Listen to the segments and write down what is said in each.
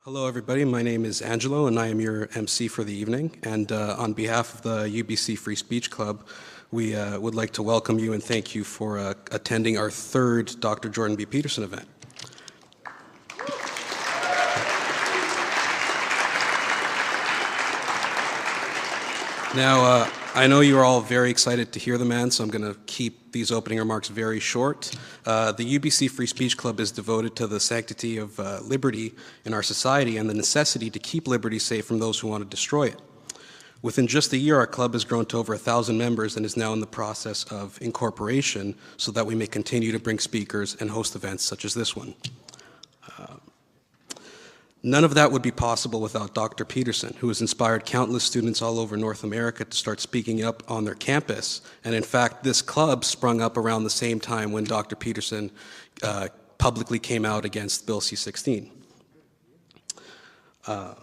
Hello, everybody. My name is Angelo, and I am your MC for the evening. And on behalf of the UBC Free Speech Club, we would like to welcome you and thank you for attending our third Dr. Jordan B. Peterson event. Now, I know you're all very excited to hear the man, so I'm going to keep these opening remarks very short. The UBC Free Speech Club is devoted to the sanctity of liberty in our society and the necessity to keep liberty safe from those who want to destroy it. Within just a year, our club has grown to over 1,000 members and is now in the process of incorporation so that we may continue to bring speakers and host events such as this one. None of that would be possible without Dr. Peterson, who has inspired countless students all over North America to start speaking up on their campus. And in fact, this club sprung up around the same time when Dr. Peterson publicly came out against Bill C-16. That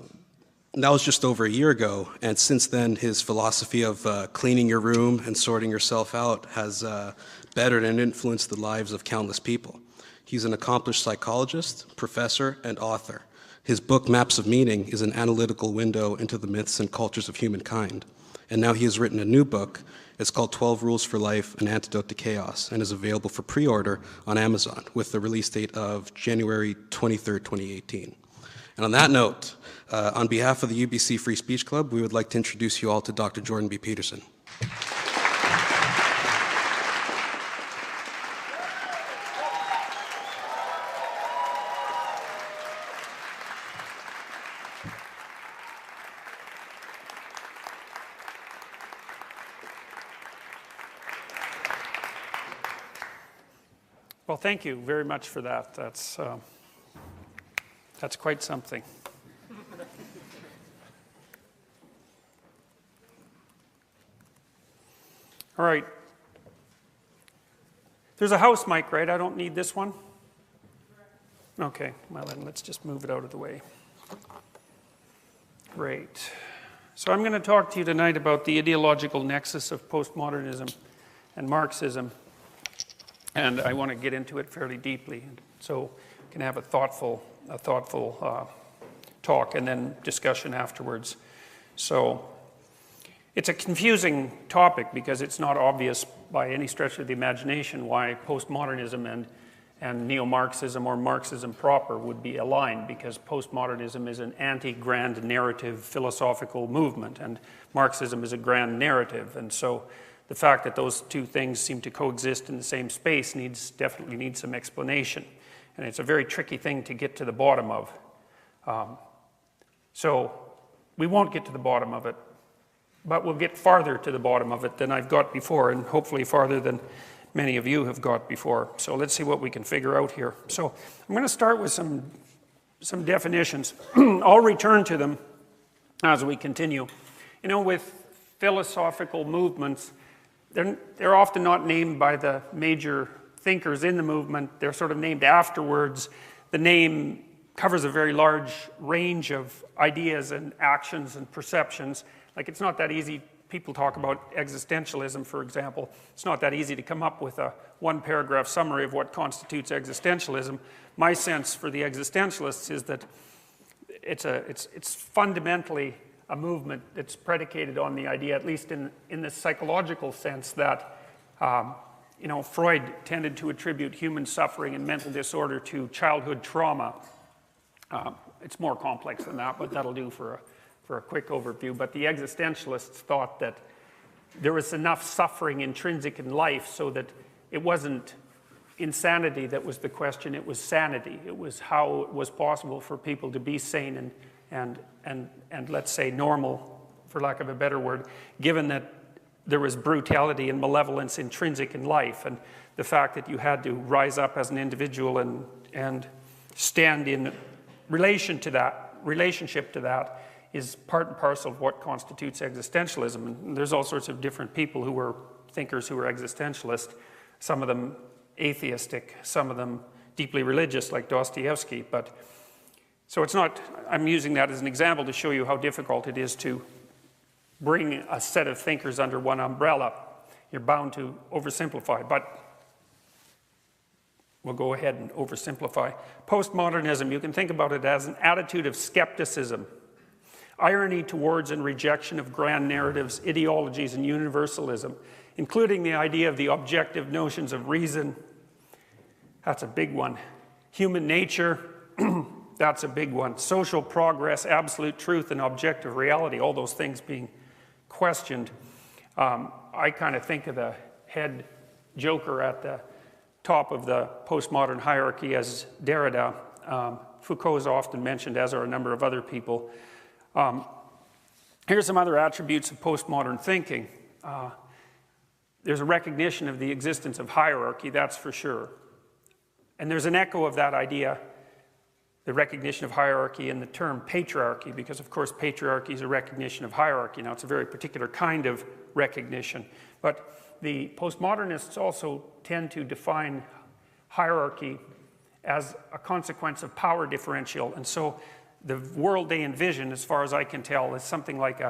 was just over a year ago, and since then, his philosophy of cleaning your room and sorting yourself out has bettered and influenced the lives of countless people. He's an accomplished psychologist, professor, and author. His book, Maps of Meaning, is an analytical window into the myths and cultures of humankind. And now he has written a new book. It's called 12 Rules for Life, An Antidote to Chaos, and is available for pre-order on Amazon with the release date of January 23rd, 2018. And on that note, on behalf of the UBC Free Speech Club, we would like to introduce you all to Dr. Jordan B. Peterson. Well, thank you very much for that. That's quite something. All right. There's a house mic, right? I don't need this one? Okay, well then let's just move it out of the way. Great. So I'm going to talk to you tonight about the ideological nexus of postmodernism and Marxism. And I want to get into it fairly deeply, so we can have a thoughtful talk and then discussion afterwards. So it's a confusing topic because it's not obvious by any stretch of the imagination why postmodernism and neo-Marxism or Marxism proper would be aligned, because postmodernism is an anti-grand narrative philosophical movement and Marxism is a grand narrative, and so the fact that those two things seem to coexist in the same space definitely needs some explanation. And it's a very tricky thing to get to the bottom of. So we won't get to the bottom of it, but we'll get farther to the bottom of it than I've got before, and hopefully farther than many of you have got before. So let's see what we can figure out here. So I'm going to start with some definitions. I'll return to them as we continue. You know, with philosophical movements, they're often not named by the major thinkers in the movement. They're sort of named afterwards. The name covers a very large range of ideas and actions and perceptions. Like, it's not that easy. People talk about existentialism, for example. It's not that easy to come up with a one-paragraph summary of what constitutes existentialism. My sense for the existentialists is that it's fundamentally a movement that's predicated on the idea, at least in the psychological sense, that Freud tended to attribute human suffering and mental disorder to childhood trauma. It's more complex than that, but that'll do for a quick overview. But the existentialists thought that there was enough suffering intrinsic in life so that it wasn't insanity that was the question, it was sanity. It was how it was possible for people to be sane and let's say normal, for lack of a better word, given that there was brutality and malevolence intrinsic in life, and the fact that you had to rise up as an individual and stand in relationship to that is part and parcel of what constitutes existentialism. And there's all sorts of different people who were thinkers who were existentialist, some of them atheistic, some of them deeply religious like Dostoevsky, but so it's not, I'm using that as an example to show you how difficult it is to bring a set of thinkers under one umbrella. You're bound to oversimplify, but we'll go ahead and oversimplify. Postmodernism, you can think about it as an attitude of skepticism, irony towards and rejection of grand narratives, ideologies, and universalism, including the idea of the objective notions of reason. That's a big one. Human nature, that's a big one. Social progress, absolute truth, and objective reality, all those things being questioned. I kind of think of the head joker at the top of the postmodern hierarchy as Derrida. Foucault is often mentioned, as are a number of other people. Here's some other attributes of postmodern thinking. There's a recognition of the existence of hierarchy, that's for sure. And there's an echo of that idea, the recognition of hierarchy, in the term patriarchy, because of course patriarchy is a recognition of hierarchy. Now it's a very particular kind of recognition, but the postmodernists also tend to define hierarchy as a consequence of power differential, and so the world they envision, as far as I can tell, is something like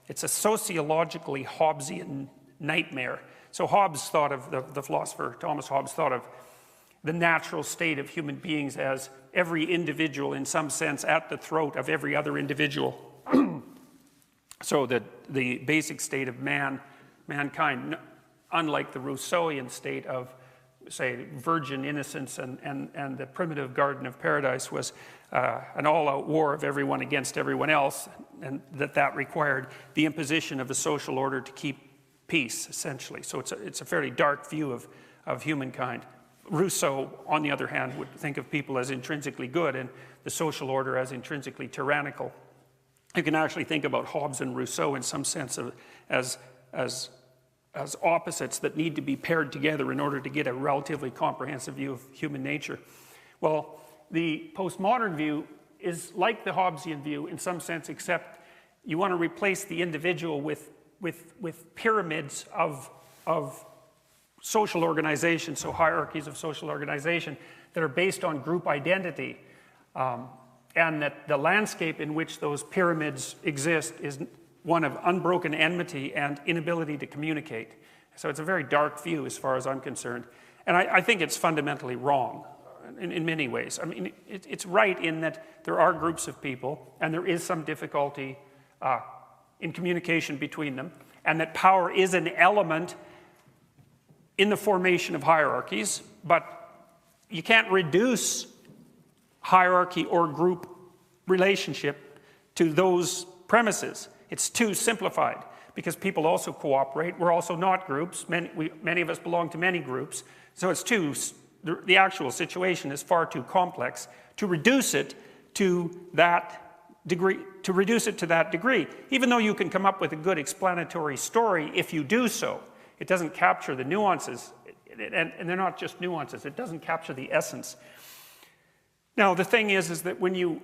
it's a sociologically Hobbesian nightmare. So Hobbes thought of, the philosopher Thomas Hobbes thought of the natural state of human beings as every individual in some sense at the throat of every other individual. So that the basic state of mankind, unlike the Rousseauian state of, say, virgin innocence and the primitive Garden of Paradise, was an all-out war of everyone against everyone else, and that required the imposition of a social order to keep peace, essentially. So it's a fairly dark view of humankind. Rousseau, on the other hand, would think of people as intrinsically good and the social order as intrinsically tyrannical. You can actually think about Hobbes and Rousseau in some sense as opposites that need to be paired together in order to get a relatively comprehensive view of human nature. Well, the postmodern view is like the Hobbesian view in some sense, except you want to replace the individual with pyramids of social organization, so hierarchies of social organization that are based on group identity, and that the landscape in which those pyramids exist is one of unbroken enmity and inability to communicate. So it's a very dark view as far as I'm concerned. And I think it's fundamentally wrong in many ways. I mean, it's right in that there are groups of people and there is some difficulty in communication between them, and that power is an element in the formation of hierarchies, but you can't reduce hierarchy or group relationship to those premises. It's too simplified, because people also cooperate. We're also not groups. Many of us belong to many groups. So the actual situation is far too complex to reduce it to that degree. Even though you can come up with a good explanatory story if you do so, it doesn't capture the nuances, and they're not just nuances. It doesn't capture the essence. Now, the thing is that when you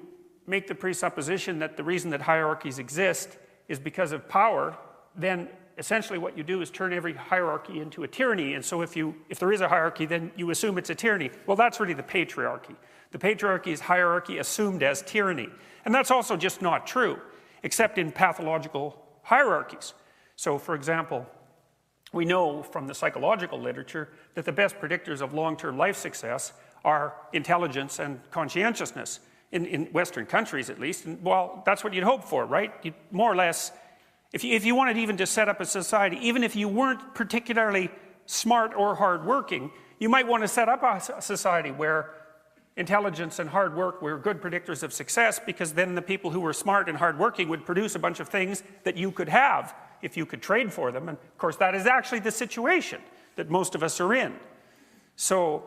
make the presupposition that the reason that hierarchies exist is because of power, then essentially what you do is turn every hierarchy into a tyranny. And so if there is a hierarchy, then you assume it's a tyranny. Well, that's really the patriarchy. The patriarchy is hierarchy assumed as tyranny. And that's also just not true, except in pathological hierarchies. So, for example, we know from the psychological literature that the best predictors of long-term life success are intelligence and conscientiousness, in Western countries at least. And, well, that's what you'd hope for, right? You'd more or less, if you wanted even to set up a society, even if you weren't particularly smart or hardworking, you might want to set up a society where intelligence and hard work were good predictors of success, because then the people who were smart and hardworking would produce a bunch of things that you could have if you could trade for them. And of course, that is actually the situation that most of us are in. So,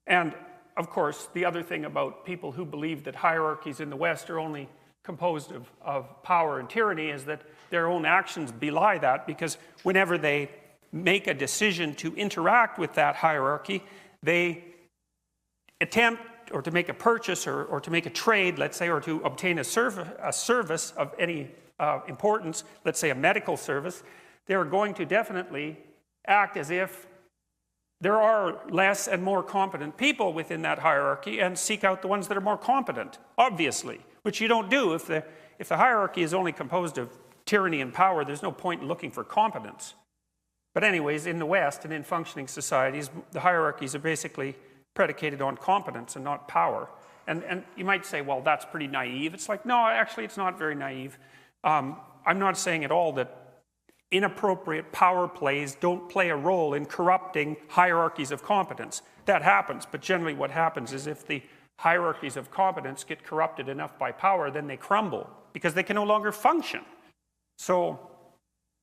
and of course, the other thing about people who believe that hierarchies in the West are only composed of power and tyranny is that their own actions belie that, because whenever they make a decision to interact with that hierarchy, they attempt, or to make a purchase, or to make a trade, let's say, or to obtain a service of any importance, let's say a medical service, they're going to definitely act as if there are less and more competent people within that hierarchy and seek out the ones that are more competent, obviously, which you don't do. If the hierarchy is only composed of tyranny and power, there's no point in looking for competence. But anyways, in the West and in functioning societies, the hierarchies are basically predicated on competence and not power. And you might say, well, that's pretty naive. It's like, no, actually, it's not very naive. I'm not saying at all that inappropriate power plays don't play a role in corrupting hierarchies of competence. That happens, but generally what happens is if the hierarchies of competence get corrupted enough by power, then they crumble because they can no longer function. So,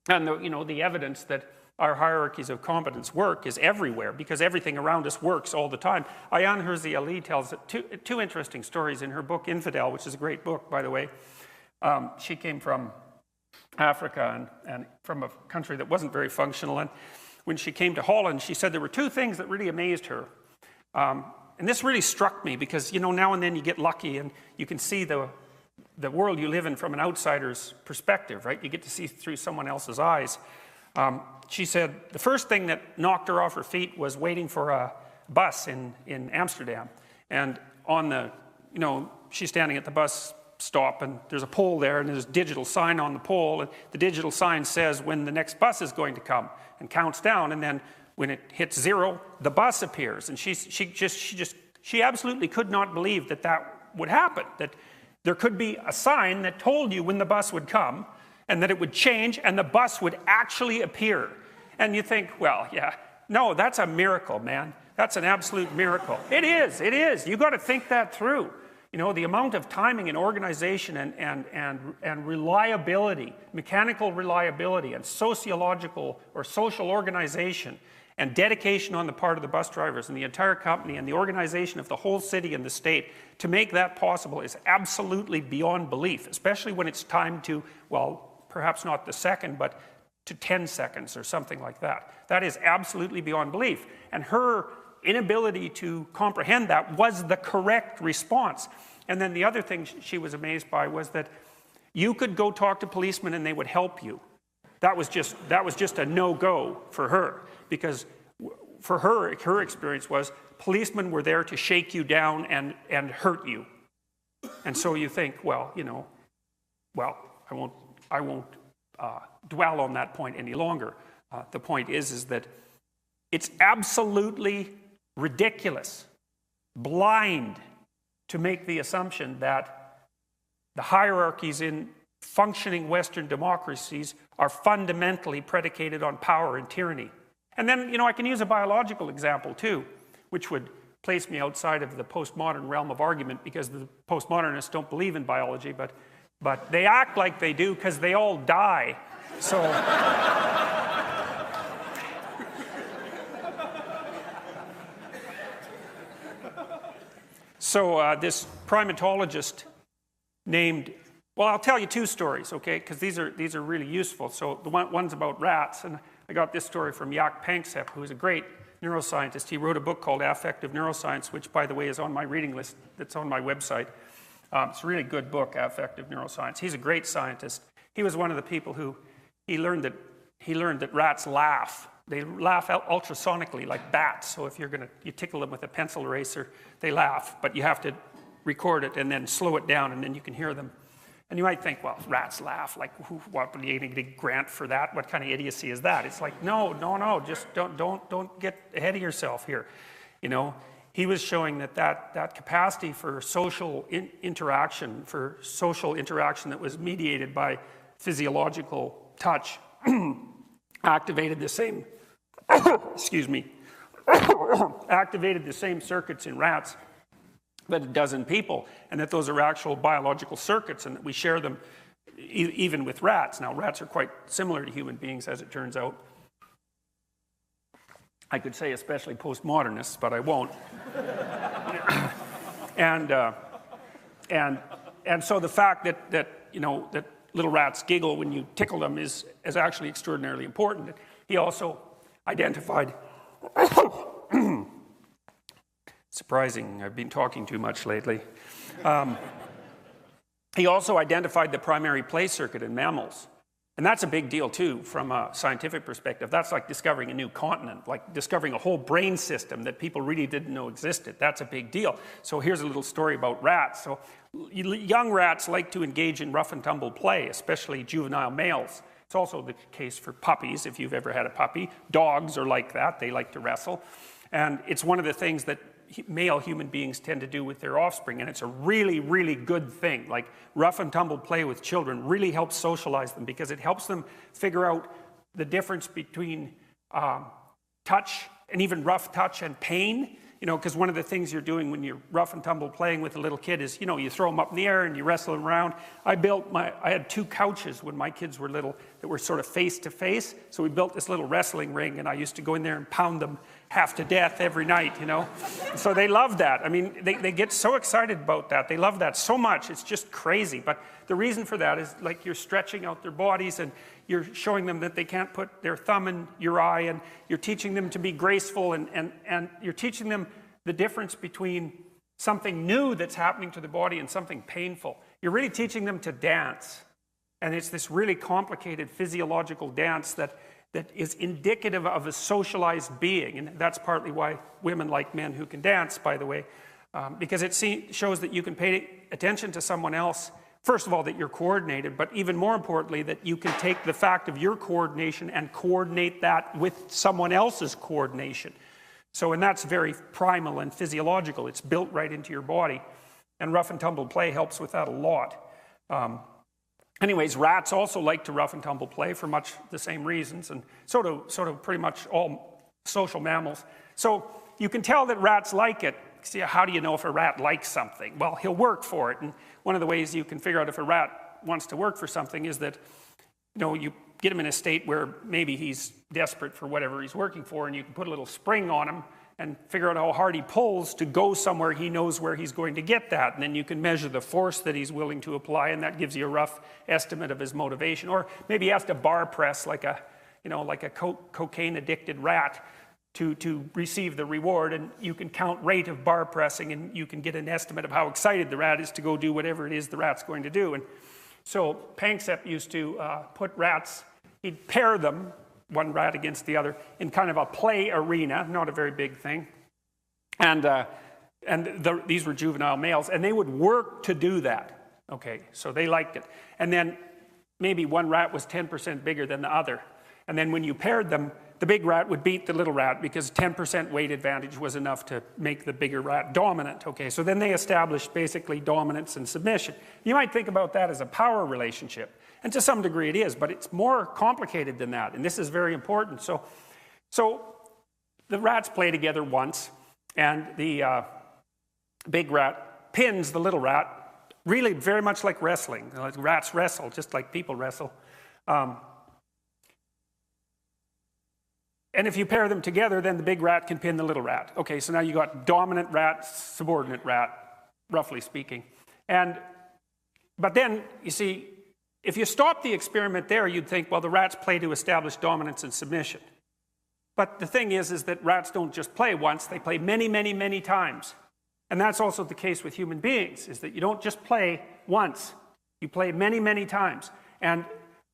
and the evidence that our hierarchies of competence work is everywhere because everything around us works all the time. Ayaan Hirsi Ali tells two interesting stories in her book Infidel, which is a great book, by the way. She came from Africa and from a country that wasn't very functional. And when she came to Holland, she said there were two things that really amazed her. And this really struck me because, now and then you get lucky and you can see the world you live in from an outsider's perspective, right? You get to see through someone else's eyes. She said the first thing that knocked her off her feet was waiting for a bus in Amsterdam. And she's standing at the bus stop and there's a pole there and there's a digital sign on the pole. And the digital sign says when the next bus is going to come and counts down. And then when it hits 0, the bus appears. And she absolutely could not believe that would happen, that there could be a sign that told you when the bus would come and that it would change and the bus would actually appear. And you think, well, yeah, no, that's a miracle, man. That's an absolute miracle. It is. You've got to think that through. The amount of timing and organization and reliability, mechanical reliability and sociological or social organization and dedication on the part of the bus drivers and the entire company and the organization of the whole city and the state to make that possible is absolutely beyond belief, especially when it's timed to, well, perhaps not the second, but to 10 seconds or something like that. That is absolutely beyond belief. And her inability to comprehend that was the correct response. And then the other thing she was amazed by was that you could go talk to policemen and they would help you. That was just a no-go for her, because for her experience was policemen were there to shake you down and hurt you. And so you think, well, I won't dwell on that point any longer. The point is that it's absolutely ridiculous, blind, to make the assumption that the hierarchies in functioning Western democracies are fundamentally predicated on power and tyranny. And then, I can use a biological example too, which would place me outside of the postmodern realm of argument because the postmodernists don't believe in biology, but they act like they do because they all die. So this primatologist named, well, I'll tell you two stories, okay, because these are really useful. So the one's about rats, and I got this story from Jaak Panksepp, who is a great neuroscientist. He wrote a book called Affective Neuroscience, which, by the way, is on my reading list that's on my website. It's a really good book, Affective Neuroscience. He's a great scientist. He was one of the people who he learned that rats laugh. They laugh ultrasonically like bats. So if you tickle them with a pencil eraser, they laugh, but you have to record it and then slow it down, and then you can hear them. And you might think, well, rats laugh. Like, what would you get a grant for that? What kind of idiocy is that? It's like, no. Just don't get ahead of yourself here. He was showing that capacity for social interaction, that was mediated by physiological touch, activated the same, activated the same circuits in rats that it does in people, and that those are actual biological circuits, and that we share them even with rats. Now, rats are quite similar to human beings, as it turns out. I could say especially postmodernists, but I won't. And so the fact that little rats giggle when you tickle them is actually extraordinarily important. He also identified. Surprising, I've been talking too much lately. He also identified the primary play circuit in mammals. And that's a big deal too from a scientific perspective. That's like discovering a new continent, like discovering a whole brain system that people really didn't know existed. That's a big deal. So here's a little story about rats. So young rats like to engage in rough and tumble play, especially juvenile males. It's also the case for puppies, if you've ever had a puppy. Dogs are like that. They like to wrestle. And it's one of the things that male human beings tend to do with their offspring, and it's a really, really good thing. Like rough and tumble play with children really helps socialize them because it helps them figure out the difference between touch and even rough touch and pain. You know, because one of the things you're doing when you're rough and tumble playing with a little kid is, you know, you throw them up in the air and you wrestle them around. I had 2 couches when my kids were little that were sort of face to face. So we built this little wrestling ring, and I used to go in there and pound them half to death every night, you know. So they love that. I mean, they get so excited about that. They love that so much. It's just crazy. But the reason for that is like you're stretching out their bodies, and you're showing them that they can't put their thumb in your eye, and you're teaching them to be graceful, and you're teaching them the difference between something new that's happening to the body and something painful. You're really teaching them to dance. And it's this really complicated physiological dance that is indicative of a socialized being. And that's partly why women like men who can dance, by the way, because it shows that you can pay attention to someone else. First of all, that you're coordinated, but even more importantly, that you can take the fact of your coordination and coordinate that with someone else's coordination. So, and that's very primal and physiological. It's built right into your body. And rough and tumble play helps with that a lot. Anyways, rats also like to rough and tumble play for much the same reasons, and so do pretty much all social mammals. So you can tell that rats like it. See, how do you know if a rat likes something? Well, he'll work for it. And one of the ways you can figure out if a rat wants to work for something is that, you know, you get him in a state where maybe he's desperate for whatever he's working for, and you can put a little spring on him and figure out how hard he pulls to go somewhere he knows where he's going to get that. And then you can measure the force that he's willing to apply, and that gives you a rough estimate of his motivation. Or maybe he has to bar press like a cocaine-addicted rat to receive the reward, and you can count rate of bar pressing, and you can get an estimate of how excited the rat is to go do whatever it is the rat's going to do. And so Panksepp used to put rats, he'd pair them, one rat against the other, in kind of a play arena, not a very big thing. And these were juvenile males, and they would work to do that. Okay, so they liked it. And then maybe one rat was 10% bigger than the other. And then when you paired them, the big rat would beat the little rat because 10% weight advantage was enough to make the bigger rat dominant. Okay, so then they established basically dominance and submission. You might think about that as a power relationship. And to some degree it is, but it's more complicated than that. And this is very important. So the rats play together once, and the big rat pins the little rat, really very much like wrestling. Like rats wrestle, just like people wrestle. And if you pair them together, then the big rat can pin the little rat. Okay, so now you got dominant rat, subordinate rat, roughly speaking. But then, you see, if you stop the experiment there, you'd think, well, the rats play to establish dominance and submission. But the thing is that rats don't just play once, they play many, many, many times. And that's also the case with human beings, is that you don't just play once, you play many, many times. And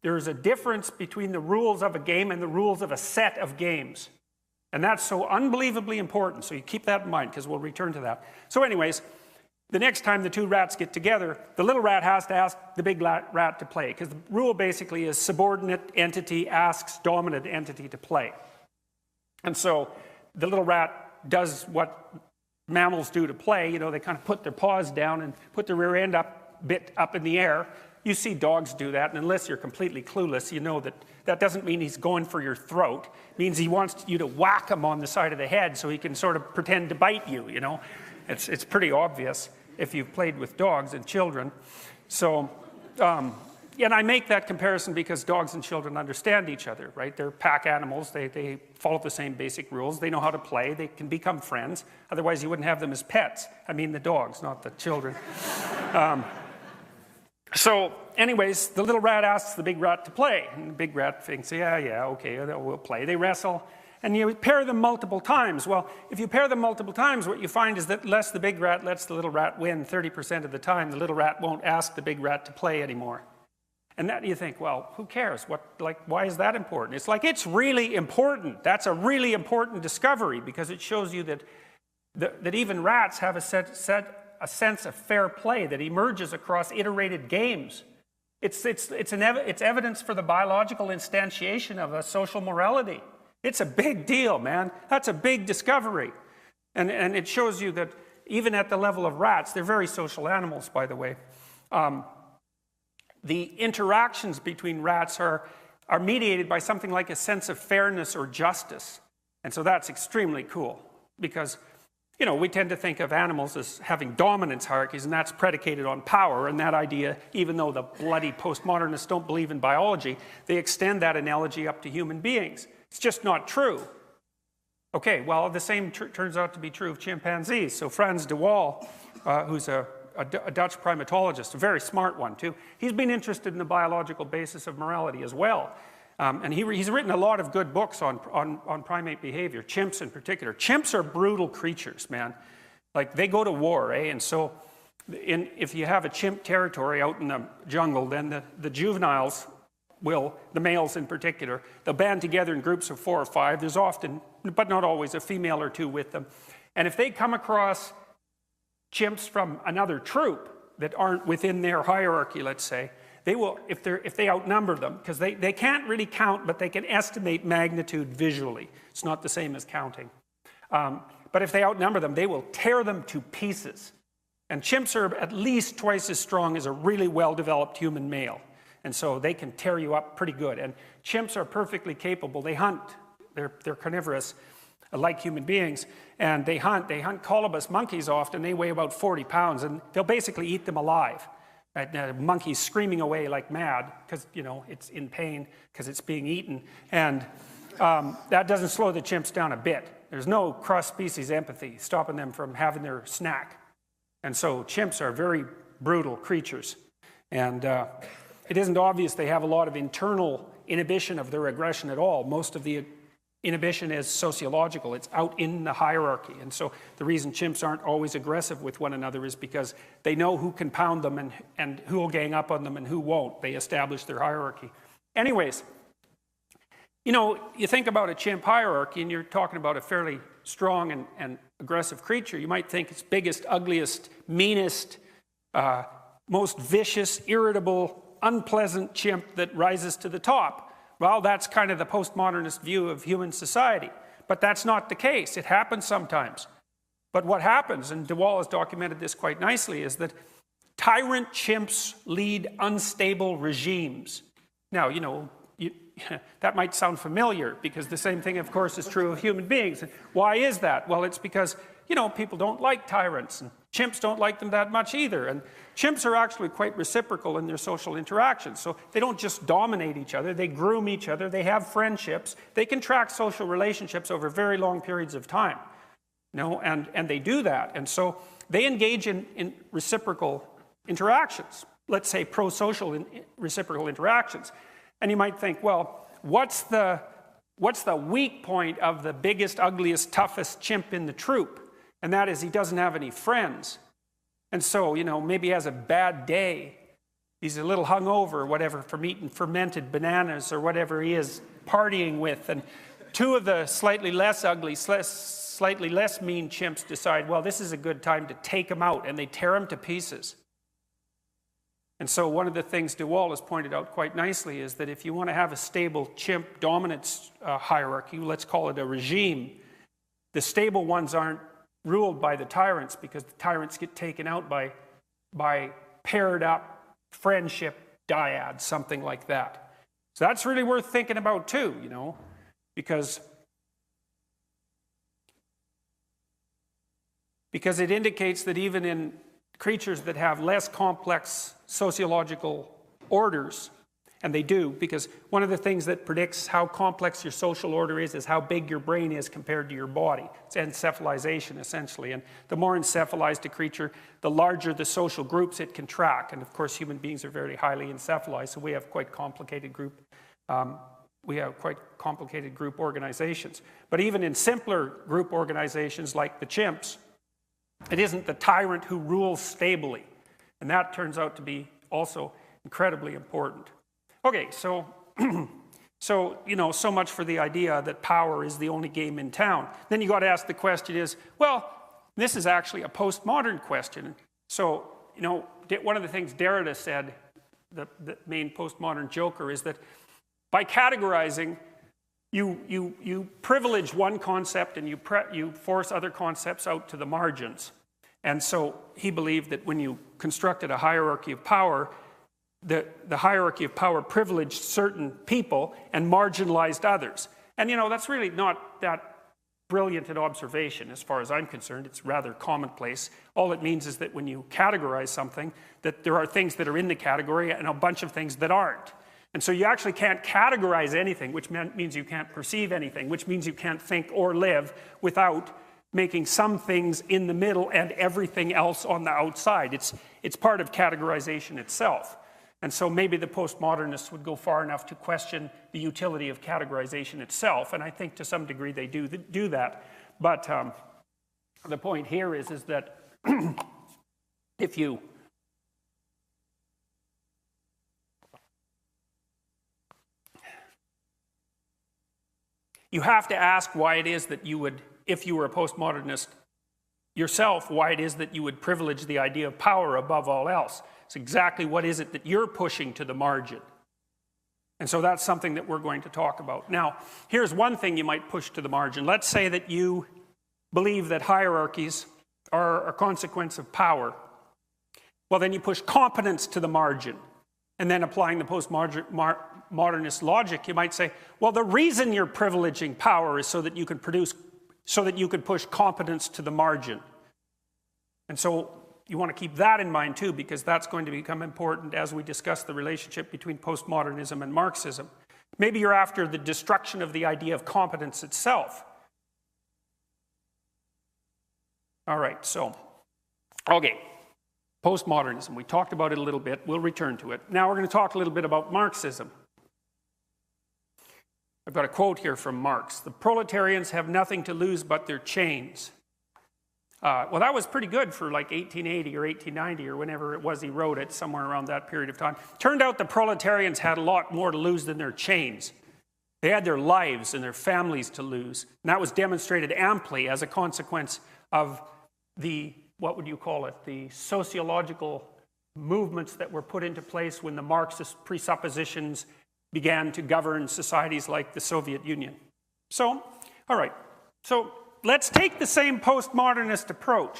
there's a difference between the rules of a game and the rules of a set of games. And that's so unbelievably important, so you keep that in mind, because we'll return to that. So anyways, the next time the two rats get together, the little rat has to ask the big rat to play, because the rule basically is subordinate entity asks dominant entity to play. And so the little rat does what mammals do to play. You know, they kind of put their paws down and put their rear end bit up in the air. You see dogs do that, and unless you're completely clueless, you know that that doesn't mean he's going for your throat. It means he wants you to whack him on the side of the head so he can sort of pretend to bite you, you know. It's pretty obvious if you've played with dogs and children. So, and I make that comparison because dogs and children understand each other, right? They're pack animals. They follow the same basic rules. They know how to play. They can become friends. Otherwise, you wouldn't have them as pets. I mean the dogs, not the children. So, anyways, the little rat asks the big rat to play. And the big rat thinks, yeah, okay, we'll play. They wrestle. And you pair them multiple times. Well, if you pair them multiple times, what you find is that unless the big rat lets the little rat win 30% of the time, the little rat won't ask the big rat to play anymore. And that you think, well, who cares? Why is that important? It's like, it's really important. That's a really important discovery, because it shows you that even rats have a sense of fair play that emerges across iterated games. It's evidence for the biological instantiation of a social morality. It's a big deal, man. That's a big discovery. And it shows you that even at the level of rats, they're very social animals, by the way. The interactions between rats are mediated by something like a sense of fairness or justice. And so that's extremely cool because, you know, we tend to think of animals as having dominance hierarchies, and that's predicated on power. And that idea, even though the bloody postmodernists don't believe in biology, they extend that analogy up to human beings. It's just not true. Okay, well, the same turns out to be true of chimpanzees. So Frans de Waal, who's a Dutch primatologist, a very smart one too, he's been interested in the biological basis of morality as well. And he's written a lot of good books on primate behavior, chimps in particular. Chimps are brutal creatures, man. Like, they go to war, eh? And so if you have a chimp territory out in the jungle, then the juveniles will, the males in particular, they'll band together in groups of 4 or 5. There's often, but not always, a female or 2 with them. And if they come across chimps from another troop that aren't within their hierarchy, let's say, they will, if they outnumber them, because they can't really count, but they can estimate magnitude visually. It's not the same as counting. But if they outnumber them, they will tear them to pieces. And chimps are at least twice as strong as a really well-developed human male. And so they can tear you up pretty good. And chimps are perfectly capable. They hunt. They're carnivorous, like human beings. And they hunt colobus monkeys often. They weigh about 40 pounds. And they'll basically eat them alive. Right? The monkey's screaming away like mad because, you know, it's in pain because it's being eaten. And that doesn't slow the chimps down a bit. There's no cross-species empathy stopping them from having their snack. And so chimps are very brutal creatures. And it isn't obvious they have a lot of internal inhibition of their aggression at all. Most of the inhibition is sociological. It's out in the hierarchy. And so the reason chimps aren't always aggressive with one another is because they know who can pound them and who will gang up on them and who won't. They establish their hierarchy. Anyways, you know, you think about a chimp hierarchy and you're talking about a fairly strong and aggressive creature. You might think it's biggest, ugliest, meanest, most vicious, irritable, unpleasant chimp that rises to the top. Well, that's kind of the postmodernist view of human society. But that's not the case. It happens sometimes. But what happens, and de Waal has documented this quite nicely, is that tyrant chimps lead unstable regimes. Now, you know, that might sound familiar because the same thing, of course, is true of human beings. And why is that? Well, it's because, you know, people don't like tyrants, and chimps don't like them that much either. And chimps are actually quite reciprocal in their social interactions. So they don't just dominate each other, they groom each other, they have friendships, they can track social relationships over very long periods of time. You know, and they do that. And so they engage in reciprocal interactions, let's say pro-social reciprocal interactions. And you might think, well, what's the weak point of the biggest, ugliest, toughest chimp in the troop? And that is he doesn't have any friends. And so, you know, maybe he has a bad day. He's a little hungover or whatever from eating fermented bananas or whatever he is partying with. And 2 of the slightly less ugly, slightly less mean chimps decide, well, this is a good time to take him out. And they tear him to pieces. And so one of the things de Waal has pointed out quite nicely is that if you want to have a stable chimp dominance hierarchy, let's call it a regime, the stable ones aren't ruled by the tyrants because the tyrants get taken out by paired up friendship dyads, something like that. So that's really worth thinking about too, you know, because it indicates that even in creatures that have less complex sociological orders, and they do, because one of the things that predicts how complex your social order is how big your brain is compared to your body. It's encephalization, essentially. And the more encephalized a creature, the larger the social groups it can track. And of course, human beings are very highly encephalized, so we have quite complicated group organizations. But even in simpler group organizations like the chimps, it isn't the tyrant who rules stably. And that turns out to be also incredibly important. Okay, so you know, so much for the idea that power is the only game in town. Then you got to ask the question is, well, this is actually a postmodern question. So, you know, one of the things Derrida said, the main postmodern joker, is that by categorizing, you privilege one concept and you force other concepts out to the margins. And so he believed that when you constructed a hierarchy of power, the hierarchy of power privileged certain people and marginalized others. And that's really not that brilliant an observation as far as I'm concerned. It's rather commonplace. All it means is that when you categorize something, that there are things that are in the category and a bunch of things that aren't. And so you actually can't categorize anything, which means you can't perceive anything, which means you can't think or live without making some things in the middle and everything else on the outside. It's part of categorization itself. And so maybe the postmodernists would go far enough to question the utility of categorization itself, and I think to some degree they do that. But the point here is that if you have to ask why it is that you would, if you were a postmodernist yourself, why it is that you would privilege the idea of power above all else. It's exactly what is it that you're pushing to the margin. And so that's something that we're going to talk about. Now, here's one thing you might push to the margin. Let's say that you believe that hierarchies are a consequence of power. Well, then you push competence to the margin. And then applying the postmodernist logic, you might say, well, the reason you're privileging power is so that you could push competence to the margin. And so you want to keep that in mind too, because that's going to become important as we discuss the relationship between postmodernism and Marxism. Maybe you're after the destruction of the idea of competence itself. All right, so, okay, postmodernism. We talked about it a little bit. We'll return to it. Now we're going to talk a little bit about Marxism. I've got a quote here from Marx. The proletarians have nothing to lose but their chains. Well, that was pretty good for like 1880 or 1890 or whenever it was he wrote it, somewhere around that period of time. Turned out the proletarians had a lot more to lose than their chains. They had their lives and their families to lose. And that was demonstrated amply as a consequence of the, what would you call it, the sociological movements that were put into place when the Marxist presuppositions began to govern societies like the Soviet Union. So, all right. So, let's take the same postmodernist approach.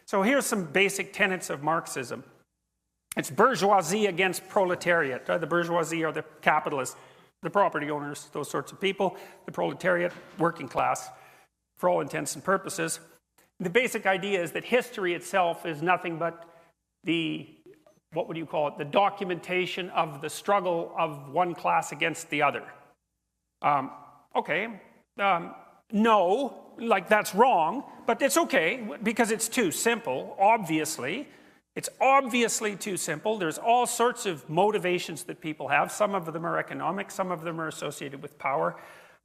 So here's some basic tenets of Marxism. It's bourgeoisie against proletariat. The bourgeoisie are the capitalists, the property owners, those sorts of people. The proletariat, working class, for all intents and purposes. The basic idea is that history itself is nothing but the, what would you call it, the documentation of the struggle of one class against the other. No, like that's wrong, but it's okay because it's too simple, obviously. It's obviously too simple. There's all sorts of motivations that people have. Some of them are economic, some of them are associated with power.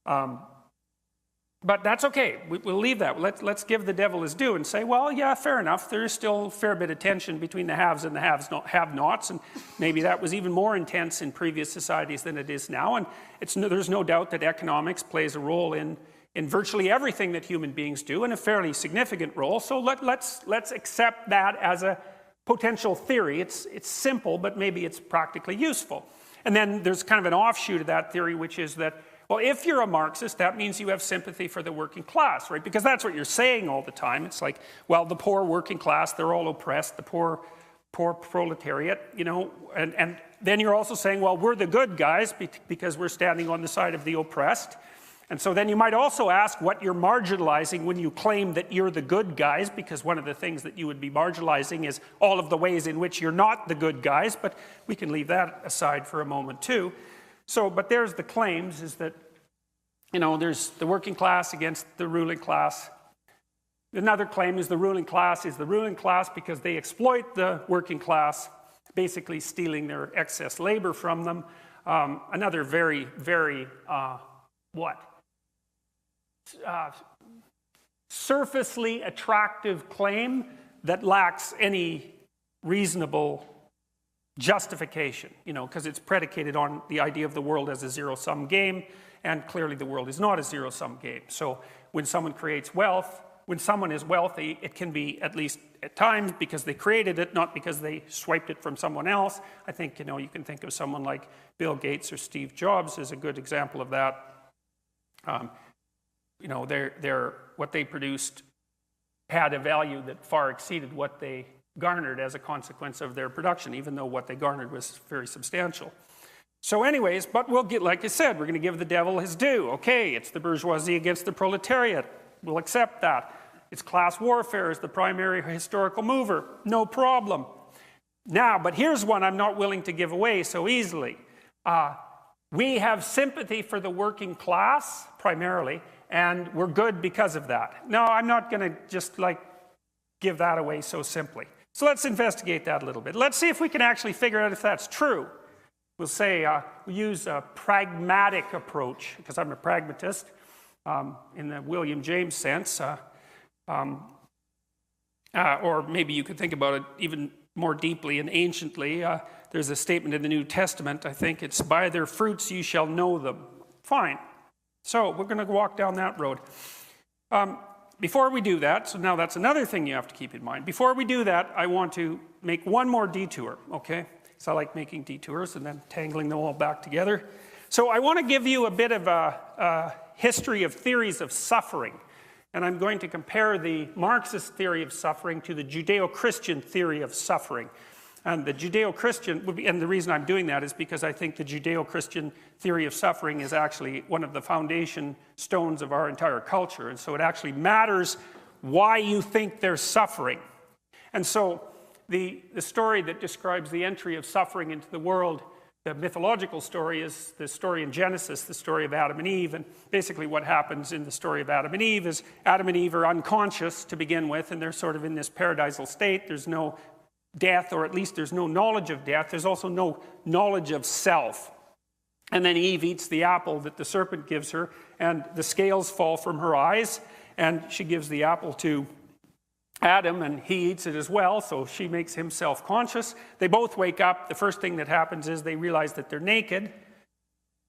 But that's okay. We'll leave that. Let's give the devil his due and say, well, yeah, fair enough. There is still a fair bit of tension between the haves and the have-nots, and maybe that was even more intense in previous societies than it is now. And there's no doubt that economics plays a role in virtually everything that human beings do, and a fairly significant role. So let's accept that as a potential theory. It's simple, but maybe it's practically useful. And then there's kind of an offshoot of that theory, which is that, well, if you're a Marxist, that means you have sympathy for the working class, right? Because that's what you're saying all the time. It's like, well, the poor working class, they're all oppressed, the poor proletariat, and then you're also saying, well, we're the good guys because we're standing on the side of the oppressed. And so then you might also ask what you're marginalizing when you claim that you're the good guys, because one of the things that you would be marginalizing is all of the ways in which you're not the good guys, but we can leave that aside for a moment too. So, but there's the claims, is that, there's the working class against the ruling class. Another claim is the ruling class because they exploit the working class, basically stealing their excess labor from them. Another very, very, surfacely attractive claim that lacks any reasonable justification, because it's predicated on the idea of the world as a zero-sum game, and clearly the world is not a zero-sum game. So when someone creates wealth, when someone is wealthy, it can be, at least at times, because they created it, not because they swiped it from someone else. I think, you can think of someone like Bill Gates or Steve Jobs as a good example of that. You know, what they produced had a value that far exceeded what they garnered as a consequence of their production, even though what they garnered was very substantial. So anyways, but we'll get, like I said, we're going to give the devil his due. Okay, it's the bourgeoisie against the proletariat. We'll accept that. It's class warfare as the primary historical mover. No problem. Now, but here's one I'm not willing to give away so easily. We have sympathy for the working class, primarily, and we're good because of that. No, I'm not going to just like give that away so simply. So let's investigate that a little bit. Let's see if we can actually figure out if that's true. We'll say we use a pragmatic approach, because I'm a pragmatist in the William James sense. Or maybe you could think about it even more deeply and anciently. There's a statement in the New Testament, I think it's, by their fruits you shall know them. Fine. So we're going to walk down that road. Before we do that, so now that's another thing you have to keep in mind. Before we do that, I want to make one more detour, okay? So I like making detours and then tangling them all back together. So I want to give you a bit of a history of theories of suffering. And I'm going to compare the Marxist theory of suffering to the Judeo-Christian theory of suffering. And the Judeo-Christian would be, and the reason I'm doing that is because I think the Judeo-Christian theory of suffering is actually one of the foundation stones of our entire culture. And so it actually matters why you think there's suffering. And so the story that describes the entry of suffering into the world, the mythological story, is the story in Genesis, the story of Adam and Eve. And basically what happens in the story of Adam and Eve is Adam and Eve are unconscious to begin with, and they're sort of in this paradisal state. There's no death, or at least there's no knowledge of death. There's also no knowledge of self. And then Eve eats the apple that the serpent gives her, and the scales fall from her eyes, and she gives the apple to Adam, and he eats it as well, so she makes him self-conscious. They both wake up. The first thing that happens is they realize that they're naked,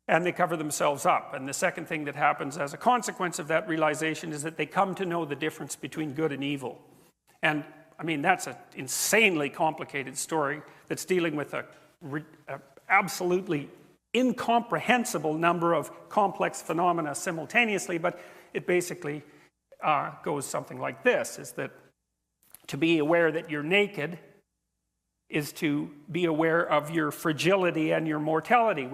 and they cover themselves up. And the second thing that happens as a consequence of that realization is that they come to know the difference between good and evil. And I mean, that's an insanely complicated story that's dealing with a absolutely incomprehensible number of complex phenomena simultaneously, but it basically goes something like this, is that to be aware that you're naked is to be aware of your fragility and your mortality.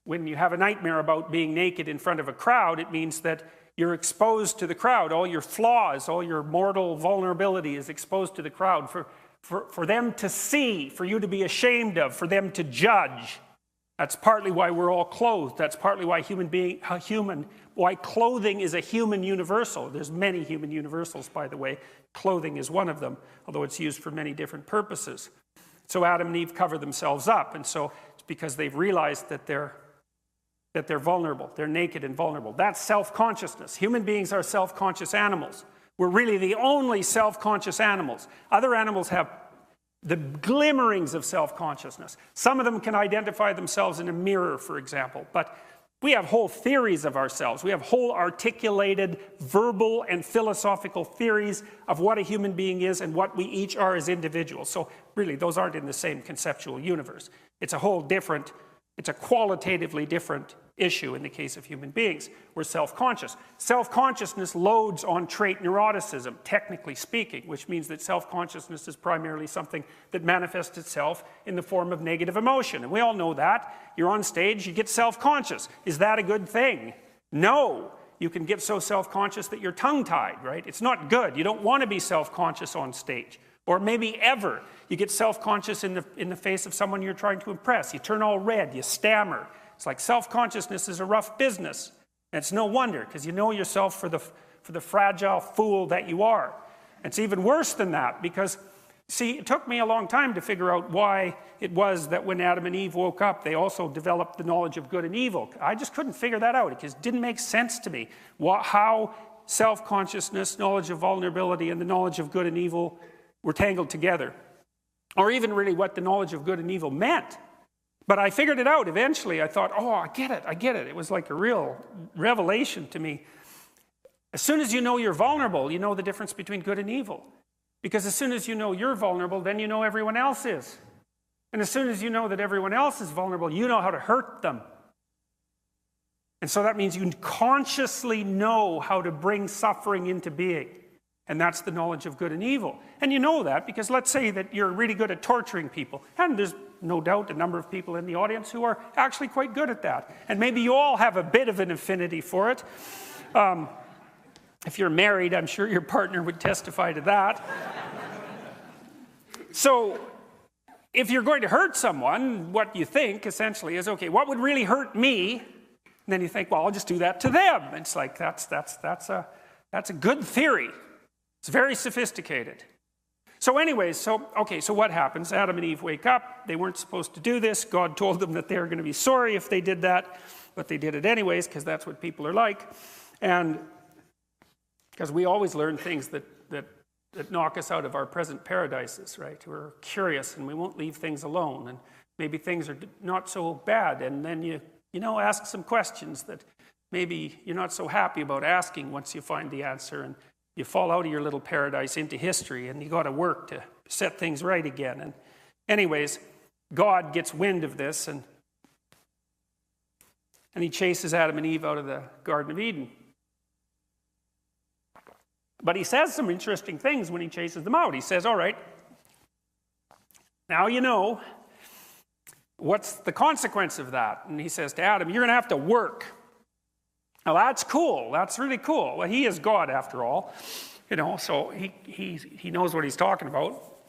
When you have a nightmare about being naked in front of a crowd, it means that you're exposed to the crowd. All your flaws, all your mortal vulnerability is exposed to the crowd for them to see, for you to be ashamed of, for them to judge. That's partly why we're all clothed. That's partly why why clothing is a human universal. There's many human universals, by the way. Clothing is one of them, although it's used for many different purposes. So Adam and Eve cover themselves up, and so it's because they've realized that they're vulnerable. They're naked and vulnerable. That's self-consciousness. Human beings are self-conscious animals. We're really the only self-conscious animals. Other animals have the glimmerings of self-consciousness. Some of them can identify themselves in a mirror, for example, but we have whole theories of ourselves. We have whole articulated verbal and philosophical theories of what a human being is and what we each are as individuals. So really, those aren't in the same conceptual universe. It's a whole different, it's a qualitatively different issue in the case of human beings. We're self-conscious. Self-consciousness loads on trait neuroticism, technically speaking, which means that self-consciousness is primarily something that manifests itself in the form of negative emotion. And we all know that. You're on stage, you get self-conscious. Is that a good thing? No. You can get so self-conscious that you're tongue-tied, right? It's not good. You don't want to be self-conscious on stage. Or maybe ever. You get self-conscious in the face of someone you're trying to impress. You turn all red, you stammer. It's like self-consciousness is a rough business. And it's no wonder, because you know yourself for the fragile fool that you are. And it's even worse than that, because, see, it took me a long time to figure out why it was that when Adam and Eve woke up, they also developed the knowledge of good and evil. I just couldn't figure that out, because it didn't make sense to me. How self-consciousness, knowledge of vulnerability, and the knowledge of good and evil were tangled together. Or even really what the knowledge of good and evil meant. But I figured it out eventually. I thought, oh, I get it. It was like a real revelation to me. As soon as you know you're vulnerable, you know the difference between good and evil. Because as soon as you know you're vulnerable, then you know everyone else is. And as soon as you know that everyone else is vulnerable, you know how to hurt them. And so that means you consciously know how to bring suffering into being. And that's the knowledge of good and evil. And you know that because let's say that you're really good at torturing people. And there's no doubt a number of people in the audience who are actually quite good at that. And maybe you all have a bit of an affinity for it. If you're married, I'm sure your partner would testify to that. So if you're going to hurt someone, what you think essentially is, okay, what would really hurt me? And then you think, well, I'll just do that to them. It's like, that's a good theory. It's very sophisticated. So anyways, so what happens? Adam and Eve wake up. They weren't supposed to do this. God told them that they were going to be sorry if they did that. But they did it anyways, because that's what people are like. And because we always learn things that knock us out of our present paradises, right? We're curious and we won't leave things alone. And maybe things are not so bad. And then you ask some questions that maybe you're not so happy about asking once you find the answer. And you fall out of your little paradise into history and you got to work to set things right again. And anyways, God gets wind of this and he chases Adam and Eve out of the Garden of Eden. But he says some interesting things when he chases them out. He says, all right, now you know what's the consequence of that. And he says to Adam, you're going to have to work. Now that's cool. That's really cool. Well, he is God after all, so he knows what he's talking about.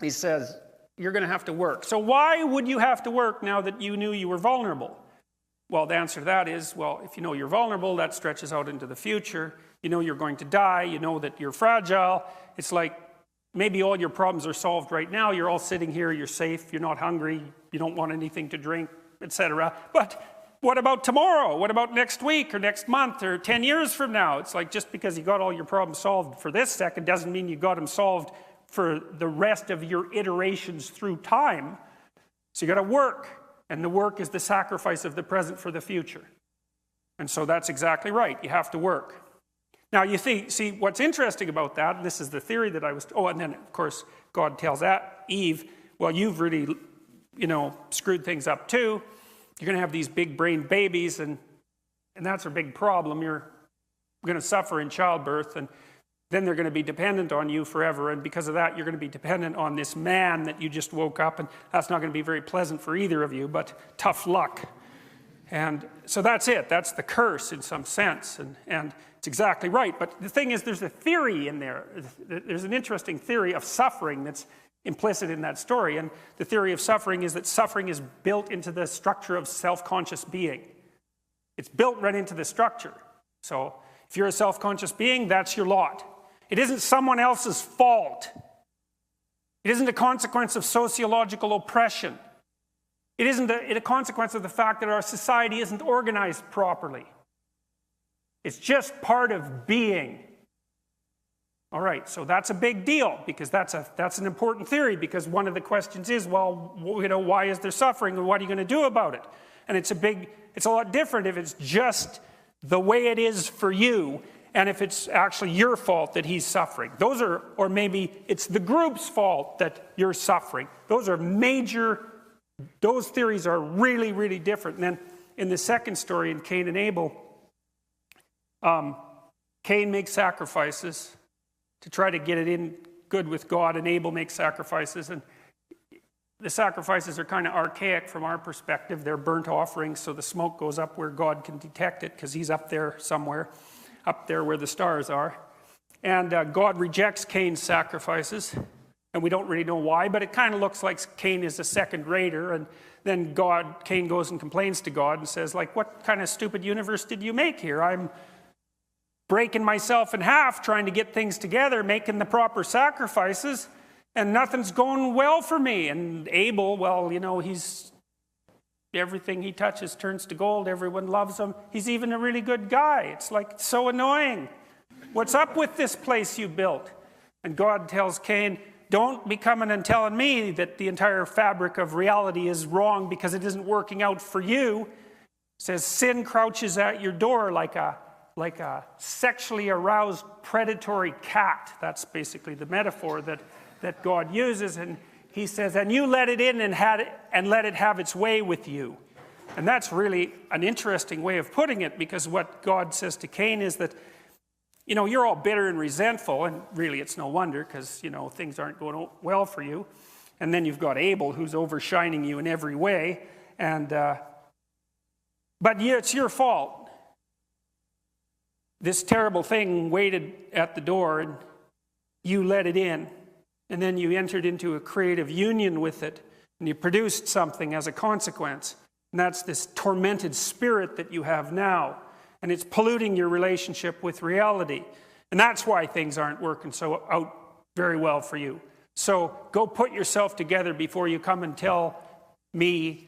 He says, you're going to have to work. So why would you have to work now that you knew you were vulnerable? Well, the answer to that is, well, if you know you're vulnerable, that stretches out into the future. You know you're going to die. You know that you're fragile. It's like maybe all your problems are solved right now. You're all sitting here. You're safe. You're not hungry. You don't want anything to drink, etc. But what about tomorrow? What about next week or next month or 10 years from now? It's like just because you got all your problems solved for this second doesn't mean you got them solved for the rest of your iterations through time. So you got to work. And the work is the sacrifice of the present for the future. And so that's exactly right. You have to work. Now you see what's interesting about that, and this is the theory that and then of course God tells Eve, well, you've really, screwed things up too. You're going to have these big brain babies and that's a big problem. You're going to suffer in childbirth and then they're going to be dependent on you forever. And because of that, you're going to be dependent on this man that you just woke up. And that's not going to be very pleasant for either of you, but tough luck. And so that's it. That's the curse in some sense. And it's exactly right. But the thing is, there's a theory in there. There's an interesting theory of suffering that's implicit in that story. And the theory of suffering is that suffering is built into the structure of self-conscious being. It's built right into the structure. So if you're a self-conscious being, that's your lot. It isn't someone else's fault. It isn't a consequence of sociological oppression. It isn't a consequence of the fact that our society isn't organized properly. It's just part of being. All right, so that's a big deal because that's an important theory because one of the questions is, well, why is there suffering and what are you going to do about it? And it's a lot different if it's just the way it is for you and if it's actually your fault that he's suffering. Or maybe it's the group's fault that you're suffering. Those theories are really, really different. And then in the second story in Cain and Abel, Cain makes sacrifices to try to get it in good with God, and Abel makes sacrifices. And the sacrifices are kind of archaic from our perspective. They're burnt offerings, so the smoke goes up where God can detect it because he's up there somewhere, up there where the stars are. And God rejects Cain's sacrifices, and we don't really know why, but it kind of looks like Cain is a second-rater, and then Cain goes and complains to God and says, like, what kind of stupid universe did you make here? I'm breaking myself in half trying to get things together, making the proper sacrifices, and nothing's going well for me. And Abel, well, everything he touches turns to gold. Everyone loves him. He's even a really good guy. It's like, it's so annoying. What's up with this place you built? And God tells Cain, don't be coming and telling me that the entire fabric of reality is wrong because it isn't working out for you. It says sin crouches at your door like a sexually aroused predatory cat. That's basically the metaphor that God uses. And he says, and you let it in and let it have its way with you. And that's really an interesting way of putting it, because what God says to Cain is that, you know, you're all bitter and resentful, and really it's no wonder, because, you know, things aren't going well for you. And then you've got Abel, who's overshining you in every way, and but yeah, it's your fault. This terrible thing waited at the door, and you let it in, and then you entered into a creative union with it, and you produced something as a consequence. And that's this tormented spirit that you have now, and it's polluting your relationship with reality. And that's why things aren't working out very well for you. So go put yourself together before you come and tell me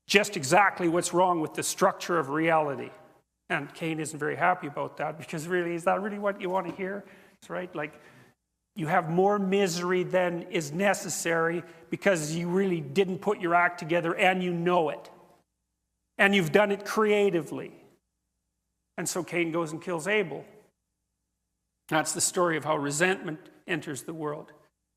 just exactly what's wrong with the structure of reality. And Cain isn't very happy about that, because really, is that really what you want to hear? That's right. Like, you have more misery than is necessary because you really didn't put your act together, and you know it. And you've done it creatively. And so Cain goes and kills Abel. That's the story of how resentment enters the world.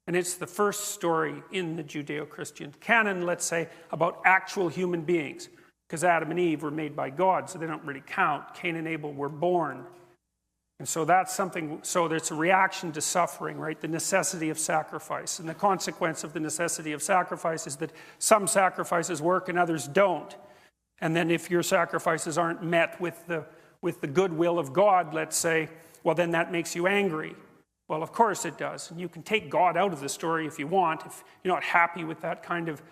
And it's the first story in the Judeo-Christian canon, let's say, about actual human beings. Because Adam and Eve were made by God, so they don't really count. Cain and Abel were born. And so that's something, so there's a reaction to suffering, right? The necessity of sacrifice. And the consequence of the necessity of sacrifice is that some sacrifices work and others don't. And then if your sacrifices aren't met with the goodwill of God, let's say, well, then that makes you angry. Well, of course it does. And you can take God out of the story if you want, if you're not happy with that kind of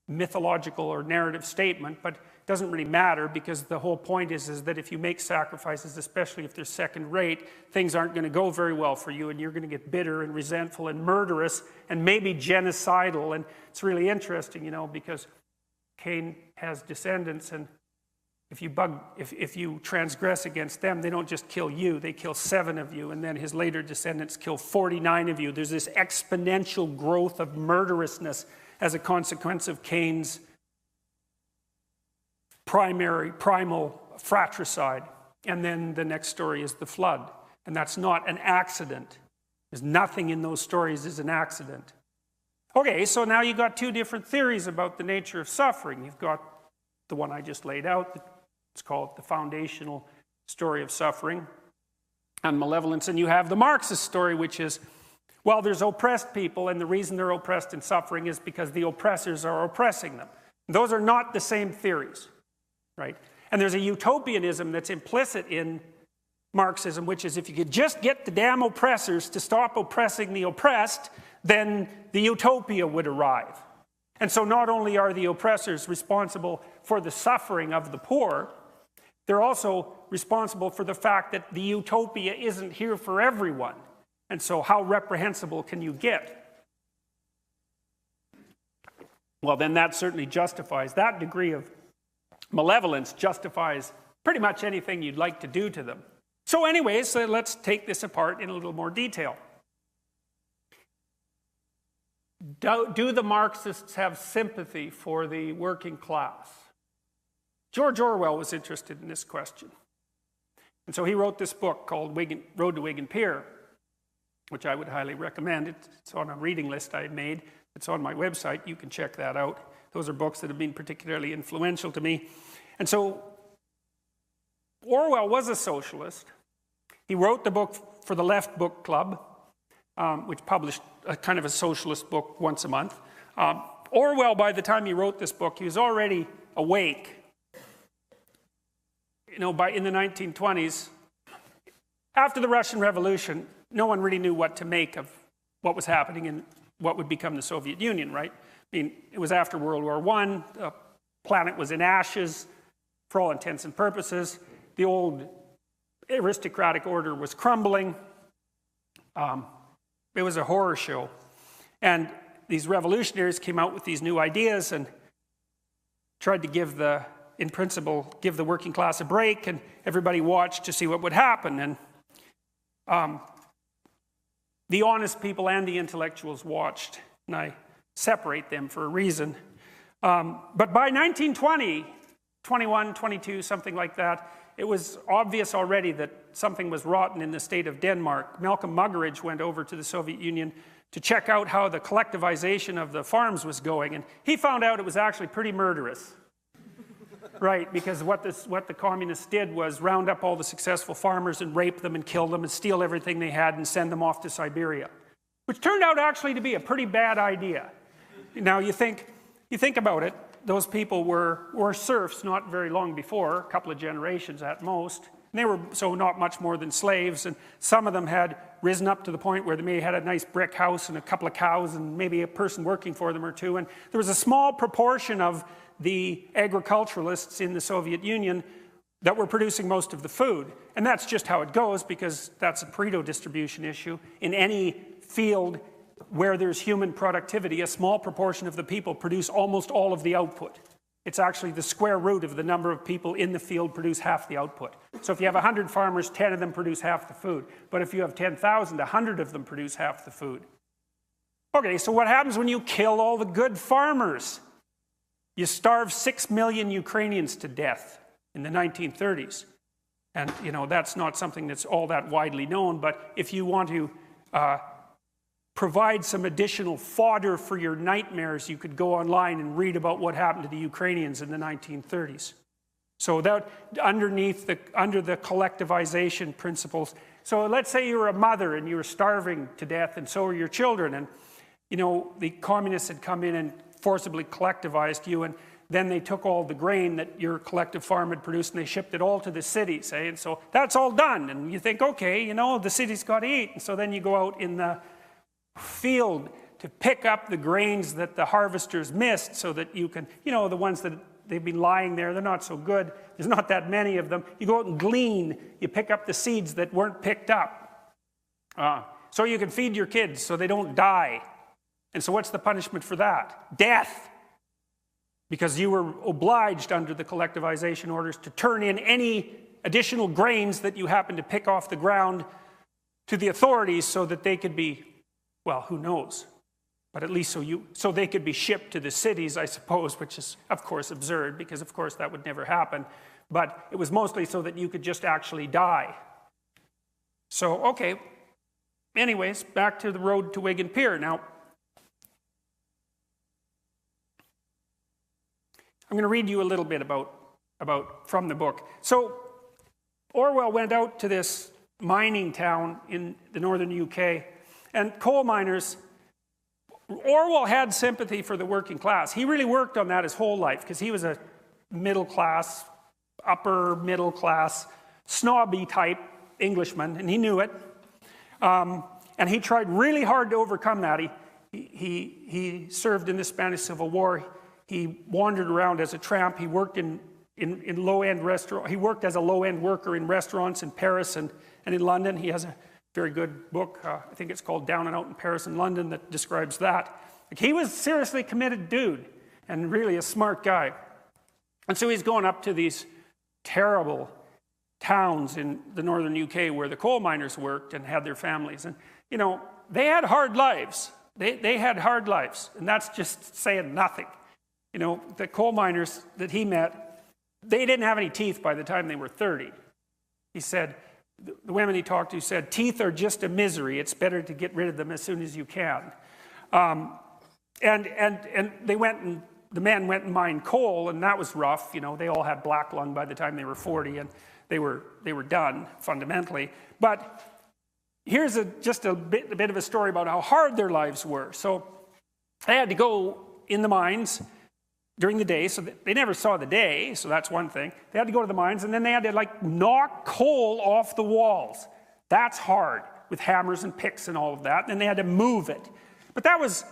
mythological or narrative statement, but it doesn't really matter, because the whole point is that if you make sacrifices, especially if they're second rate, things aren't going to go very well for you, and you're going to get bitter and resentful and murderous and maybe genocidal. And it's really interesting, you know, because Cain has descendants, and if you transgress against them, they don't just kill you, they kill 7 of you, and then his later descendants kill 49 of you. There's this exponential growth of murderousness as a consequence of Cain's primal fratricide. And then the next story is the flood. And that's not an accident. There's nothing in those stories is an accident. Okay, so now you've got 2 different theories about the nature of suffering. You've got the one I just laid out. It's called the foundational story of suffering and malevolence. And you have the Marxist story, which is, well, there's oppressed people, and the reason they're oppressed and suffering is because the oppressors are oppressing them. Those are not the same theories, right? And there's a utopianism that's implicit in Marxism, which is if you could just get the damn oppressors to stop oppressing the oppressed, then the utopia would arrive. And so not only are the oppressors responsible for the suffering of the poor, they're also responsible for the fact that the utopia isn't here for everyone. And so how reprehensible can you get? Well, then that certainly justifies, that degree of malevolence justifies pretty much anything you'd like to do to them. So anyways, let's take this apart in a little more detail. Do the Marxists have sympathy for the working class? George Orwell was interested in this question. And so he wrote this book called Road to Wigan Pier, which I would highly recommend. It's on a reading list I made. It's on my website. You can check that out. Those are books that have been particularly influential to me. And so Orwell was a socialist. He wrote the book for the Left Book Club, which published a kind of a socialist book once a month. Orwell, by the time he wrote this book, he was already awake. You know, in the 1920s, after the Russian Revolution, no one really knew what to make of what was happening in what would become the Soviet Union, right? I mean, it was after World War I, the planet was in ashes for all intents and purposes. The old aristocratic order was crumbling. It was a horror show. And these revolutionaries came out with these new ideas and tried to in principle, give the working class a break, and everybody watched to see what would happen. And the honest people and the intellectuals watched, and I separate them for a reason. But by 1920, 21, 22, something like that, it was obvious already that something was rotten in the state of Denmark. Malcolm Muggeridge went over to the Soviet Union to check out how the collectivization of the farms was going, and he found out it was actually pretty murderous. Right, because what the communists did was round up all the successful farmers and rape them and kill them and steal everything they had and send them off to Siberia, which turned out actually to be a pretty bad idea. Now you think about it, those people were serfs not very long before, a couple of generations at most. And they were so not much more than slaves, and some of them had risen up to the point where they may have had a nice brick house and a couple of cows and maybe a person working for them or two. And there was a small proportion of the agriculturalists in the Soviet Union that were producing most of the food. And that's just how it goes, because that's a Pareto distribution issue. In any field where there's human productivity, a small proportion of the people produce almost all of the output. It's actually the square root of the number of people in the field produce half the output. So if you have 100 farmers, 10 of them produce half the food. But if you have 10,000, 100 of them produce half the food. Okay, so what happens when you kill all the good farmers? You starve 6 million Ukrainians to death in the 1930s. And, you know, that's not something that's all that widely known, but if you want to provide some additional fodder for your nightmares, you could go online and read about what happened to the Ukrainians in the 1930s. So that under the collectivization principles. So let's say you were a mother and you were starving to death, and so were your children, and you know the communists had come in and forcibly collectivized you, and then they took all the grain that your collective farm had produced and they shipped it all to the cities, eh? And so that's all done, and you think, okay, you know, the city's got to eat, and so then you go out in the field to pick up the grains that the harvesters missed so that you can, you know, the ones that they've been lying there, they're not so good, there's not that many of them. You go out and glean, you pick up the seeds that weren't picked up. So you can feed your kids so they don't die. And so what's the punishment for that? Death. Because you were obliged under the collectivization orders to turn in any additional grains that you happened to pick off the ground to the authorities so that they could be, well, who knows? But at least so they could be shipped to the cities, I suppose, which is, of course, absurd, because, of course, that would never happen. But it was mostly so that you could just actually die. So, okay. Anyways, back to the road to Wigan Pier. Now, I'm going to read you a little bit about from the book. So, Orwell went out to this mining town in the northern UK, and coal miners. Orwell had sympathy for the working class. He really worked on that his whole life, because he was a middle class, upper middle class, snobby type Englishman, and he knew it. And he tried really hard to overcome that. He served in the Spanish Civil War. He wandered around as a tramp. He worked in low-end restaurant. He worked as a low-end worker in restaurants in Paris and in London. He has a very good book, I think it's called Down and Out in Paris and London, that describes that. Like, he was a seriously committed dude and really a smart guy. And so he's going up to these terrible towns in the northern UK where the coal miners worked and had their families. And, you know, they had hard lives. They had hard lives, and that's just saying nothing. You know, the coal miners that he met, they didn't have any teeth by the time they were 30. He said, the women he talked to said, teeth are just a misery. It's better to get rid of them as soon as you can. And they went and the men went and mined coal, and that was rough. You know, they all had black lung by the time they were 40, and they were done fundamentally. But here's just a bit of a story about how hard their lives were. So they had to go in the mines during the day, so they never saw the day, so that's one thing. They had to go to the mines, and then they had to, like, knock coal off the walls. That's hard, with hammers and picks and all of that, and they had to move it. But that was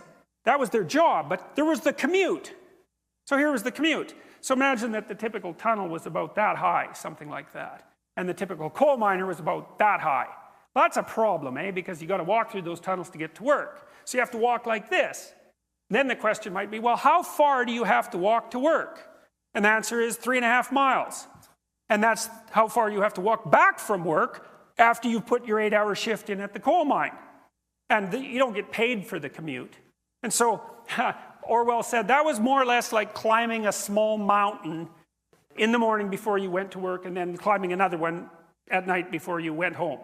their job, but there was the commute. So here was the commute. So imagine that the typical tunnel was about that high, something like that, and the typical coal miner was about that high. Well, that's a problem, eh, because you got to walk through those tunnels to get to work. So you have to walk like this. Then the question might be, well, how far do you have to walk to work? And the answer is 3.5 miles. And that's how far you have to walk back from work after you've put your 8-hour shift in at the coal mine. And you don't get paid for the commute. And so Orwell said that was more or less like climbing a small mountain in the morning before you went to work, and then climbing another one at night before you went home.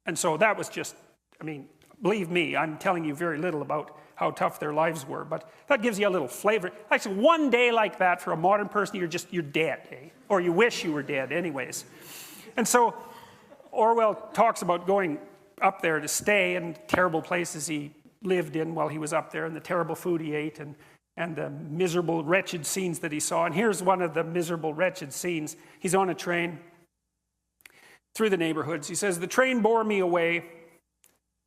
And so that was just, I mean, believe me, I'm telling you very little about how tough their lives were. But that gives you a little flavor. Actually, one day like that for a modern person, you're dead, eh? Or you wish you were dead anyways. And so Orwell talks about going up there to stay and terrible places he lived in while he was up there, and the terrible food he ate, and the miserable, wretched scenes that he saw. And here's one of the miserable, wretched scenes. He's on a train through the neighborhoods. He says, "The train bore me away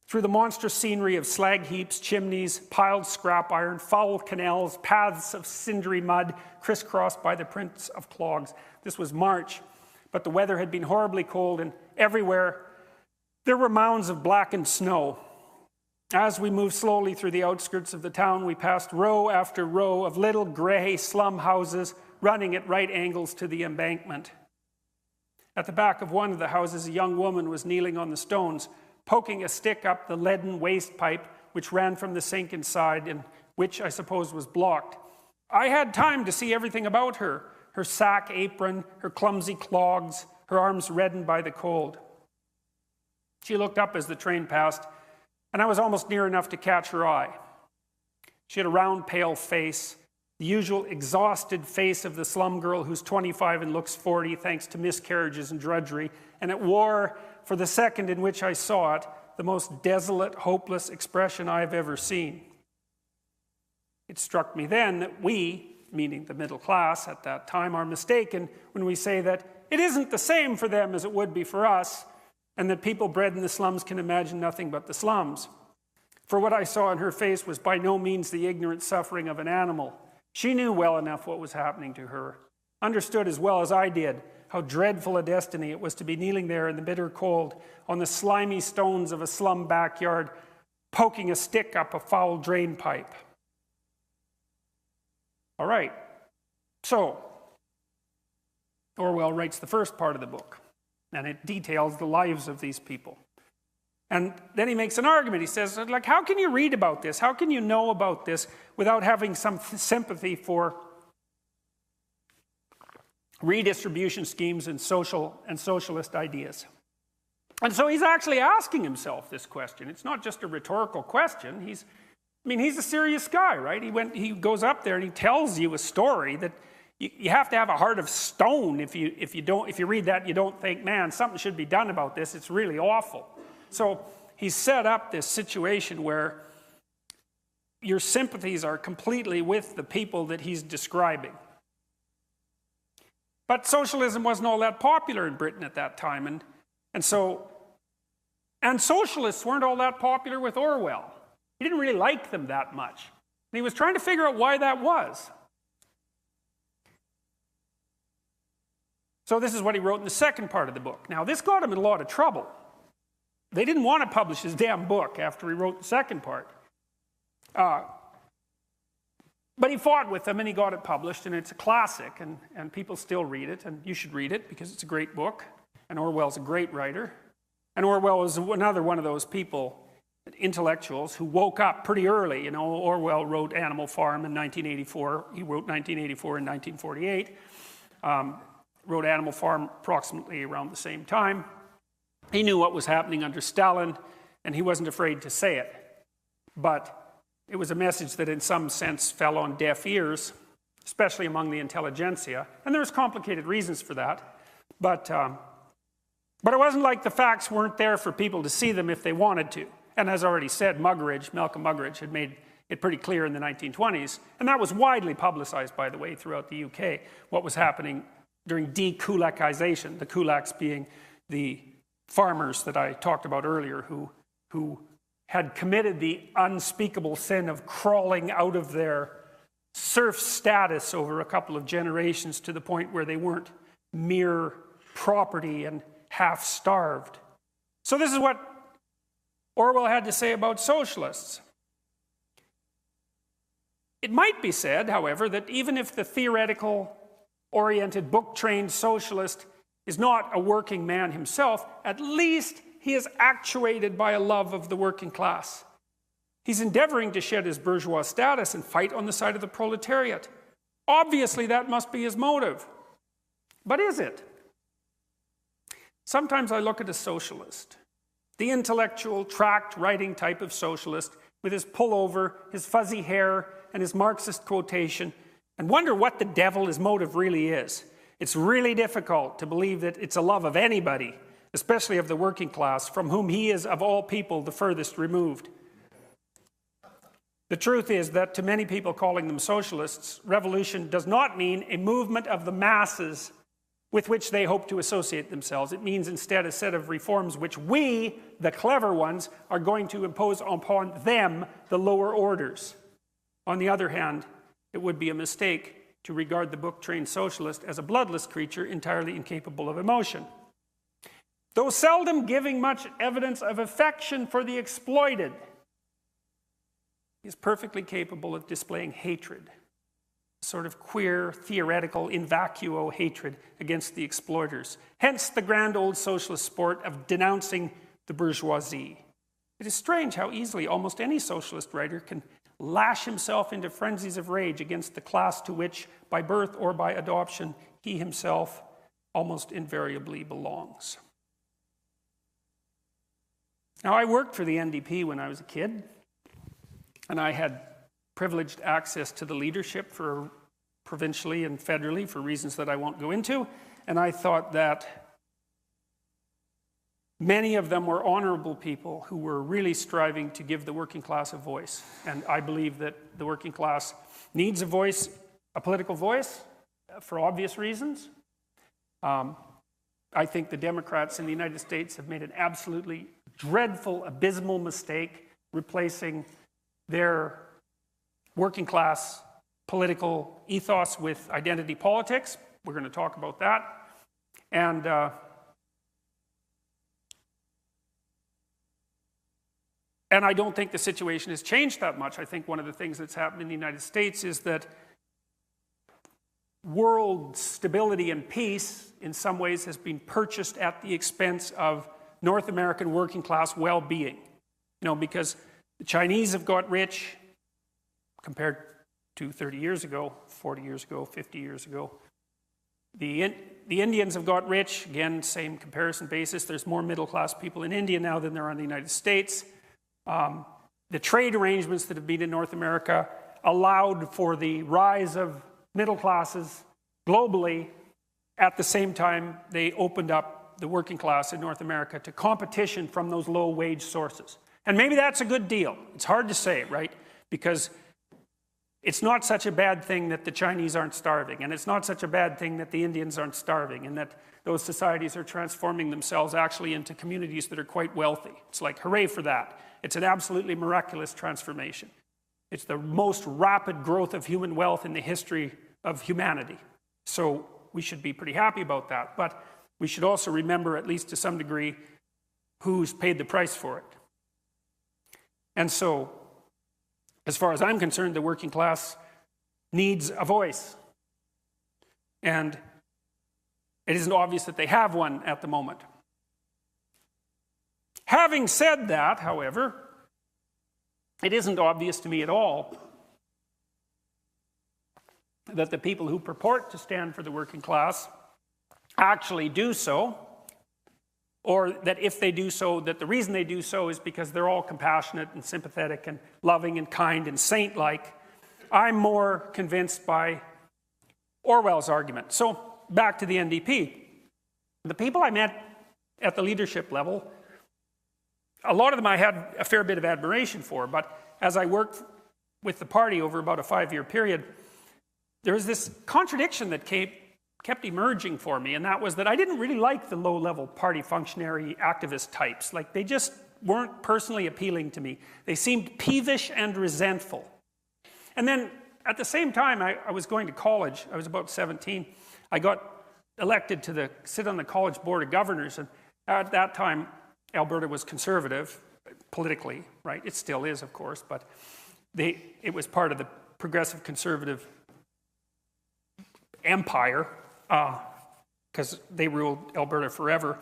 through the monstrous scenery of slag heaps, chimneys, piled scrap iron, foul canals, paths of cindery mud, crisscrossed by the prints of clogs." This was March, but the weather had been horribly cold, and everywhere there were mounds of blackened snow. As we moved slowly through the outskirts of the town, we passed row after row of little grey slum houses running at right angles to the embankment. At the back of one of the houses, a young woman was kneeling on the stones, poking a stick up the leaden waste pipe which ran from the sink inside, and which I suppose was blocked. I had time to see everything about her: her sack apron, her clumsy clogs, her arms reddened by the cold. She looked up as the train passed, and I was almost near enough to catch her eye. She had a round, pale face, the usual exhausted face of the slum girl who's 25 and looks 40 thanks to miscarriages and drudgery, and it wore, for the second in which I saw it, the most desolate, hopeless expression I've ever seen. It struck me then that we, meaning the middle class at that time, are mistaken when we say that it isn't the same for them as it would be for us, and that people bred in the slums can imagine nothing but the slums. For what I saw in her face was by no means the ignorant suffering of an animal. She knew well enough what was happening to her, understood as well as I did how dreadful a destiny it was to be kneeling there in the bitter cold on the slimy stones of a slum backyard, poking a stick up a foul drain pipe. All right, so Orwell writes the first part of the book, and it details the lives of these people. And then he makes an argument. He says, like, how can you read about this? How can you know about this without having some sympathy for redistribution schemes and socialist ideas? And so he's actually asking himself this question. It's not just a rhetorical question. He's a serious guy, right? He goes up there and he tells you a story that you have to have a heart of stone if you read that and you don't think, man, something should be done about this. It's really awful. So he's set up this situation where your sympathies are completely with the people that he's describing. But socialism wasn't all that popular in Britain at that time, and socialists weren't all that popular with Orwell. He didn't really like them that much. And he was trying to figure out why that was. So this is what he wrote in the second part of the book. Now, this got him in a lot of trouble. They didn't want to publish his damn book after he wrote the second part. But he fought with them and he got it published, and it's a classic, and people still read it, and you should read it because it's a great book, and Orwell's a great writer. And Orwell was another one of those people, intellectuals, who woke up pretty early. You know, Orwell wrote Animal Farm in 1984. He wrote 1984 and 1948. Wrote Animal Farm approximately around the same time. He knew what was happening under Stalin, and he wasn't afraid to say it. But it was a message that in some sense fell on deaf ears, especially among the intelligentsia. And there's complicated reasons for that. But it wasn't like the facts weren't there for people to see them if they wanted to. And as I already said, Malcolm Muggeridge had made it pretty clear in the 1920s, and that was widely publicized, by the way, throughout the UK, what was happening during de-kulakization, the kulaks being the farmers that I talked about earlier who had committed the unspeakable sin of crawling out of their serf status over a couple of generations to the point where they weren't mere property and half-starved. So this is what Orwell had to say about socialists. It might be said, however, that even if the theoretical-oriented, book-trained socialist is not a working man himself, at least he is actuated by a love of the working class. He's endeavoring to shed his bourgeois status and fight on the side of the proletariat. Obviously, that must be his motive. But is it? Sometimes I look at a socialist, the intellectual, tract-writing type of socialist, with his pullover, his fuzzy hair, and his Marxist quotation, and wonder what the devil his motive really is. It's really difficult to believe that it's a love of anybody, especially of the working class, from whom he is, of all people, the furthest removed. The truth is that to many people calling them socialists, revolution does not mean a movement of the masses with which they hope to associate themselves. It means instead a set of reforms which we, the clever ones, are going to impose upon them, the lower orders. On the other hand, it would be a mistake to regard the book-trained socialist as a bloodless creature entirely incapable of emotion. Though seldom giving much evidence of affection for the exploited, he is perfectly capable of displaying hatred, a sort of queer, theoretical, in vacuo hatred against the exploiters. Hence the grand old socialist sport of denouncing the bourgeoisie. It is strange how easily almost any socialist writer can lash himself into frenzies of rage against the class to which, by birth or by adoption, he himself almost invariably belongs. Now, I worked for the NDP when I was a kid, and I had privileged access to the leadership for provincially and federally for reasons that I won't go into, and I thought that many of them were honorable people who were really striving to give the working class a voice. And I believe that the working class needs a voice, a political voice, for obvious reasons. I think the Democrats in the United States have made an absolutely dreadful, abysmal mistake replacing their working class political ethos with identity politics. We're going to talk about that. And I don't think the situation has changed that much. I think one of the things that's happened in the United States is that world stability and peace, in some ways, has been purchased at the expense of North American working class well-being. You know, because the Chinese have got rich compared to 30 years ago, 40 years ago, 50 years ago. The Indians have got rich, again, same comparison basis. There's more middle-class people in India now than there are in the United States. The trade arrangements that have been in North America allowed for the rise of middle classes globally. At the same time, they opened up the working class in North America to competition from those low-wage sources. And maybe that's a good deal. It's hard to say, right? Because it's not such a bad thing that the Chinese aren't starving, and it's not such a bad thing that the Indians aren't starving, and that those societies are transforming themselves actually into communities that are quite wealthy. It's like, hooray for that. It's an absolutely miraculous transformation. It's the most rapid growth of human wealth in the history of humanity. So we should be pretty happy about that. But we should also remember, at least to some degree, who's paid the price for it. And so, as far as I'm concerned, the working class needs a voice. And it isn't obvious that they have one at the moment. Having said that, however, it isn't obvious to me at all that the people who purport to stand for the working class actually do so, or that if they do so, that the reason they do so is because they're all compassionate and sympathetic and loving and kind and saint-like. I'm more convinced by Orwell's argument. So, back to the NDP. The people I met at the leadership level, a lot of them I had a fair bit of admiration for, but as I worked with the party over about a 5-year period, there was this contradiction that kept emerging for me, and that was that I didn't really like the low-level party functionary activist types. Like, they just weren't personally appealing to me. They seemed peevish and resentful. And then, at the same time, I was going to college. I was about 17. I got elected to sit on the college board of governors, and at that time, Alberta was conservative, politically, right? It still is, of course, but it was part of the progressive conservative empire, because they ruled Alberta forever.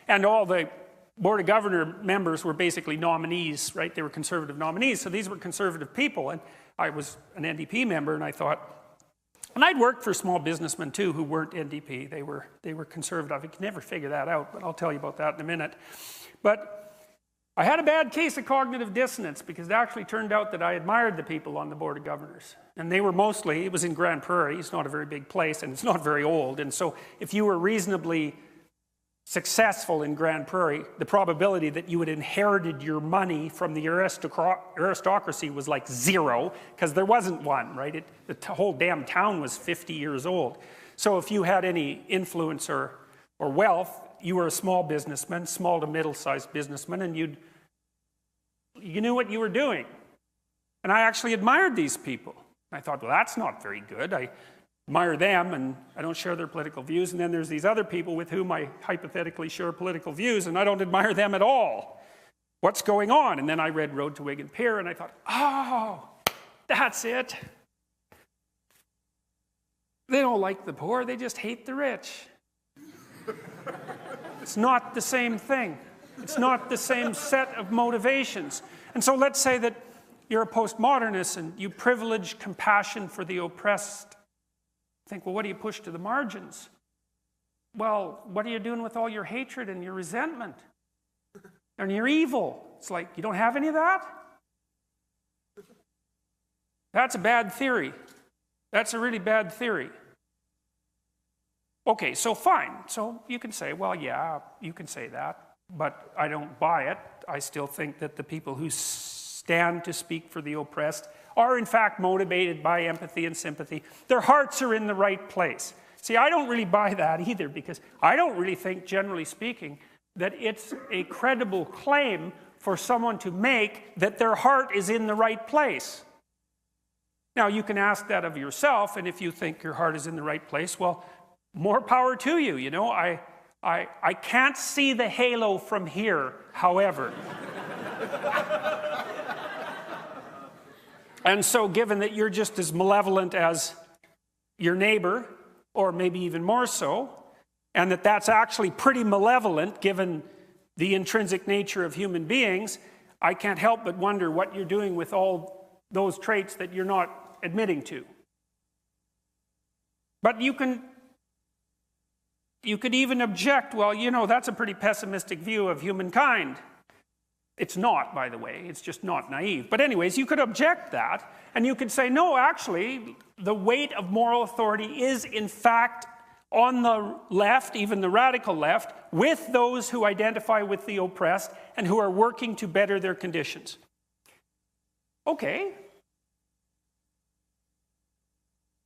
And all the Board of Governor members were basically nominees, right? They were conservative nominees, so these were conservative people. And I was an NDP member, and I thought, and I'd worked for small businessmen too who weren't NDP. They were conservative. I could never figure that out, but I'll tell you about that in a minute. But I had a bad case of cognitive dissonance because it actually turned out that I admired the people on the Board of Governors. And they were mostly, it was in Grand Prairie, it's not a very big place, and it's not very old. And so if you were reasonably successful in Grand Prairie, the probability that you had inherited your money from the aristocracy was like 0, because there wasn't one, right? The whole damn town was 50 years old. So if you had any influence or wealth, you were a small businessman, small to middle-sized businessman, and you knew what you were doing. And I actually admired these people. I thought, well, that's not very good. I admire them, and I don't share their political views. And then there's these other people with whom I hypothetically share political views, and I don't admire them at all. What's going on? And then I read Road to Wig and Pier, and I thought, oh, that's it. They don't like the poor, they just hate the rich. It's not the same thing. It's not the same set of motivations. And so let's say that you're a postmodernist and you privilege compassion for the oppressed. Think, well, what do you push to the margins? Well, what are you doing with all your hatred and your resentment and your evil? It's like, you don't have any of that? That's a bad theory. That's a really bad theory. Okay, so fine. So you can say, well, yeah, you can say that, but I don't buy it. I still think that the people who stand to speak for the oppressed are in fact motivated by empathy and sympathy. Their hearts are in the right place. See, I don't really buy that either, because I don't really think, generally speaking, that it's a credible claim for someone to make that their heart is in the right place. Now, you can ask that of yourself, and if you think your heart is in the right place, well, more power to you. You know, I can't see the halo from here, however. And so given that you're just as malevolent as your neighbor, or maybe even more so, and that that's actually pretty malevolent given the intrinsic nature of human beings, I can't help but wonder what you're doing with all those traits that you're not admitting to. But you could even object, well, you know, that's a pretty pessimistic view of humankind. It's not, by the way. It's just not naive. But anyways, you could object that, and you could say, no, actually, the weight of moral authority is, in fact, on the left, even the radical left, with those who identify with the oppressed and who are working to better their conditions. Okay.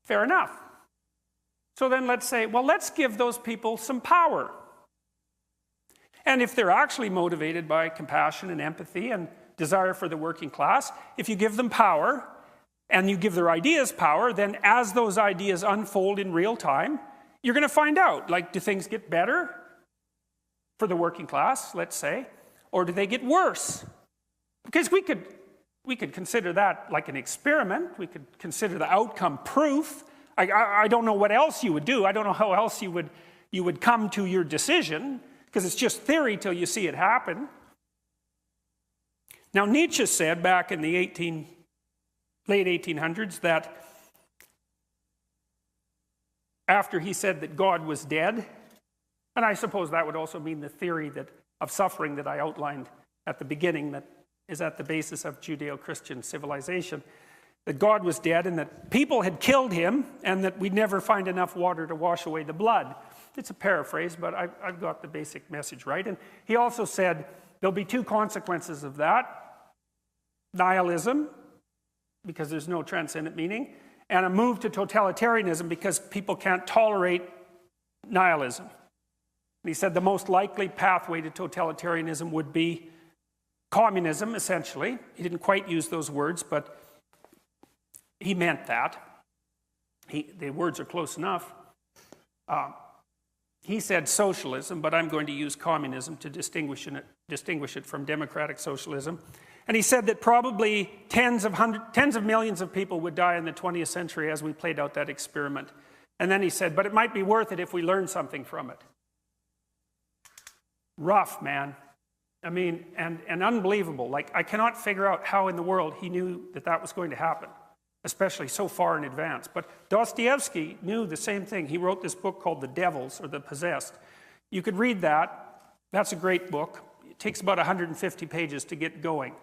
Fair enough. So then let's say, well, let's give those people some power. And if they're actually motivated by compassion and empathy and desire for the working class, if you give them power and you give their ideas power, then as those ideas unfold in real time, you're going to find out, like, do things get better for the working class, let's say, or do they get worse? Because we could consider that like an experiment. We could consider the outcome proof. I don't know what else you would do. I don't know how else you would come to your decision, because it's just theory till you see it happen. Now, Nietzsche said back in the late 1800s that after he said that God was dead, and I suppose that would also mean the theory of suffering that I outlined at the beginning that is at the basis of Judeo-Christian civilization, that God was dead and that people had killed him and that we'd never find enough water to wash away the blood. It's a paraphrase, but I've got the basic message right. And he also said there'll be two consequences of that: nihilism, because there's no transcendent meaning, and a move to totalitarianism because people can't tolerate nihilism. And he said the most likely pathway to totalitarianism would be communism, essentially. He didn't quite use those words, but he meant that. The words are close enough. He said socialism, but I'm going to use communism to distinguish it from democratic socialism. And he said that probably tens of millions of people would die in the 20th century as we played out that experiment. And then he said, but it might be worth it if we learn something from it. Rough, man. I mean, and unbelievable. Like, I cannot figure out how in the world he knew that was going to happen, especially so far in advance. But Dostoevsky knew the same thing. He wrote this book called The Devils, or The Possessed. You could read that. That's a great book. it takes about 150 pages to get going.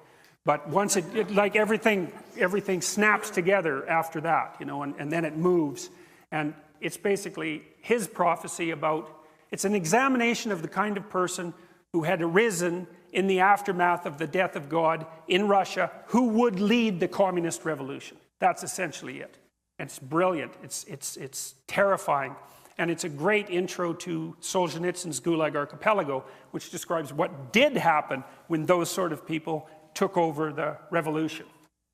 But once like everything snaps together after that, you know, and then it moves. And it's basically his prophecy about, it's an examination of the kind of person who had arisen in the aftermath of the death of God in Russia, who would lead the communist revolution. That's essentially it. And it's brilliant. It's terrifying. And it's a great intro to Solzhenitsyn's Gulag Archipelago, which describes what did happen when those sort of people took over the revolution.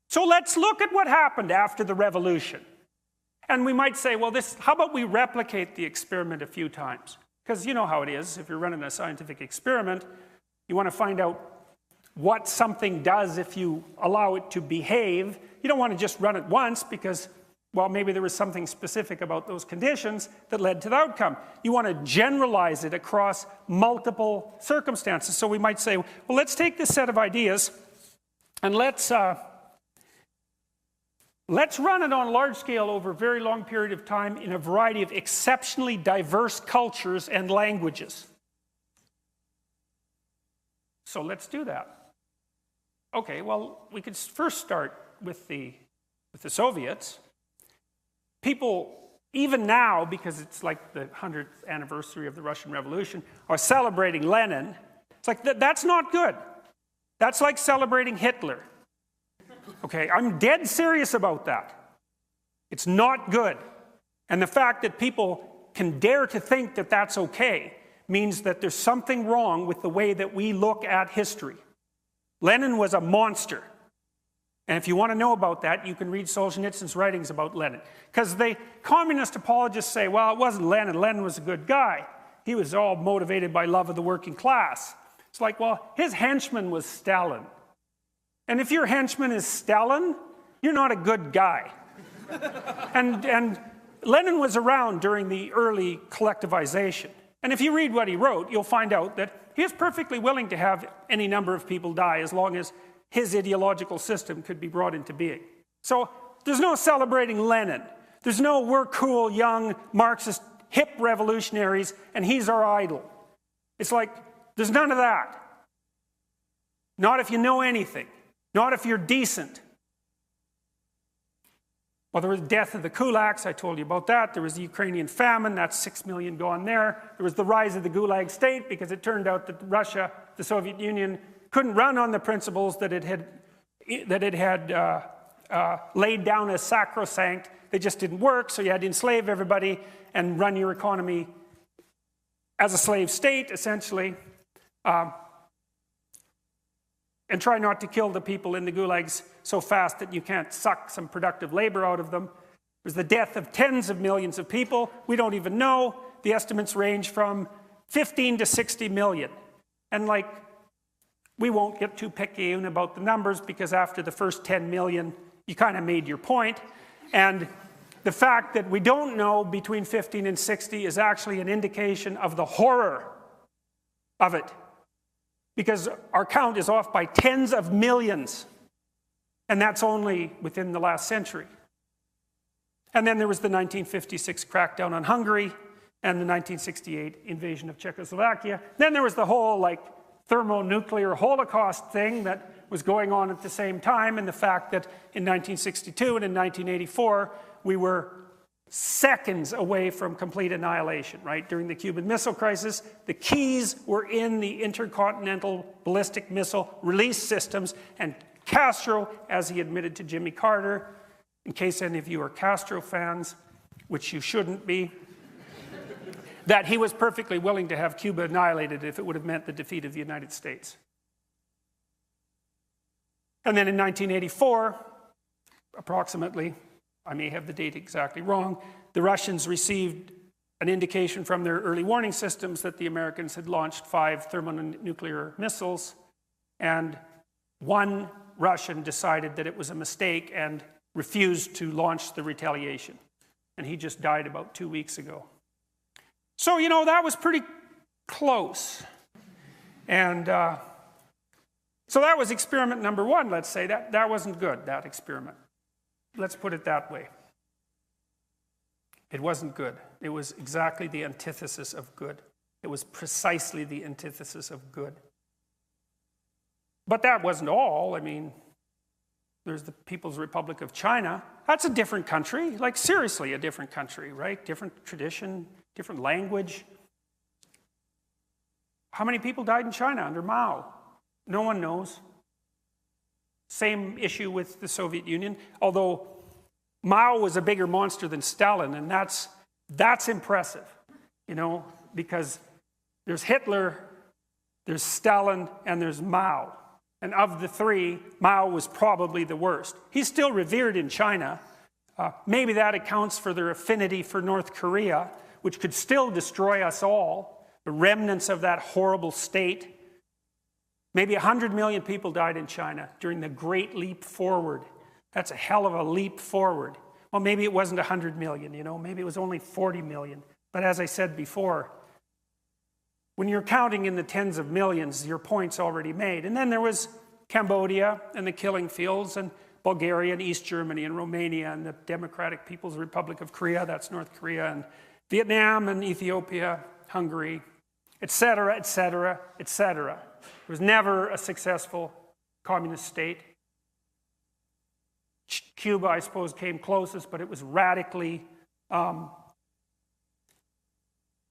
So let's look at what happened after the revolution. And we might say, well, how about we replicate the experiment a few times? Because you know how it is. If you're running a scientific experiment, you want to find out what something does if you allow it to behave. You don't want to just run it once because, well, maybe there was something specific about those conditions that led to the outcome. You want to generalize it across multiple circumstances. So we might say, well, let's take this set of ideas and let's run it on a large scale over a very long period of time in a variety of exceptionally diverse cultures and languages. So let's do that. Okay, well, we could first start with the Soviets. People, even now, because it's like the 100th anniversary of the Russian Revolution, are celebrating Lenin. It's like, that's not good. That's like celebrating Hitler. Okay, I'm dead serious about that. It's not good. And the fact that people can dare to think that that's okay means that there's something wrong with the way that we look at history. Lenin was a monster. And if you want to know about that, you can read Solzhenitsyn's writings about Lenin. Because the communist apologists say, well, it wasn't Lenin. Lenin was a good guy. He was all motivated by love of the working class. It's like, well, his henchman was Stalin. And if your henchman is Stalin, you're not a good guy. and Lenin was around during the early collectivization. And if you read what he wrote, you'll find out that he was perfectly willing to have any number of people die as long as his ideological system could be brought into being. So there's no celebrating Lenin. There's no we're cool, young, Marxist, hip revolutionaries, and he's our idol. It's like, there's none of that. Not if you know anything. Not if you're decent. Well, there was the death of the kulaks, I told you about that. There was the Ukrainian famine, that's 6 million gone there. There was the rise of the Gulag state because it turned out that Russia, the Soviet Union, couldn't run on the principles that it had laid down as sacrosanct. They just didn't work, so you had to enslave everybody and run your economy as a slave state, essentially. And try not to kill the people in the gulags so fast that you can't suck some productive labor out of them. There's the death of tens of millions of people. We don't even know. The estimates range from 15 to 60 million. And like, we won't get too picayune about the numbers because after the first 10 million, you kind of made your point. And the fact that we don't know between 15 and 60 is actually an indication of the horror of it. Because our count is off by tens of millions. And that's only within the last century. And then there was the 1956 crackdown on Hungary and the 1968 invasion of Czechoslovakia. Then there was the whole like thermonuclear Holocaust thing that was going on at the same time, and the fact that in 1962 and in 1984 we were seconds away from complete annihilation, right? During the Cuban Missile Crisis, the keys were in the intercontinental ballistic missile release systems, and Castro, as he admitted to Jimmy Carter, in case any of you are Castro fans, which you shouldn't be, that he was perfectly willing to have Cuba annihilated if it would have meant the defeat of the United States. And then in 1984, approximately, I may have the date exactly wrong, the Russians received an indication from their early warning systems that the Americans had launched 5 thermonuclear missiles, and one Russian decided that it was a mistake and refused to launch the retaliation. And he just died about 2 weeks ago. So, you know, that was pretty close. And so that was experiment number 1, let's say. That wasn't good, that experiment. Let's put it that way. It wasn't good. It was exactly the antithesis of good. It was precisely the antithesis of good. But that wasn't all. I mean, there's the People's Republic of China. That's a different country, like seriously a different country, right? Different tradition, different language. How many people died in China under Mao? No one knows. Same issue with the Soviet Union, although Mao was a bigger monster than Stalin, and that's impressive, you know, because there's Hitler, there's Stalin, and there's Mao. And of the three, Mao was probably the worst. He's still revered in China. Maybe that accounts for their affinity for North Korea, which could still destroy us all, the remnants of that horrible state. Maybe 100 million people died in China during the Great Leap Forward. That's a hell of a leap forward. Well, maybe it wasn't 100 million, you know, maybe it was only 40 million. But as I said before, when you're counting in the tens of millions, your point's already made. And then there was Cambodia and the killing fields, and Bulgaria and East Germany and Romania and the Democratic People's Republic of Korea, that's North Korea, and Vietnam and Ethiopia, Hungary, etc., etc., etc. It was never a successful communist state. Cuba, I suppose, came closest, but it was radically...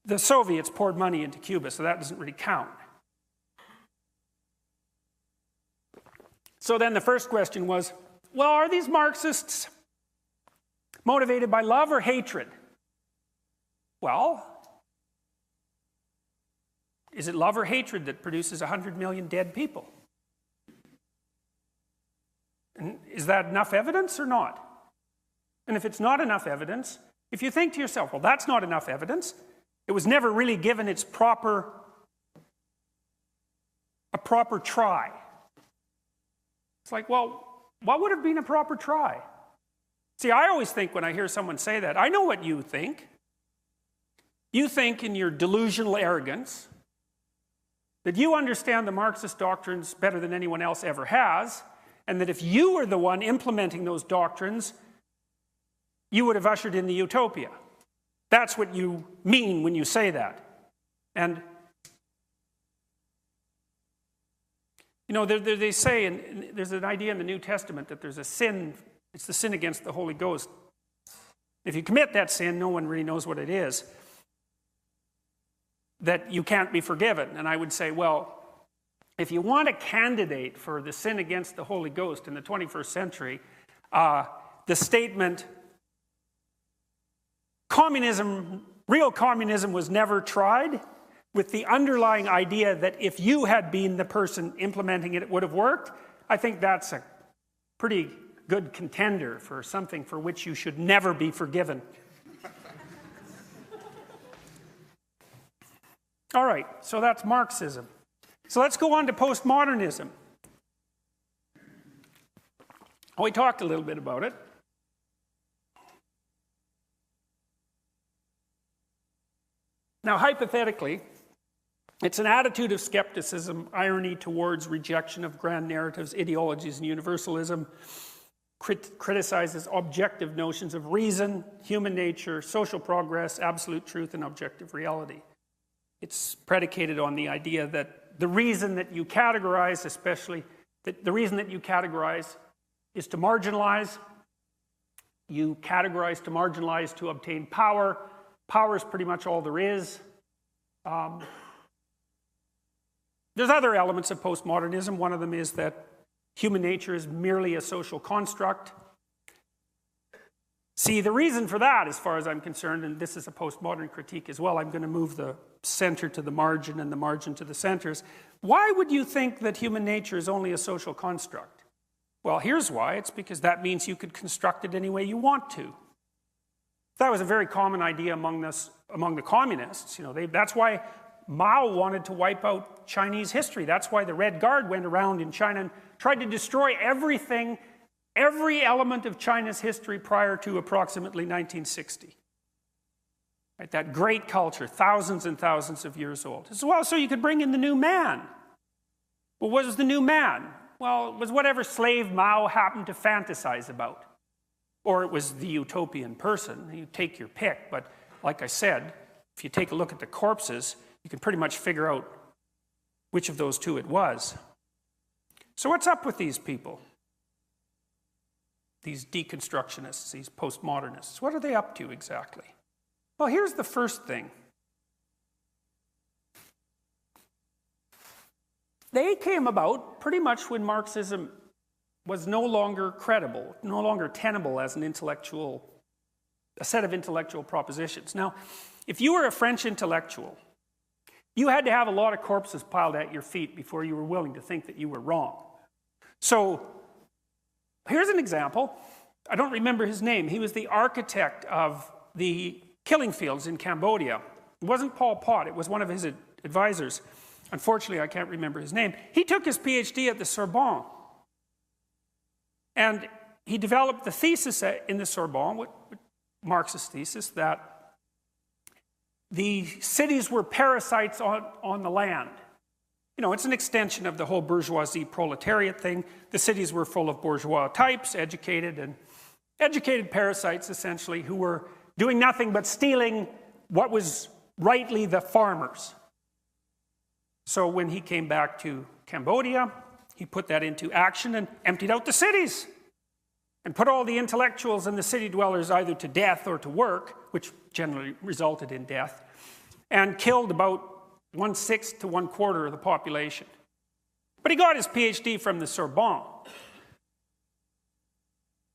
the Soviets poured money into Cuba, so that doesn't really count. So then the first question was, well, are these Marxists motivated by love or hatred? Well, is it love or hatred that produces 100 million dead people? And is that enough evidence or not? And if it's not enough evidence, if you think to yourself, well, that's not enough evidence, it was never really given its a proper try. It's like, well, what would have been a proper try? See, I always think when I hear someone say that, I know what you think. You think in your delusional arrogance that you understand the Marxist doctrines better than anyone else ever has, and that if you were the one implementing those doctrines, you would have ushered in the utopia. That's what you mean when you say that. And, you know, they say, and there's an idea in the New Testament that there's a sin, it's the sin against the Holy Ghost. If you commit that sin, no one really knows what it is, that you can't be forgiven. And I would say, well, if you want a candidate for the sin against the Holy Ghost in the 21st century, the statement, real communism was never tried, with the underlying idea that if you had been the person implementing it, it would have worked, I think that's a pretty good contender for something for which you should never be forgiven. All right, so that's Marxism. So let's go on to postmodernism. We talked a little bit about it. Now, hypothetically, it's an attitude of skepticism, irony towards rejection of grand narratives, ideologies, and universalism, criticizes objective notions of reason, human nature, social progress, absolute truth, and objective reality. It's predicated on the idea that the reason that you categorize, especially, that the reason that you categorize is to marginalize. You categorize to marginalize to obtain power. Power is pretty much all there is. There's other elements of postmodernism. One of them is that human nature is merely a social construct. See, the reason for that, as far as I'm concerned, and this is a postmodern critique as well, I'm going to move the center to the margin and the margin to the centers. Why would you think that human nature is only a social construct? Well, here's why. It's because that means you could construct it any way you want to. That was a very common idea among the communists. You know, that's why Mao wanted to wipe out Chinese history. That's why the Red Guard went around in China and tried to destroy everything, every element of China's history prior to approximately 1960. Right, that great culture, thousands and thousands of years old. As well, so you could bring in the new man. Well, what was the new man? Well, it was whatever slave Mao happened to fantasize about. Or it was the utopian person. You take your pick, but like I said, if you take a look at the corpses, you can pretty much figure out which of those two it was. So what's up with these people? These deconstructionists, these postmodernists. What are they up to exactly? Well, here's the first thing. They came about pretty much when Marxism was no longer credible, no longer tenable as a set of intellectual propositions. Now, if you were a French intellectual, you had to have a lot of corpses piled at your feet before you were willing to think that you were wrong. So, here's an example. I don't remember his name. He was the architect of the killing fields in Cambodia. It wasn't Pol Pot, it was one of his advisors. Unfortunately, I can't remember his name. He took his PhD at the Sorbonne. And he developed the thesis in the Sorbonne, Marxist thesis, that the cities were parasites on the land. You know, it's an extension of the whole bourgeoisie proletariat thing. The cities were full of bourgeois types, educated parasites, essentially, who were doing nothing but stealing what was rightly the farmers. So when he came back to Cambodia, he put that into action and emptied out the cities and put all the intellectuals and the city dwellers either to death or to work, which generally resulted in death, and killed about 1/6 to 1/4 of the population. But he got his PhD from the Sorbonne.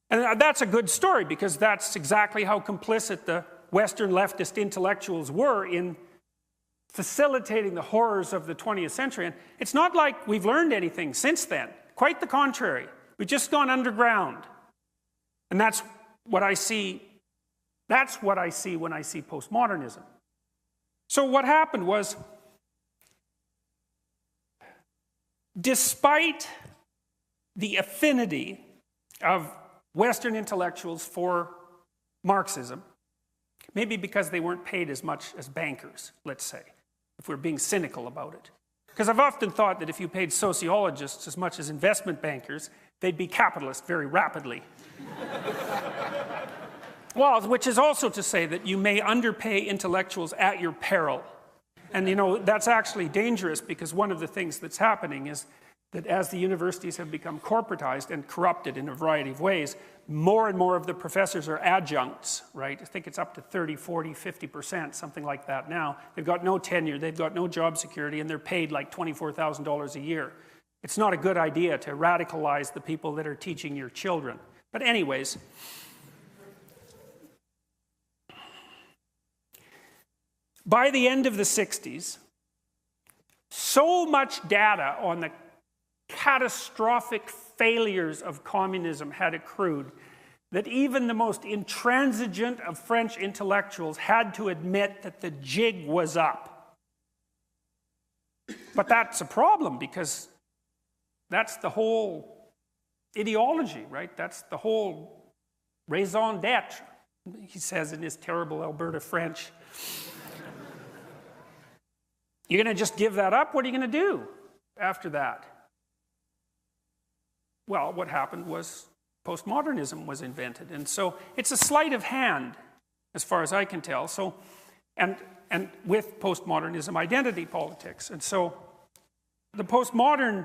And that's a good story because that's exactly how complicit the Western leftist intellectuals were in facilitating the horrors of the 20th century. And it's not like we've learned anything since then. Quite the contrary. We've just gone underground. And that's what I see. That's what I see when I see postmodernism. So what happened was, despite the affinity of Western intellectuals for Marxism, maybe because they weren't paid as much as bankers, let's say, if we're being cynical about it. Because I've often thought that if you paid sociologists as much as investment bankers, they'd be capitalists very rapidly. Well, which is also to say that you may underpay intellectuals at your peril. And you know, that's actually dangerous because one of the things that's happening is that as the universities have become corporatized and corrupted in a variety of ways, more and more of the professors are adjuncts, right? I think it's up to 30, 40, 50%, something like that now. They've got no tenure, they've got no job security, and they're paid like $24,000 a year. It's not a good idea to radicalize the people that are teaching your children. But anyways, by the end of the 60s, so much data on the catastrophic failures of communism had accrued that even the most intransigent of French intellectuals had to admit that the jig was up. But that's a problem because that's the whole ideology, right? That's the whole raison d'etre, he says in his terrible Alberta French. You're going to just give that up? What are you going to do after that? Well, what happened was postmodernism was invented. And so it's a sleight of hand, as far as I can tell. So, and with postmodernism, identity politics. And so the postmodern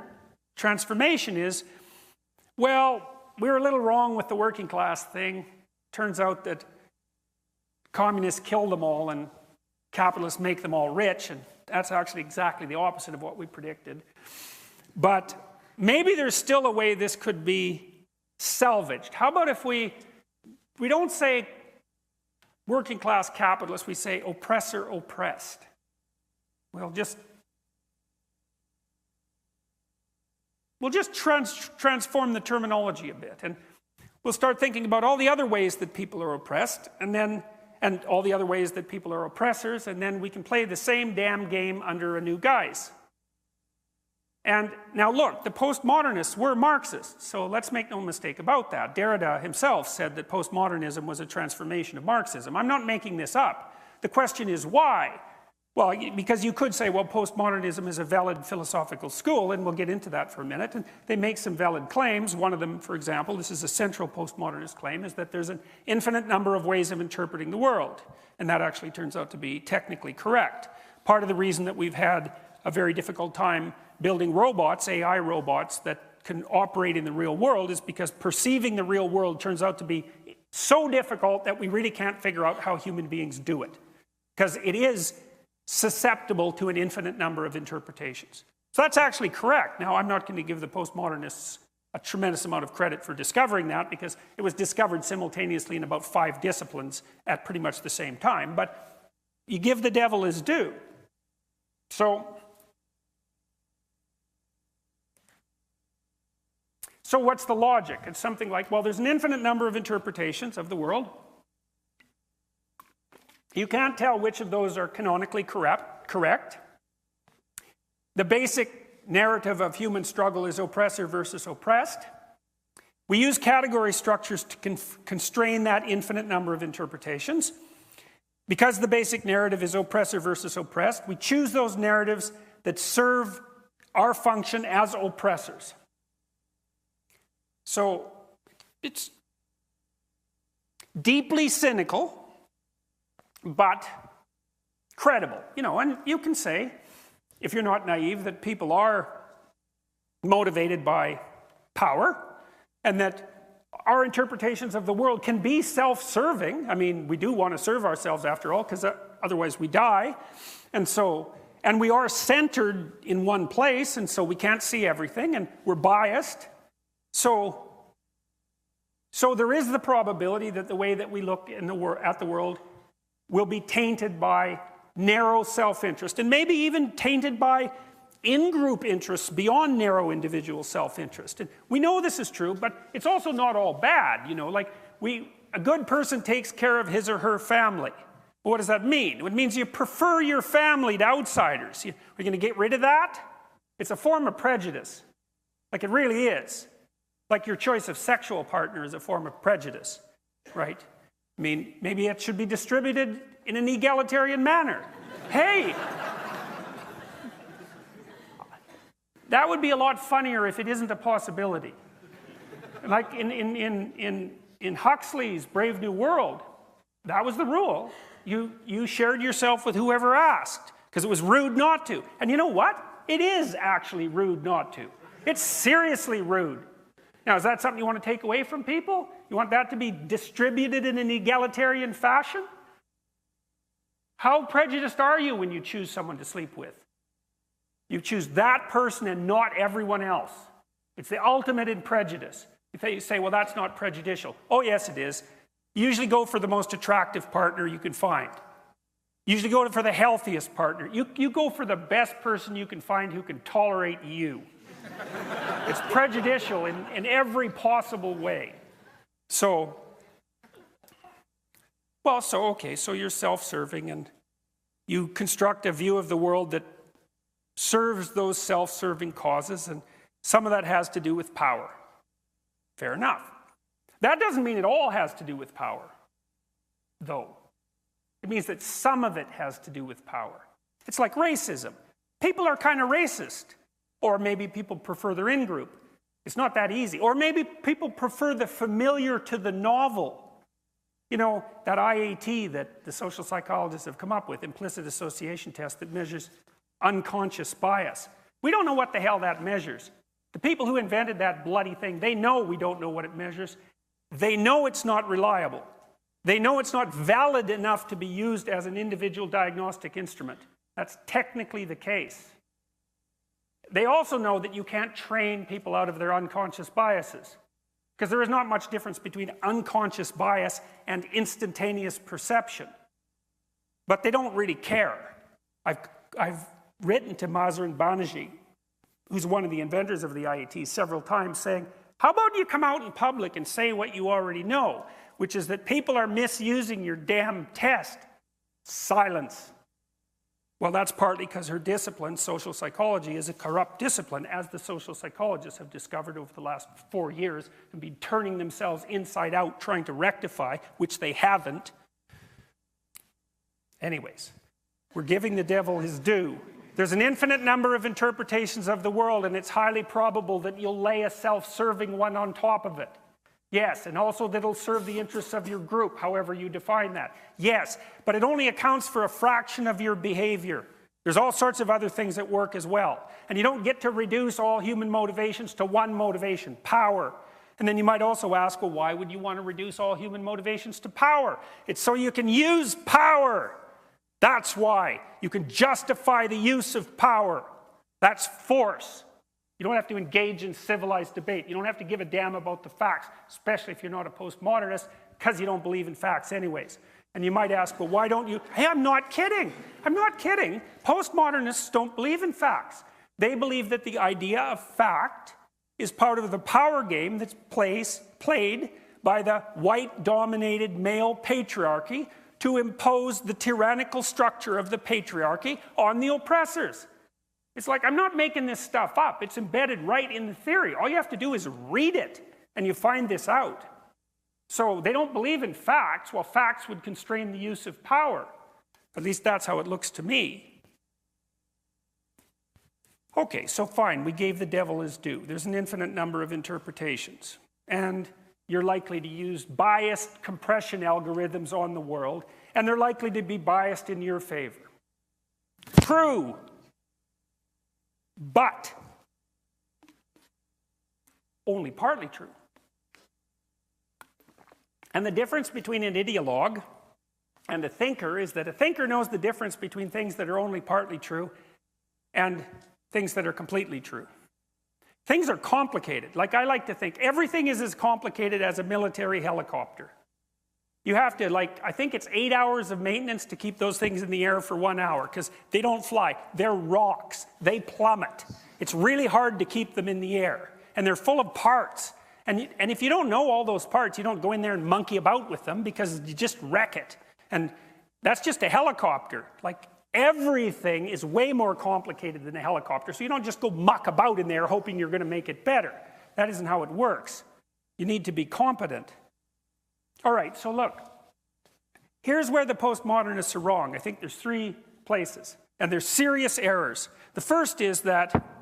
transformation is, well, we were a little wrong with the working class thing. Turns out that communists kill them all and capitalists make them all rich. And that's actually exactly the opposite of what we predicted. But maybe there's still a way this could be salvaged. How about if we don't say working class capitalist, we say oppressor oppressed. We'll just transform the terminology a bit, and we'll start thinking about all the other ways that people are oppressed, and all the other ways that people are oppressors, and then we can play the same damn game under a new guise. And now look, the postmodernists were Marxists, so let's make no mistake about that. Derrida himself said that postmodernism was a transformation of Marxism. I'm not making this up. The question is why? Well, because you could say, well, postmodernism is a valid philosophical school, and we'll get into that for a minute, and they make some valid claims. One of them, for example, this is a central postmodernist claim, is that there's an infinite number of ways of interpreting the world, and that actually turns out to be technically correct. Part of the reason that we've had a very difficult time building robots, AI robots, that can operate in the real world is because perceiving the real world turns out to be so difficult that we really can't figure out how human beings do it. Because it is susceptible to an infinite number of interpretations. So that's actually correct. Now, I'm not going to give the postmodernists a tremendous amount of credit for discovering that, because it was discovered simultaneously in about 5 disciplines at pretty much the same time. But you give the devil his due. So what's the logic? It's something like, well, there's an infinite number of interpretations of the world. You can't tell which of those are canonically correct. The basic narrative of human struggle is oppressor versus oppressed. We use category structures to constrain that infinite number of interpretations. Because the basic narrative is oppressor versus oppressed, we choose those narratives that serve our function as oppressors. So it's deeply cynical, but credible. You know, and you can say, if you're not naive, that people are motivated by power, and that our interpretations of the world can be self-serving. I mean, we do want to serve ourselves after all, because otherwise we die. And we are centered in one place, and so we can't see everything, and we're biased. So there is the probability that the way that we look at the world will be tainted by narrow self-interest, and maybe even tainted by in-group interests beyond narrow individual self-interest. And we know this is true, but it's also not all bad. You know, like a good person takes care of his or her family. Well, what does that mean? It means you prefer your family to outsiders. Are you going to get rid of that? It's a form of prejudice. Like, it really is. Like your choice of sexual partner is a form of prejudice, right? I mean, maybe it should be distributed in an egalitarian manner. Hey! That would be a lot funnier if it isn't a possibility. Like in Huxley's Brave New World, that was the rule. You shared yourself with whoever asked, because it was rude not to. And you know what? It is actually rude not to. It's seriously rude. Now, is that something you want to take away from people? You want that to be distributed in an egalitarian fashion? How prejudiced are you when you choose someone to sleep with? You choose that person and not everyone else. It's the ultimate in prejudice. You say, well, that's not prejudicial. Oh, yes, it is. You usually go for the most attractive partner you can find. You usually go for the healthiest partner. You go for the best person you can find who can tolerate you. It's prejudicial in every possible way. So you're self-serving, and you construct a view of the world that serves those self-serving causes, and some of that has to do with power. Fair enough. That doesn't mean it all has to do with power, though. It means that some of it has to do with power. It's like racism. People are kind of racist. Or maybe people prefer their in-group. It's not that easy. Or maybe people prefer the familiar to the novel. You know, that IAT that the social psychologists have come up with, implicit association test, that measures unconscious bias. We don't know what the hell that measures. The people who invented that bloody thing, they know we don't know what it measures. They know it's not reliable. They know it's not valid enough to be used as an individual diagnostic instrument. That's technically the case. They also know that you can't train people out of their unconscious biases, because there is not much difference between unconscious bias and instantaneous perception. But they don't really care. I've written to Mazrin Banerjee, who's one of the inventors of the IAT, several times saying, how about you come out in public and say what you already know, which is that people are misusing your damn test. Silence. Well, that's partly because her discipline, social psychology, is a corrupt discipline, as the social psychologists have discovered over the last 4 years, and been turning themselves inside out trying to rectify, which they haven't. Anyways, we're giving the devil his due. There's an infinite number of interpretations of the world, and it's highly probable that you'll lay a self-serving one on top of it. Yes, and also that it'll serve the interests of your group, however you define that. Yes, but it only accounts for a fraction of your behavior. There's all sorts of other things at work as well. And you don't get to reduce all human motivations to one motivation, power. And then you might also ask, well, why would you want to reduce all human motivations to power? It's so you can use power. That's why. You can justify the use of power. That's force. You don't have to engage in civilized debate. You don't have to give a damn about the facts, especially if you're not a postmodernist, because you don't believe in facts anyways. And you might ask, well, why don't you? Hey, I'm not kidding. I'm not kidding. Postmodernists don't believe in facts. They believe that the idea of fact is part of the power game that's played by the white-dominated male patriarchy to impose the tyrannical structure of the patriarchy on the oppressors. It's like, I'm not making this stuff up. It's embedded right in the theory. All you have to do is read it, and you find this out. So they don't believe in facts, while facts would constrain the use of power. At least that's how it looks to me. Okay, so fine, we gave the devil his due. There's an infinite number of interpretations. And you're likely to use biased compression algorithms on the world, and they're likely to be biased in your favor. True. But only partly true. And the difference between an ideologue and a thinker is that a thinker knows the difference between things that are only partly true and things that are completely true. Things are complicated. Like, I like to think everything is as complicated as a military helicopter. You have to, I think it's 8 hours of maintenance to keep those things in the air for 1 hour, because they don't fly. They're rocks. They plummet. It's really hard to keep them in the air. And they're full of parts. And if you don't know all those parts, you don't go in there and monkey about with them, because you just wreck it. And that's just a helicopter. Like, everything is way more complicated than a helicopter, so you don't just go muck about in there hoping you're going to make it better. That isn't how it works. You need to be competent. All right, so look. Here's where the postmodernists are wrong. I think there's 3 places, and there's serious errors. The first is that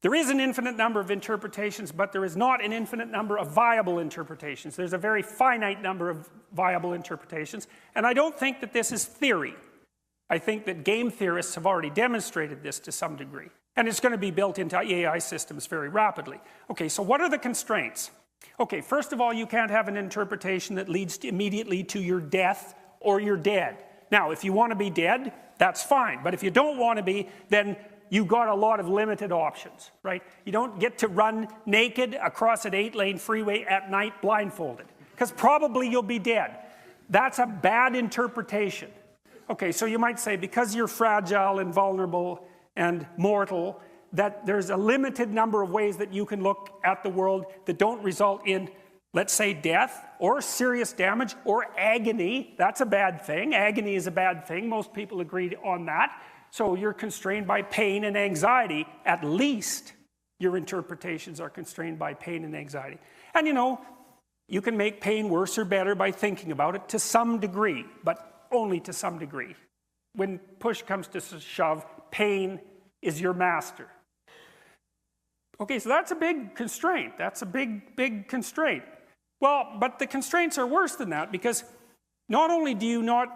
there is an infinite number of interpretations, but there is not an infinite number of viable interpretations. There's a very finite number of viable interpretations, and I don't think that this is theory. I think that game theorists have already demonstrated this to some degree, and it's going to be built into AI systems very rapidly. Okay, so what are the constraints? Okay, first of all, you can't have an interpretation that leads immediately to your death or you're dead. Now, if you want to be dead, that's fine, but if you don't want to be, then you've got a lot of limited options, right? You don't get to run naked across an 8-lane freeway at night blindfolded, because probably you'll be dead. That's a bad interpretation. Okay, so you might say, because you're fragile and vulnerable and mortal, that there's a limited number of ways that you can look at the world that don't result in, let's say, death or serious damage or agony. That's a bad thing. Agony is a bad thing. Most people agree on that. So you're constrained by pain and anxiety. At least your interpretations are constrained by pain and anxiety. And you can make pain worse or better by thinking about it to some degree, but only to some degree. When push comes to shove, pain is your master. Okay, so that's a big constraint. That's a big, big constraint. Well, but the constraints are worse than that, because not only do you not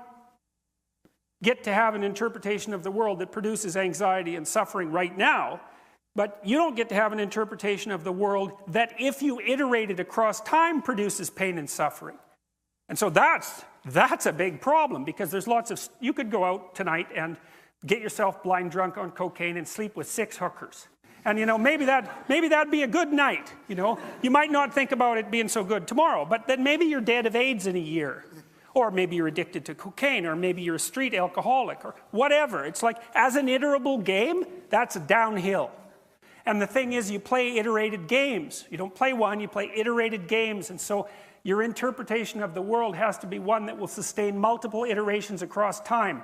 get to have an interpretation of the world that produces anxiety and suffering right now, but you don't get to have an interpretation of the world that, if you iterate it across time, produces pain and suffering. And so that's a big problem, because there's lots of... You could go out tonight and get yourself blind drunk on cocaine and sleep with 6 hookers. And maybe that'd be a good night. You might not think about it being so good tomorrow, but then maybe you're dead of AIDS in a year. Or maybe you're addicted to cocaine, or maybe you're a street alcoholic, or whatever. It's like, as an iterable game, that's downhill. And the thing is, you play iterated games. You don't play one, you play iterated games. And so your interpretation of the world has to be one that will sustain multiple iterations across time.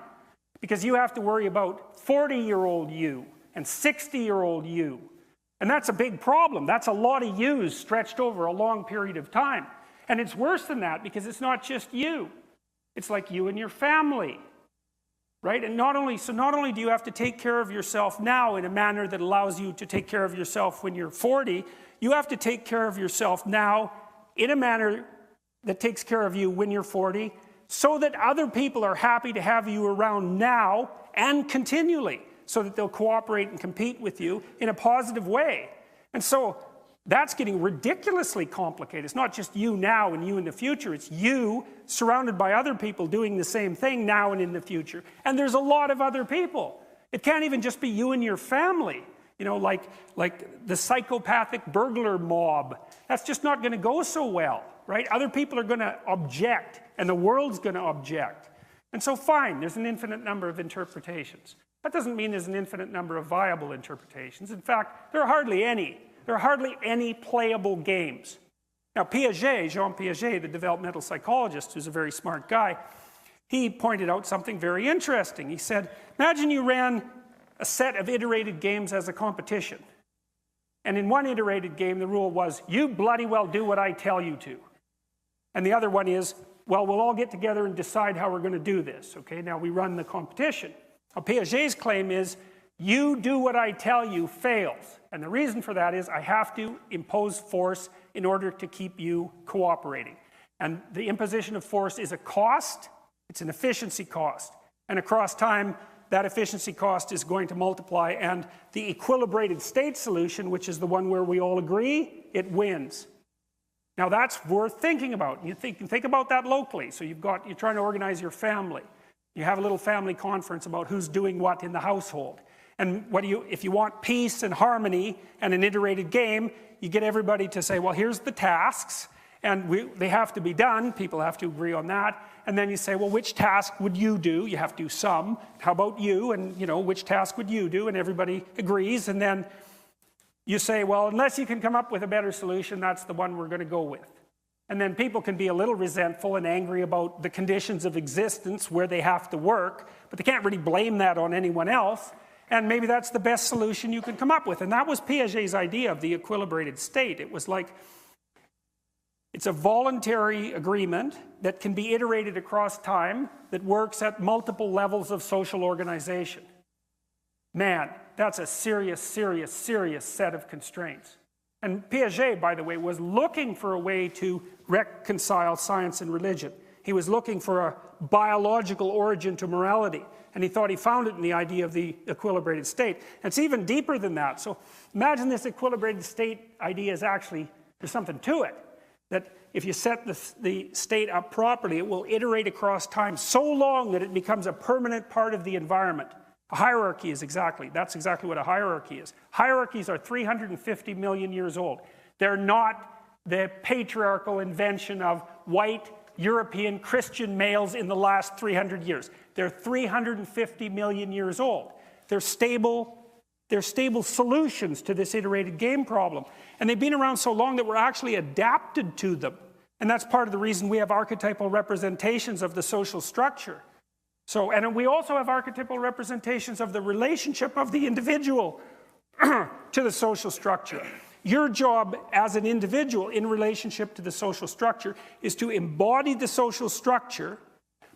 Because you have to worry about 40-year-old you and 60-year-old you. And that's a big problem. That's a lot of yous stretched over a long period of time. And it's worse than that, because it's not just you. It's like you and your family, right? And not only do you have to take care of yourself now in a manner that allows you to take care of yourself when you're 40, you have to take care of yourself now in a manner that takes care of you when you're 40, so that other people are happy to have you around now and continually, so that they'll cooperate and compete with you in a positive way. And so that's getting ridiculously complicated. It's not just you now and you in the future. It's you surrounded by other people doing the same thing now and in the future. And there's a lot of other people. It can't even just be you and your family. You know, like the psychopathic burglar mob. That's just not going to go so well, right? Other people are going to object, and the world's going to object. And so fine, there's an infinite number of interpretations. That doesn't mean there's an infinite number of viable interpretations. In fact, there are hardly any. There are hardly any playable games. Now Piaget, Jean Piaget, the developmental psychologist, who's a very smart guy, he pointed out something very interesting. He said, imagine you ran a set of iterated games as a competition. And in one iterated game, the rule was, you bloody well do what I tell you to. And the other one is, well, we'll all get together and decide how we're going to do this. Okay, now we run the competition. Now, Piaget's claim is, you do what I tell you fails. And the reason for that is I have to impose force in order to keep you cooperating. And the imposition of force is a cost. It's an efficiency cost. And across time, that efficiency cost is going to multiply, and the equilibrated state solution, which is the one where we all agree, it wins. Now that's worth thinking about. You think about that locally. So you're trying to organize your family. You have a little family conference about who's doing what in the household. And if you want peace and harmony and an iterated game, you get everybody to say, well, here's the tasks, and they have to be done. People have to agree on that. And then you say, well, which task would you do? You have to do some. How about you? And, you know, which task would you do? And everybody agrees. And then you say, well, unless you can come up with a better solution, that's the one we're going to go with. And then people can be a little resentful and angry about the conditions of existence where they have to work, but they can't really blame that on anyone else. And maybe that's the best solution you can come up with. And that was Piaget's idea of the equilibrated state. It was like, it's a voluntary agreement that can be iterated across time that works at multiple levels of social organization. Man, that's a serious, serious, serious set of constraints. And Piaget, by the way, was looking for a way to reconcile science and religion. He was looking for a biological origin to morality. And he thought he found it in the idea of the equilibrated state. And it's even deeper than that. So imagine this equilibrated state idea is actually, there's something to it. That if you set the state up properly, it will iterate across time so long that it becomes a permanent part of the environment. A hierarchy is that's exactly what a hierarchy is. Hierarchies are 350 million years old. They're not the patriarchal invention of white European Christian males in the last 300 years. They're 350 million years old. They're stable solutions to this iterated game problem. And they've been around so long that we're actually adapted to them. And that's part of the reason we have archetypal representations of the social structure. And we also have archetypal representations of the relationship of the individual to the social structure. Your job as an individual in relationship to the social structure is to embody the social structure,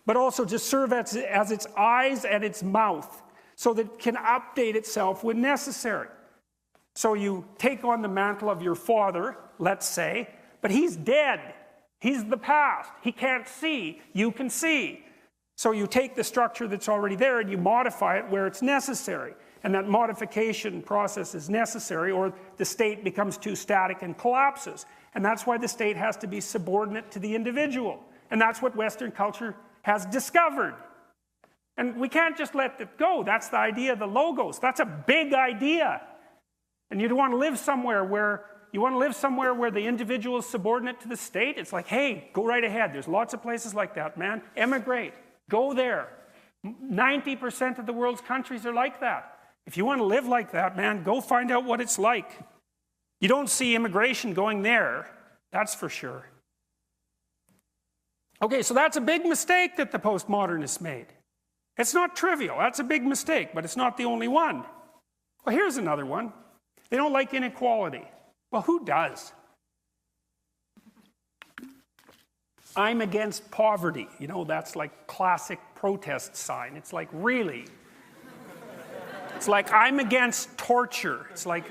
but also to serve as its eyes and its mouth, so that it can update itself when necessary. So you take on the mantle of your father, let's say, but he's dead. He's the past. He can't see. You can see. So you take the structure that's already there and you modify it where it's necessary. And that modification process is necessary, or the state becomes too static and collapses. And that's why the state has to be subordinate to the individual. And that's what Western culture has discovered. And we can't just let it go. That's the idea of the logos. That's a big idea. And you want to live somewhere where the individual is subordinate to the state. It's like, hey, go right ahead. There's lots of places like that, man. Emigrate. Go there. 90% of the world's countries are like that. If you want to live like that, man, go find out what it's like. You don't see immigration going there, that's for sure. Okay, so that's a big mistake that the postmodernists made. It's not trivial. That's a big mistake, but it's not the only one. Well, here's another one. They don't like inequality. Well, who does? I'm against poverty. You know, that's like classic protest sign. It's like, really? It's like, I'm against torture. It's like,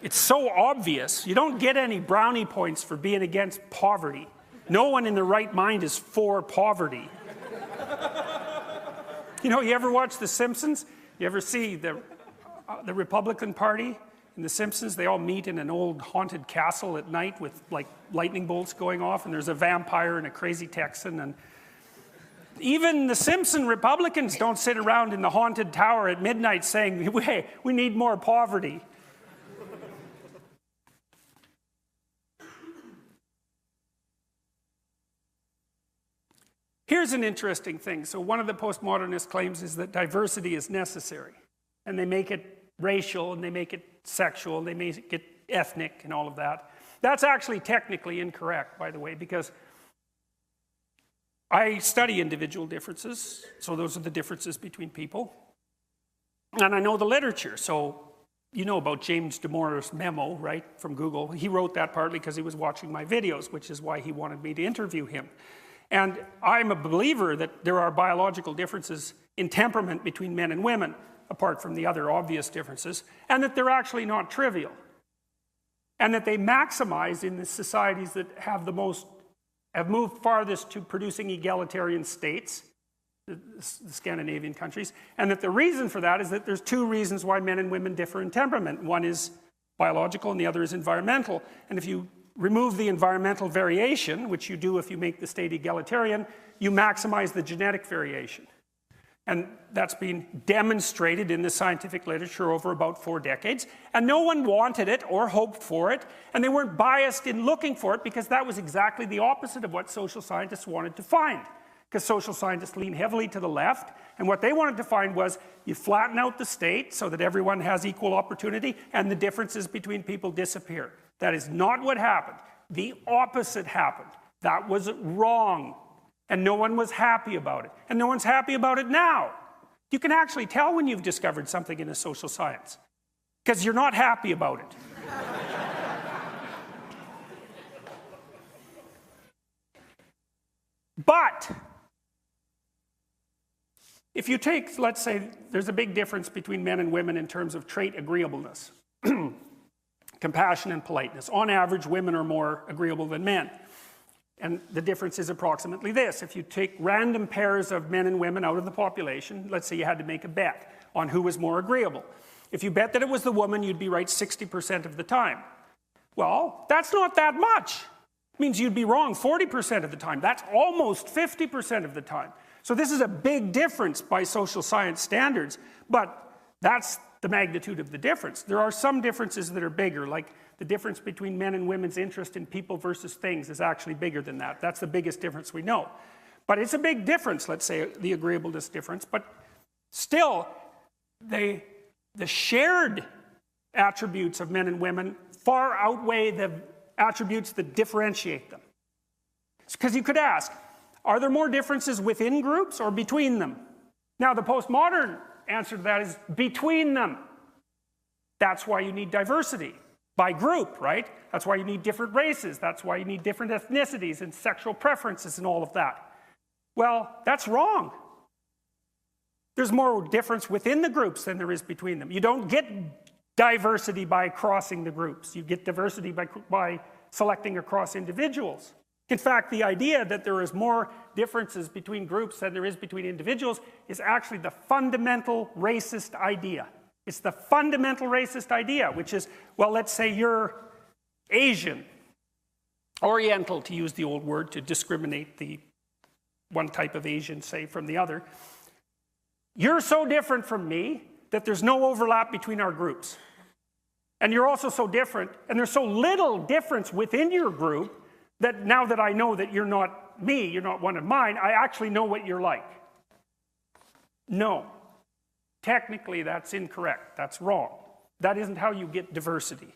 it's so obvious. You don't get any brownie points for being against poverty. No one in their right mind is for poverty. You know, you ever watch The Simpsons? You ever see the Republican Party in The Simpsons? They all meet in an old haunted castle at night with like lightning bolts going off, and there's a vampire and a crazy Texan. And even the Simpson Republicans don't sit around in the haunted tower at midnight saying, hey, we need more poverty. Here's an interesting thing. So one of the postmodernist claims is that diversity is necessary. And they make it racial, and they make it sexual, and they make it ethnic, and all of that. That's actually technically incorrect, by the way, because I study individual differences. So those are the differences between people. And I know the literature. So you know about James Damore's memo, right, from Google. He wrote that partly because he was watching my videos, which is why he wanted me to interview him. And I'm a believer that there are biological differences in temperament between men and women, apart from the other obvious differences, and that they're actually not trivial. And that they maximize in the societies that have moved farthest to producing egalitarian states, the Scandinavian countries, and that the reason for that is that there's two reasons why men and women differ in temperament. One is biological and the other is environmental. And if you remove the environmental variation, which you do if you make the state egalitarian, you maximize the genetic variation. And that's been demonstrated in the scientific literature over about 4 decades. And no one wanted it or hoped for it, and they weren't biased in looking for it, because that was exactly the opposite of what social scientists wanted to find. Because social scientists lean heavily to the left, and what they wanted to find was you flatten out the state so that everyone has equal opportunity, and the differences between people disappear. That is not what happened. The opposite happened. That was wrong. And no one was happy about it. And no one's happy about it now. You can actually tell when you've discovered something in a social science, because you're not happy about it. But if you take, let's say, there's a big difference between men and women in terms of trait agreeableness. Compassion and politeness. On average, women are more agreeable than men. And the difference is approximately this. If you take random pairs of men and women out of the population, let's say you had to make a bet on who was more agreeable. If you bet that it was the woman, you'd be right 60% of the time. Well, that's not that much. It means you'd be wrong 40% of the time. That's almost 50% of the time. So this is a big difference by social science standards, but that's the magnitude of the difference. There are some differences that are bigger, like the difference between men and women's interest in people versus things is actually bigger than that. That's the biggest difference we know. But it's a big difference, let's say, the agreeableness difference, but still, the shared attributes of men and women far outweigh the attributes that differentiate them. Because you could ask, are there more differences within groups or between them? Now, the postmodern answer to that is between them. That's why you need diversity by group, right? That's why you need different races. That's why you need different ethnicities and sexual preferences and all of that. Well, that's wrong. There's more difference within the groups than there is between them. You don't get diversity by crossing the groups. You get diversity by selecting across individuals. In fact, the idea that there is more differences between groups than there is between individuals is actually the fundamental racist idea. It's the fundamental racist idea, which is, well, let's say you're Asian, Oriental, to use the old word to discriminate the one type of Asian, say, from the other. You're so different from me that there's no overlap between our groups. And you're also so different, and there's so little difference within your group that now that I know that you're not me, you're not one of mine, I actually know what you're like. No. Technically, that's incorrect. That's wrong. That isn't how you get diversity.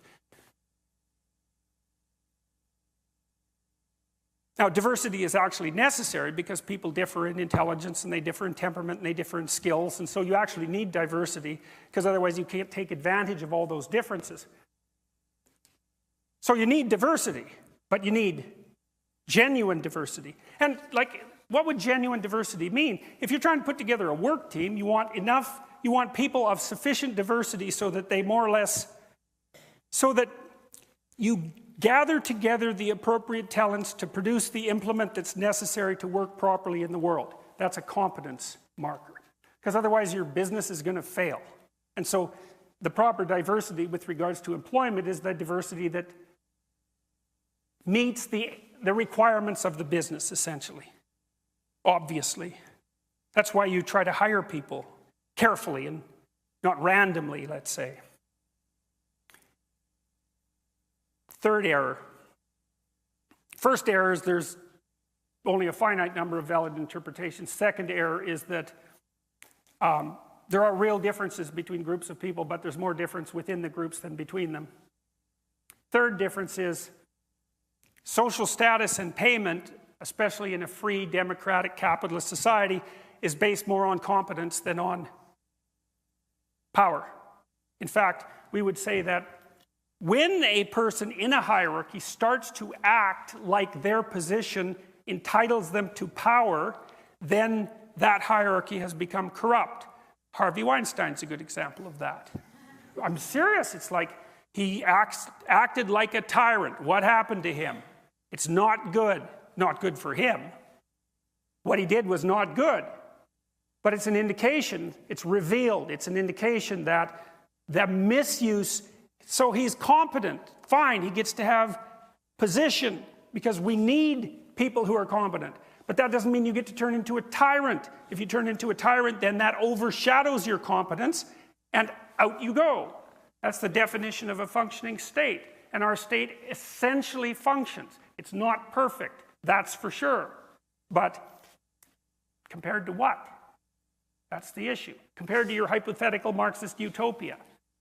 Now, diversity is actually necessary because people differ in intelligence, and they differ in temperament, and they differ in skills, and so you actually need diversity, because otherwise you can't take advantage of all those differences. So you need diversity, but you need genuine diversity. And like, what would genuine diversity mean? If you're trying to put together a work team, you want people of sufficient diversity so that they more or less, so that you gather together the appropriate talents to produce the implement that's necessary to work properly in the world. That's a competence marker. Because otherwise your business is going to fail. And so the proper diversity with regards to employment is the diversity that meets the requirements of the business, essentially. Obviously. That's why you try to hire people carefully and not randomly, let's say. Third error. First error is there's only a finite number of valid interpretations. Second error is that there are real differences between groups of people, but there's more difference within the groups than between them. Third difference is social status and payment, especially in a free, democratic, capitalist society, is based more on competence than on power. In fact, we would say that when a person in a hierarchy starts to act like their position entitles them to power, then that hierarchy has become corrupt. Harvey Weinstein's a good example of that. I'm serious. It's like he acted like a tyrant. What happened to him? It's not good. Not good for him. What he did was not good. But it's an indication, it's revealed, it's an indication that the misuse, so he's competent, fine, he gets to have position because we need people who are competent. But that doesn't mean you get to turn into a tyrant. If you turn into a tyrant, then that overshadows your competence and out you go. That's the definition of a functioning state. And our state essentially functions. It's not perfect, that's for sure. But compared to what? That's the issue. Compared to your hypothetical Marxist utopia.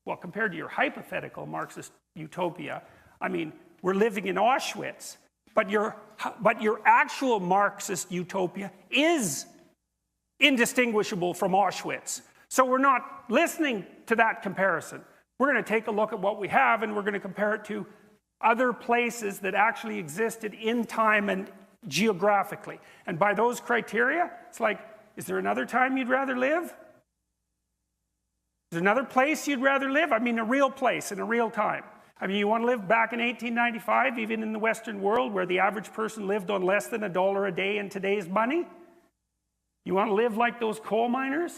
Well, compared to your hypothetical Marxist utopia, I mean, we're living in Auschwitz. But your actual Marxist utopia is indistinguishable from Auschwitz. So we're not listening to that comparison. We're going to take a look at what we have and we're going to compare it to other places that actually existed in time and geographically. And by those criteria, it's like, is there another time you'd rather live? Is there another place you'd rather live? I mean, a real place in a real time. I mean, you want to live back in 1895, even in the Western world, where the average person lived on less than $1 a day in today's money? You want to live like those coal miners?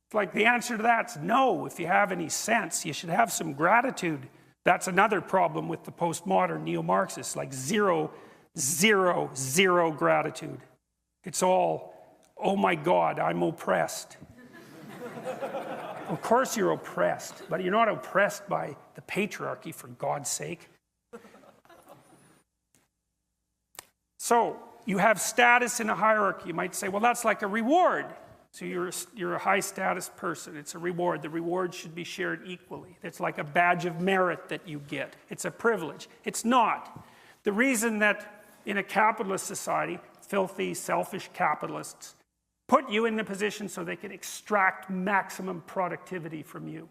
It's like the answer to that's no. If you have any sense, you should have some gratitude. That's another problem with the postmodern neo-Marxists, like zero gratitude. It's all, oh my God, I'm oppressed. Of course you're oppressed, but you're not oppressed by the patriarchy, for God's sake. So, you have status in a hierarchy. You might say, well, that's like a reward. So you're a high status person. It's a reward. The reward should be shared equally. It's like a badge of merit that you get. It's a privilege. It's not. The reason that in a capitalist society, filthy, selfish capitalists put you in the position so they can extract maximum productivity from you.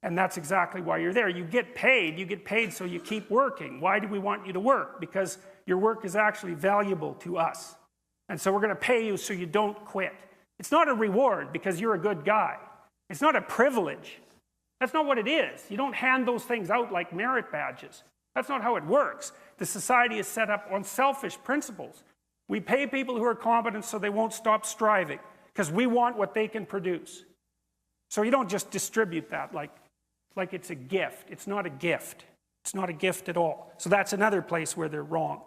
And that's exactly why you're there. You get paid so you keep working. Why do we want you to work? Because your work is actually valuable to us. And so we're going to pay you so you don't quit. It's not a reward because you're a good guy. It's not a privilege. That's not what it is. You don't hand those things out like merit badges. That's not how it works. The society is set up on selfish principles. We pay people who are competent so they won't stop striving because we want what they can produce. So you don't just distribute that like it's a gift. It's not a gift. It's not a gift at all. So that's another place where they're wrong.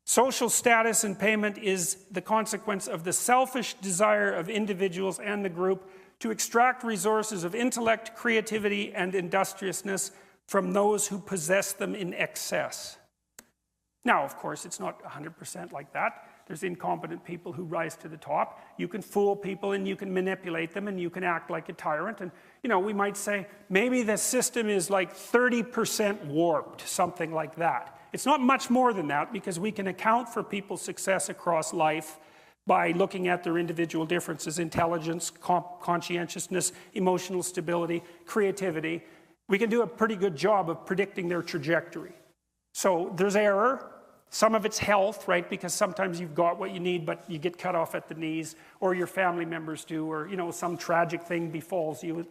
Social status and payment is the consequence of the selfish desire of individuals and the group to extract resources of intellect, creativity, and industriousness from those who possess them in excess. Now, of course, it's not 100% like that. There's incompetent people who rise to the top. You can fool people and you can manipulate them and you can act like a tyrant. And, you know, we might say maybe the system is like 30% warped, something like that. It's not much more than that because we can account for people's success across life by looking at their individual differences, intelligence, conscientiousness, emotional stability, creativity. We can do a pretty good job of predicting their trajectory. So there's error. Some of it's health, right? Because sometimes you've got what you need, but you get cut off at the knees, or your family members do, or, you know, some tragic thing befalls you.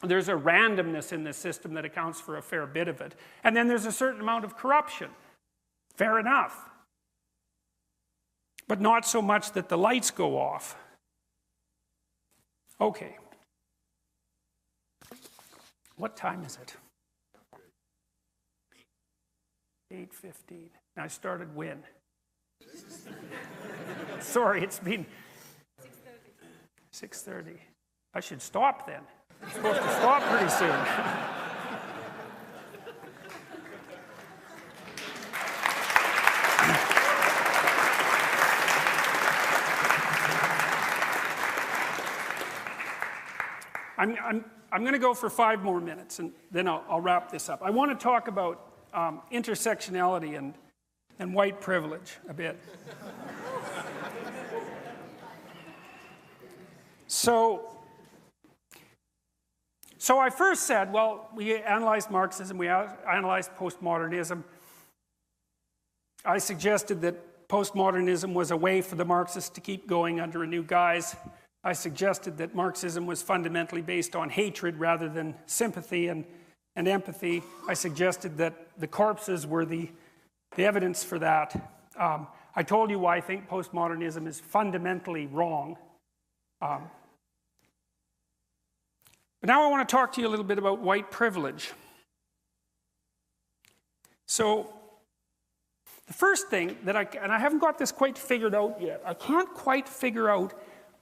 There's a randomness in the system that accounts for a fair bit of it. And then there's a certain amount of corruption. Fair enough. But not so much that the lights go off. Okay. What time is it? 8:15. I started when? Sorry, it's been 6:30. I should stop then. I'm supposed to stop pretty soon. I'm going to go for 5 more minutes, and then I'll wrap this up. I want to talk about intersectionality and white privilege a bit. So I first said, well, we analyzed Marxism, we analyzed postmodernism. I suggested that postmodernism was a way for the Marxists to keep going under a new guise. I suggested that Marxism was fundamentally based on hatred rather than sympathy and empathy. I suggested that the corpses were the evidence for that. I told you why I think postmodernism is fundamentally wrong. But now I want to talk to you a little bit about white privilege. So the first thing that and I haven't got this quite figured out yet, I can't quite figure out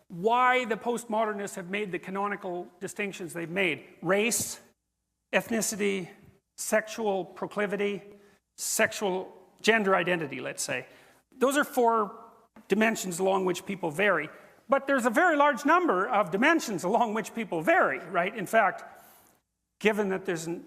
why the postmodernists have made the canonical distinctions they've made. Race, ethnicity, sexual proclivity, sexual gender identity, let's say. Those are 4 dimensions along which people vary. But there's a very large number of dimensions along which people vary, right? In fact, given that there's an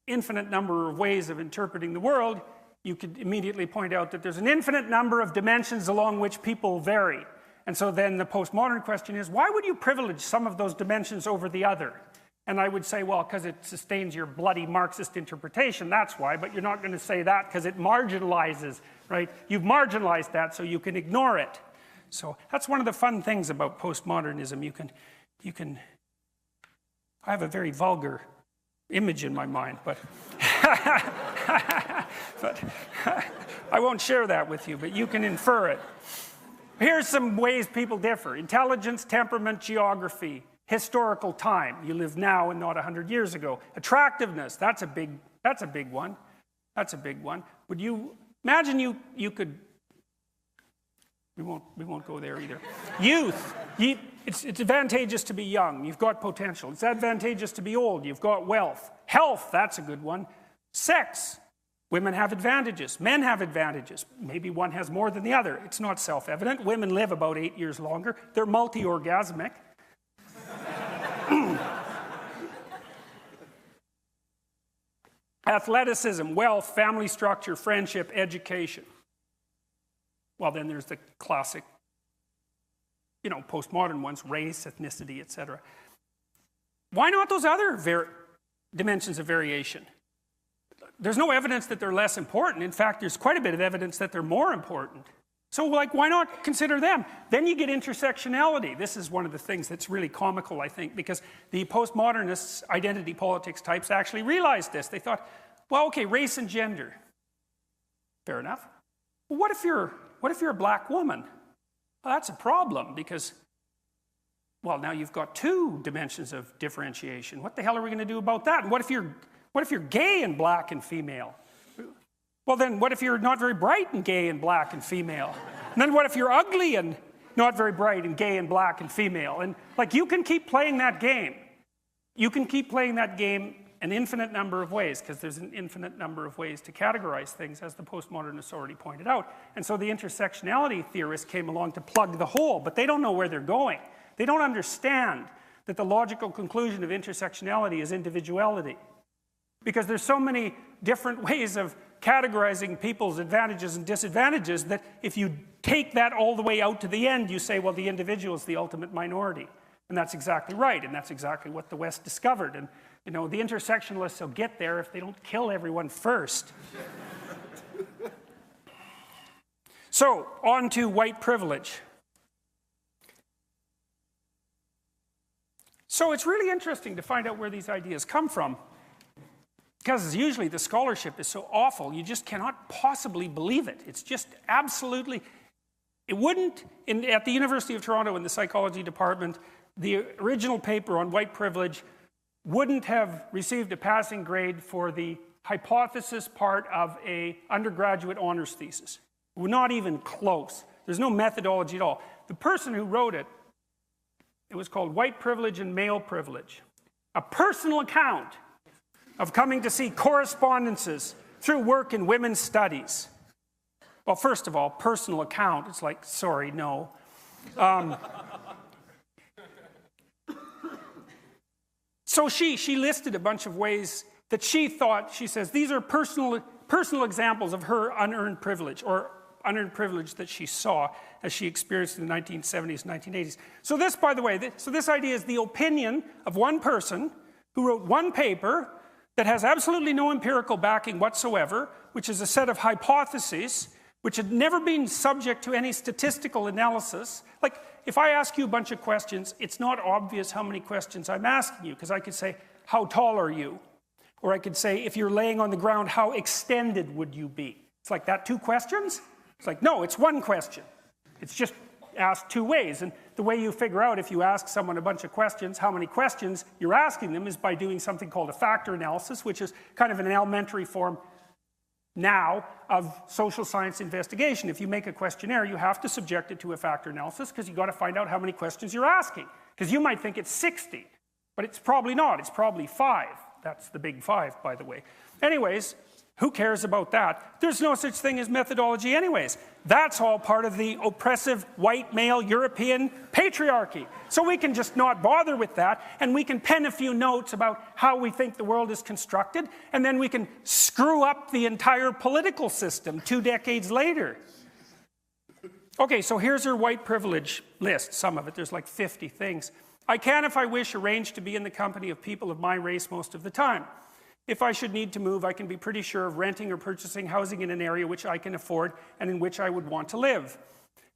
infinite number of ways of interpreting the world, you could immediately point out that there's an infinite number of dimensions along which people vary. And so then the postmodern question is, why would you privilege some of those dimensions over the other? And I would say, well, because it sustains your bloody Marxist interpretation, that's why. But you're not going to say that because it marginalizes, right? You've marginalized that so you can ignore it. So that's one of the fun things about postmodernism. You can I have a very vulgar image in my mind, but I won't share that with you, but you can infer it. Here's some ways people differ. Intelligence, temperament, geography, historical time. You live now and not 100 years ago. Attractiveness, that's a big one. That's a big one. Would you imagine you could, we won't go there either. Youth, it's advantageous to be young. You've got potential. It's advantageous to be old. You've got wealth. Health, that's a good one. Sex, women have advantages. Men have advantages. Maybe one has more than the other. It's not self-evident. Women live about 8 years longer. They're multi-orgasmic. Athleticism, wealth, family structure, friendship, education. Well, then there's the classic, postmodern ones, race, ethnicity, etc. Why not those other dimensions of variation? There's no evidence that they're less important. In fact, there's quite a bit of evidence that they're more important. So, why not consider them? Then you get intersectionality. This is one of the things that's really comical, I think, because the postmodernists, identity politics types, actually realized this. They thought, well, okay, race and gender. Fair enough. Well, what if you're a black woman? Well, that's a problem because, well, now you've got 2 dimensions of differentiation. What the hell are we going to do about that? And what if you're gay and black and female? Well, then what if you're not very bright and gay and black and female? And then what if you're ugly and not very bright and gay and black and female? And you can keep playing that game. You can keep playing that game an infinite number of ways because there's an infinite number of ways to categorize things, as the postmodernists already pointed out. And so the intersectionality theorists came along to plug the hole, but they don't know where they're going. They don't understand that the logical conclusion of intersectionality is individuality. Because there's so many different ways of categorizing people's advantages and disadvantages that if you take that all the way out to the end, you say, well, the individual is the ultimate minority. And that's exactly right, and that's exactly what the West discovered. And, the intersectionalists will get there if they don't kill everyone first. So, on to white privilege. So it's really interesting to find out where these ideas come from, because usually the scholarship is so awful, you just cannot possibly believe it. It's just absolutely, it wouldn't, at the University of Toronto in the psychology department, the original paper on white privilege wouldn't have received a passing grade for the hypothesis part of an undergraduate honors thesis. We're not even close. There's no methodology at all. The person who wrote it, it was called White Privilege and Male Privilege. A personal account of coming to see correspondences through work in women's studies. Well, first of all, personal account, it's like, sorry, no. So she listed a bunch of ways that she thought, she says, these are personal examples of her unearned privilege, or unearned privilege that she saw as she experienced in the 1970s and 1980s. So this, by the way, this idea is the opinion of one person who wrote one paper that has absolutely no empirical backing whatsoever, which is a set of hypotheses which had never been subject to any statistical analysis. Like, if I ask you a bunch of questions, it's not obvious how many questions I'm asking you, because I could say, how tall are you? Or I could say, if you're laying on the ground, how extended would you be? It's like, that 2 questions? It's like, no, it's 1 question. It's just asked 2 ways. And the way you figure out if you ask someone a bunch of questions, how many questions you're asking them, is by doing something called a factor analysis, which is kind of an elementary form now of social science investigation. If you make a questionnaire, you have to subject it to a factor analysis, because you've got to find out how many questions you're asking. Because you might think it's 60, but it's probably not. It's probably 5. That's the big 5, by the way. Anyways, who cares about that? There's no such thing as methodology anyways. That's all part of the oppressive white male European patriarchy. So we can just not bother with that, and we can pen a few notes about how we think the world is constructed, and then we can screw up the entire political system 2 decades later. Okay, so here's her white privilege list, some of it. There's like 50 things. I can, if I wish, arrange to be in the company of people of my race most of the time. If I should need to move, I can be pretty sure of renting or purchasing housing in an area which I can afford and in which I would want to live.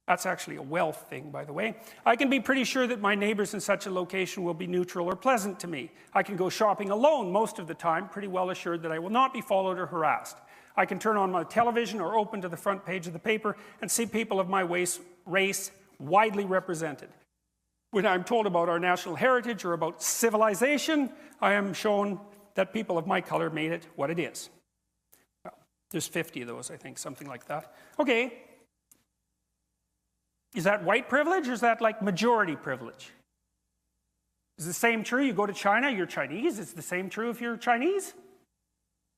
That's actually a wealth thing, by the way. I can be pretty sure that my neighbors in such a location will be neutral or pleasant to me. I can go shopping alone most of the time, pretty well assured that I will not be followed or harassed. I can turn on my television or open to the front page of the paper and see people of my race widely represented. When I'm told about our national heritage or about civilization, I am shown that people of my color made it what it is. Well, there's 50 of those, I think, something like that. Okay. Is that white privilege, or is that like majority privilege? Is the same true? You go to China, you're Chinese. Is the same true if you're Chinese?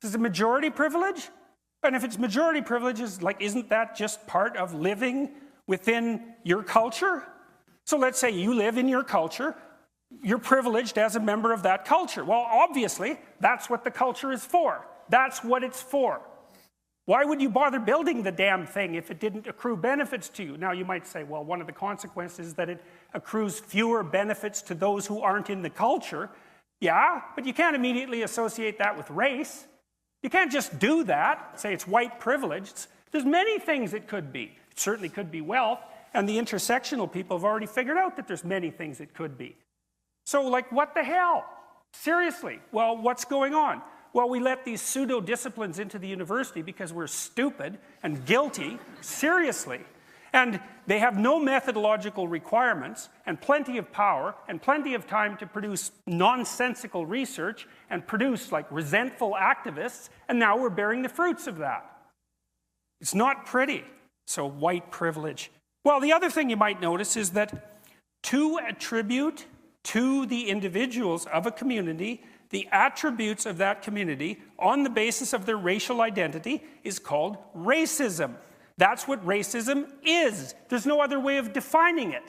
Is it majority privilege? And if it's majority privilege, isn't that just part of living within your culture? So let's say you live in your culture. You're privileged as a member of that culture. Well, obviously, that's what the culture is for. That's what it's for. Why would you bother building the damn thing if it didn't accrue benefits to you? Now, you might say, well, one of the consequences is that it accrues fewer benefits to those who aren't in the culture. Yeah, but you can't immediately associate that with race. You can't just do that, say it's white privilege. There's many things it could be. It certainly could be wealth, and the intersectional people have already figured out that there's many things it could be. So, like, what the hell? Seriously. Well, what's going on? Well, we let these pseudo-disciplines into the university because we're stupid and guilty, seriously. And they have no methodological requirements and plenty of power and plenty of time to produce nonsensical research and produce, like, resentful activists, and now we're bearing the fruits of that. It's not pretty. So, white privilege. Well, the other thing you might notice is that to attribute to the individuals of a community the attributes of that community on the basis of their racial identity is called racism. That's what racism is. There's no other way of defining it.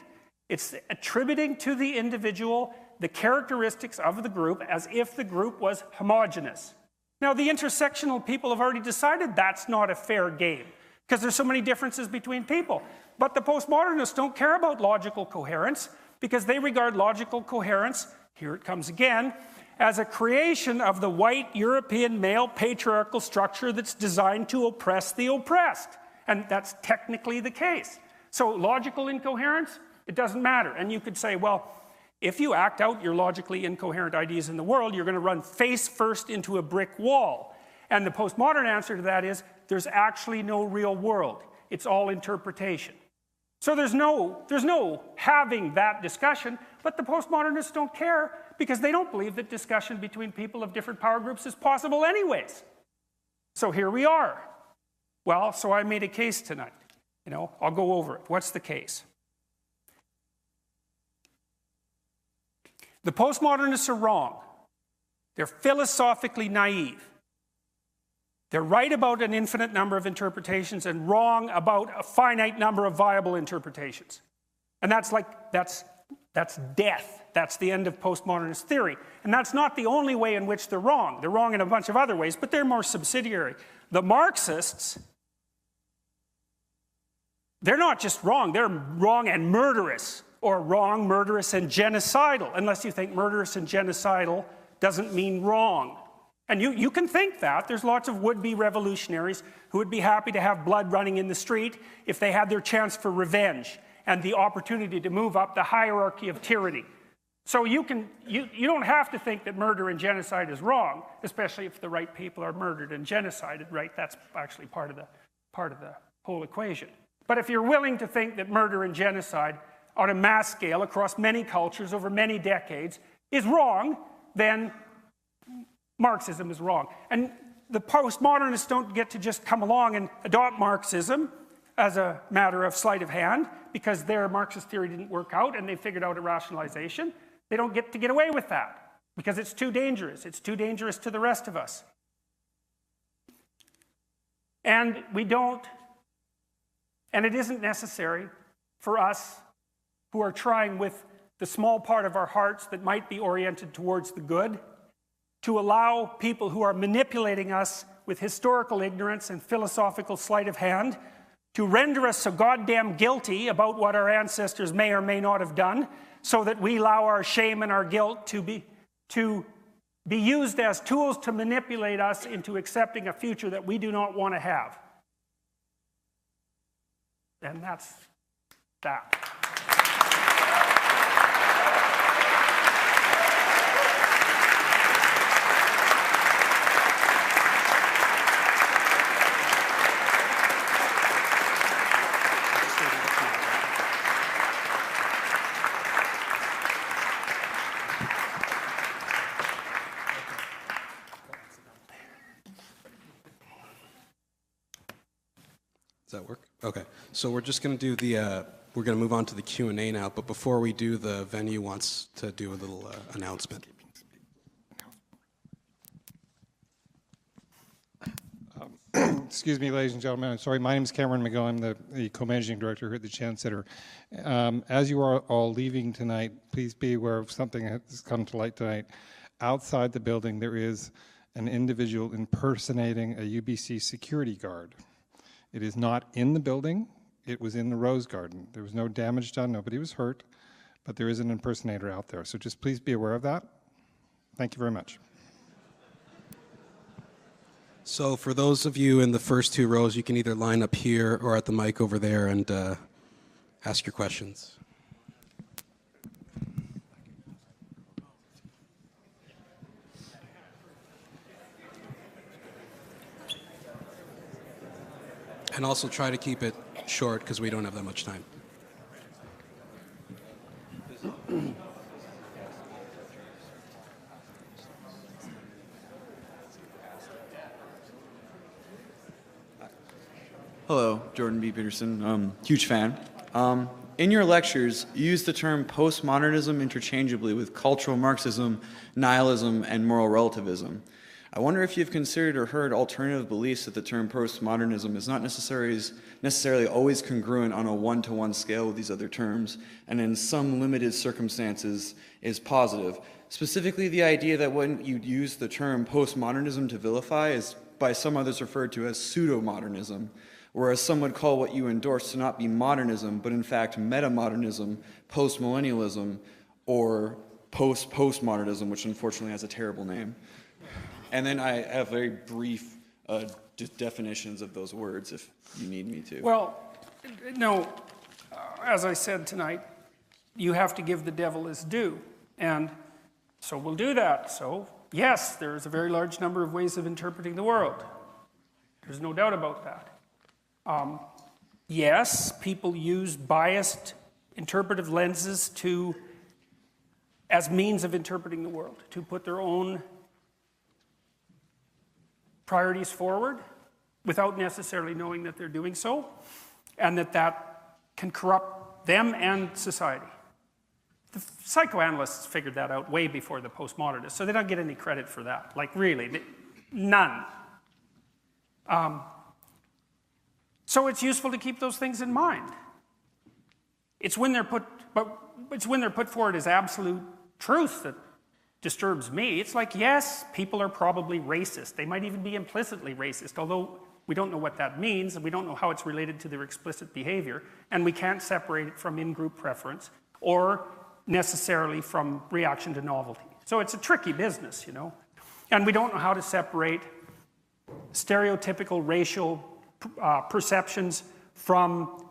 It's attributing to the individual the characteristics of the group as if the group was homogeneous. Now, the intersectional people have already decided that's not a fair game because there's so many differences between people. But the postmodernists don't care about logical coherence because they regard logical coherence, here it comes again, as a creation of the white European male patriarchal structure that's designed to oppress the oppressed. And that's technically the case. So logical incoherence, it doesn't matter. And you could say, well, If you act out your logically incoherent ideas in the world, you're going to run face first into a brick wall. And the postmodern answer to that is, there's actually no real world. It's all interpretation. So there's no having that discussion, but the postmodernists don't care because they don't believe that discussion between people of different power groups is possible anyways. So here we are. Well, so I made a case tonight. You know, I'll go over it. What's the case? The postmodernists are wrong. They're philosophically naive. They're right about an infinite number of interpretations and wrong about a finite number of viable interpretations. And that's death. That's the end of postmodernist theory. And that's not the only way in which they're wrong. They're wrong in a bunch of other ways, but they're more subsidiary. The Marxists, they're not just wrong, they're wrong and murderous, or wrong, murderous, and genocidal, unless you think murderous and genocidal doesn't mean wrong. And you can think that. There's lots of would-be revolutionaries who would be happy to have blood running in the street if they had their chance for revenge and the opportunity to move up the hierarchy of tyranny. So you don't have to think that murder and genocide is wrong, especially if the right people are murdered and genocided, right? That's actually part of the whole equation. But if you're willing to think that murder and genocide on a mass scale across many cultures over many decades is wrong, then Marxism is wrong. And the postmodernists don't get to just come along and adopt Marxism as a matter of sleight of hand because their Marxist theory didn't work out and they figured out a rationalization. They don't get to get away with that because it's too dangerous. It's too dangerous to the rest of us. And it isn't necessary for us who are trying with the small part of our hearts that might be oriented towards the good to allow people who are manipulating us with historical ignorance and philosophical sleight of hand to render us so goddamn guilty about what our ancestors may or may not have done, so that we allow our shame and our guilt to be used as tools to manipulate us into accepting a future that we do not want to have. And that's that. Does that work? Okay. So we're just going to do we're going to move on to the Q&A now, but before we do, the venue wants to do a little announcement. Excuse me, ladies and gentlemen. I'm sorry. My name is Cameron McGill. I'm the co-managing director here at the Chan Center. As you are all leaving tonight, please be aware of something that has come to light tonight. Outside the building, there is an individual impersonating a UBC security guard. It is not in the building. It was in the Rose Garden. There was no damage done. Nobody was hurt. But there is an impersonator out there. So just please be aware of that. Thank you very much. So for those of you in the first two rows, you can either line up here or at the mic over there and ask your questions. And also try to keep it short because we don't have that much time. Hello, Jordan B Peterson, huge fan. In your lectures, you use the term postmodernism interchangeably with cultural Marxism, nihilism, and moral relativism. I wonder if you've considered or heard alternative beliefs that the term postmodernism is not necessarily always congruent on a one-to-one scale with these other terms, and in some limited circumstances is positive. Specifically, the idea that when you use the term postmodernism to vilify is by some others referred to as pseudo-modernism, whereas some would call what you endorse to not be modernism, but in fact metamodernism, postmillennialism, or post-postmodernism, which unfortunately has a terrible name. And then I have very brief definitions of those words if you need me to. Well, no, as I said tonight, you have to give the devil his due. And so we'll do that. So, yes, there's a very large number of ways of interpreting the world. There's no doubt about that. Yes, people use biased interpretive lenses as means of interpreting the world, to put their own priorities forward without necessarily knowing that they're doing so, and that can corrupt them and society. The psychoanalysts figured that out way before the postmodernists, so they don't get any credit for that. Like, really, none. So it's useful to keep those things in mind. It's when they're put forward as absolute truth that disturbs me. It's like, yes, people are probably racist. They might even be implicitly racist, although we don't know what that means, and we don't know how it's related to their explicit behavior, and we can't separate it from in-group preference or necessarily from reaction to novelty. So it's a tricky business, you know. And we don't know how to separate stereotypical racial perceptions from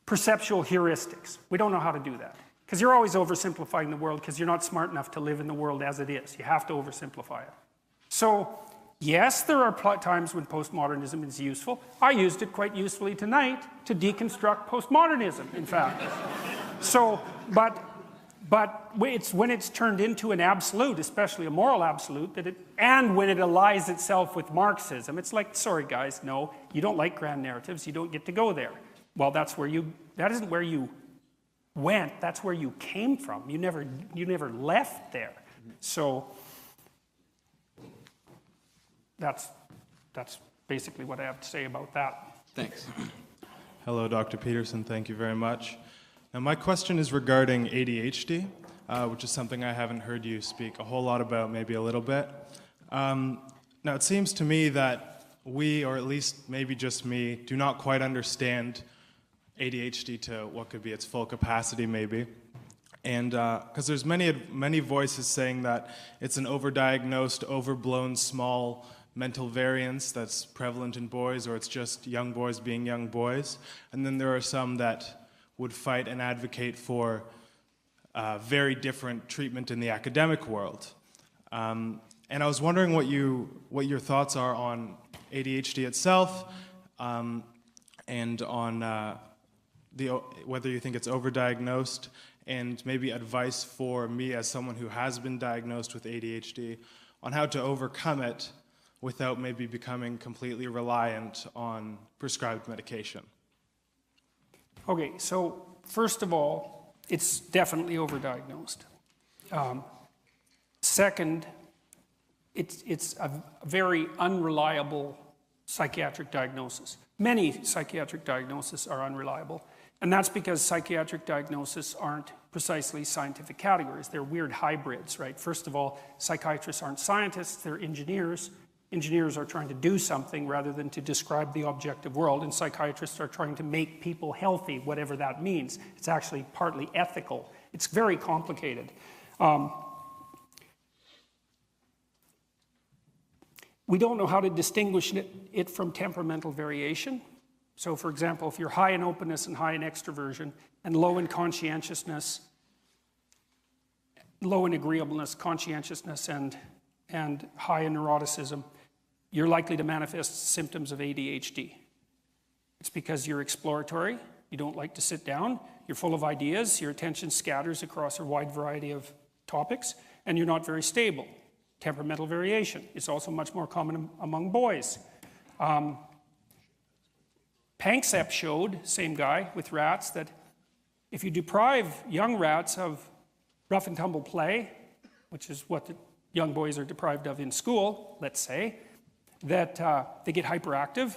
perceptual heuristics. We don't know how to do that. Because you're always oversimplifying the world because you're not smart enough to live in the world as it is. You have to oversimplify it. So, yes, there are times when postmodernism is useful. I used it quite usefully tonight to deconstruct postmodernism, in fact. So, but it's when it's turned into an absolute, especially a moral absolute, and when it allies itself with Marxism, it's like, sorry guys, no, you don't like grand narratives, you don't get to go there. Well, that isn't where you went, that's where you came from. You never left there. So that's basically what I have to say about that. Thanks. Hello, Dr. Peterson. Thank you very much. Now, my question is regarding ADHD, which is something I haven't heard you speak a whole lot about, maybe a little bit. Now, it seems to me that we, or at least maybe just me, do not quite understand ADHD to what could be its full capacity, maybe. And because there's many voices saying that it's an overdiagnosed, overblown, small mental variance that's prevalent in boys, or it's just young boys being young boys. And then there are some that would fight and advocate for very different treatment in the academic world. And I was wondering what your thoughts are on ADHD itself, and on whether you think it's overdiagnosed, and maybe advice for me as someone who has been diagnosed with ADHD on how to overcome it without maybe becoming completely reliant on prescribed medication. Okay, so first of all, it's definitely overdiagnosed. Second, it's a very unreliable psychiatric diagnosis. Many psychiatric diagnoses are unreliable, and that's because psychiatric diagnoses aren't precisely scientific categories. They're weird hybrids, right? First of all, psychiatrists aren't scientists, they're engineers. Engineers are trying to do something rather than to describe the objective world, and psychiatrists are trying to make people healthy, whatever that means. It's actually partly ethical. It's very complicated. We don't know how to distinguish it from temperamental variation. So, for example, if you're high in openness and high in extroversion, and low in conscientiousness, low in agreeableness, conscientiousness, and high in neuroticism, you're likely to manifest symptoms of ADHD. It's because you're exploratory, you don't like to sit down, you're full of ideas, your attention scatters across a wide variety of topics, and you're not very stable. Temperamental variation is also much more common among boys. Panksepp showed, same guy with rats, that if you deprive young rats of rough and tumble play, which is what the young boys are deprived of in school, let's say, that they get hyperactive,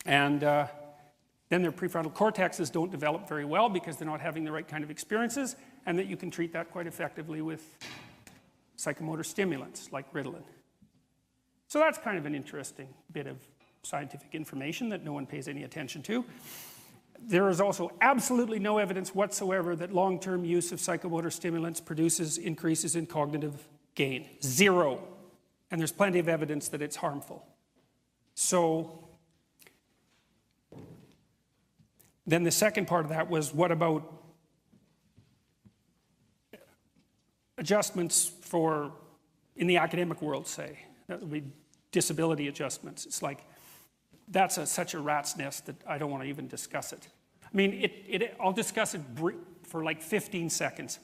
and then their prefrontal cortexes don't develop very well because they're not having the right kind of experiences, and that you can treat that quite effectively with psychomotor stimulants like Ritalin. So that's kind of an interesting bit of scientific information that no one pays any attention to. There is also absolutely no evidence whatsoever that long-term use of psychomotor stimulants produces increases in cognitive gain. Zero. And there's plenty of evidence that it's harmful. So then the second part of that was, what about adjustments for, in the academic world, say, that would be disability adjustments. It's like, that's such a rat's nest that I don't want to even discuss it. I mean, I'll discuss it for like 15 seconds.